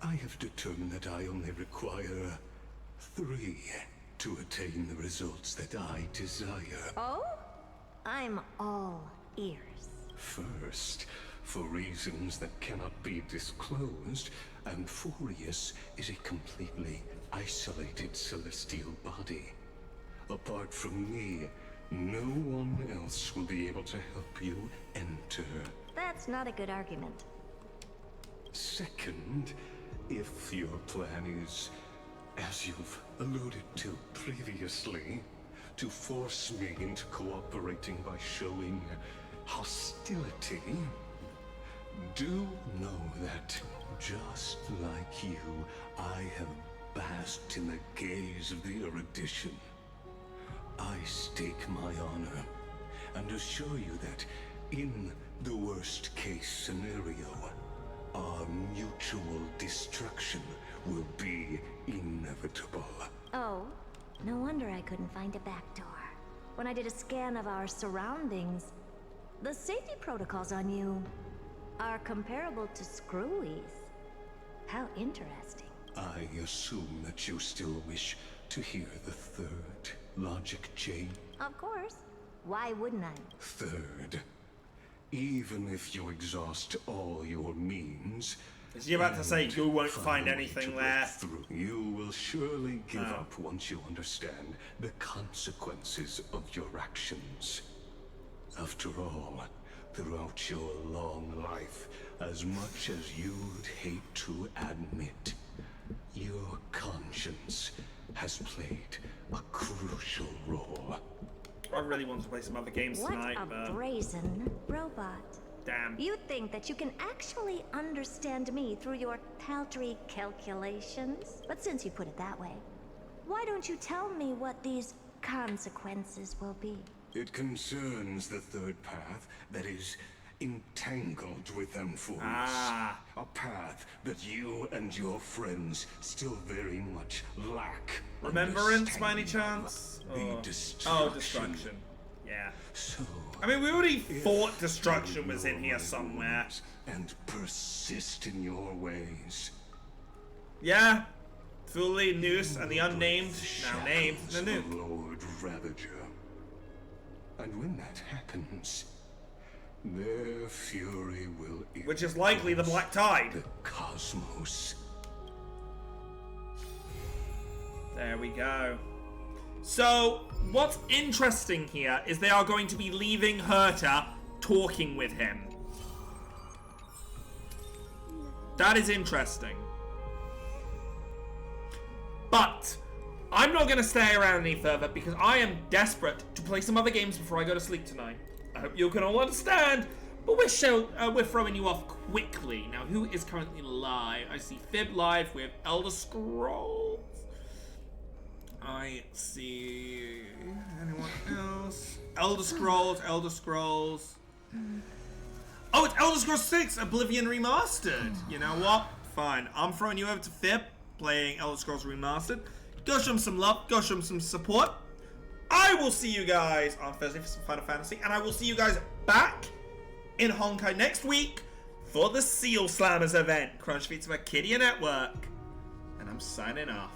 I have determined that I only require 3 to attain the results that I desire. Oh? I'm all ears. First, for reasons that cannot be disclosed, Amphorius is a completely isolated celestial body. Apart from me, no one else will be able to help you enter. That's not a good argument. Second, if your plan is, as you've alluded to previously, to force me into cooperating by showing hostility, do know that, just like you, I have basked in the gaze of the erudition. I stake my honor and assure you that, in the worst-case scenario, our mutual destruction will be inevitable. Oh, no wonder I couldn't find a back door. When I did a scan of our surroundings, the safety protocols on you are comparable to Screwy's. How interesting. I assume that you still wish to hear the third logic chain. Of course. Why wouldn't I? Third, even if you exhaust all your means, Is he about to say you won't find a way anything to there? break through, you will surely give up once you understand the consequences of your actions. After all, throughout your long life, as much as you'd hate to admit, your conscience has played a crucial role. I really want to play some other games What tonight, a but brazen robot. damn. You think that you can actually understand me through your paltry calculations? But since you put it that way, why don't you tell me what these consequences will be? It concerns the third path that is entangled with Amphorius. A path that you and your friends still very much lack. Remembrance by any chance? The Or- destruction. Oh, destruction. Yeah. So, I mean, we already thought destruction was in here somewhere. and persist in your ways. Yeah. Fully Noose and the unnamed, now named the Shadows Nuke. of Lord Ravager. And when that happens, their fury will Which is likely the Black Tide. the cosmos. There we go. So, what's interesting here is they are going to be leaving Herta talking with him. That is interesting. But, I'm not going to stay around any further because I am desperate to play some other games before I go to sleep tonight. I hope you can all understand. But we're throwing you off quickly. Now, who is currently live? I see Fib live with Elder Scrolls. I see anyone else? Elder Scrolls. Oh, it's Elder Scrolls 6 Oblivion Remastered. You know what? Fine. I'm throwing you over to Fib, playing Elder Scrolls Remastered. Go show him some love. Go show him some support. I will will see you guys on Thursday for some Final Fantasy, and I will see you guys back in Honkai next week for the Seal Slammers event. Crunch Feats of Arcadia Network. And I'm signing off.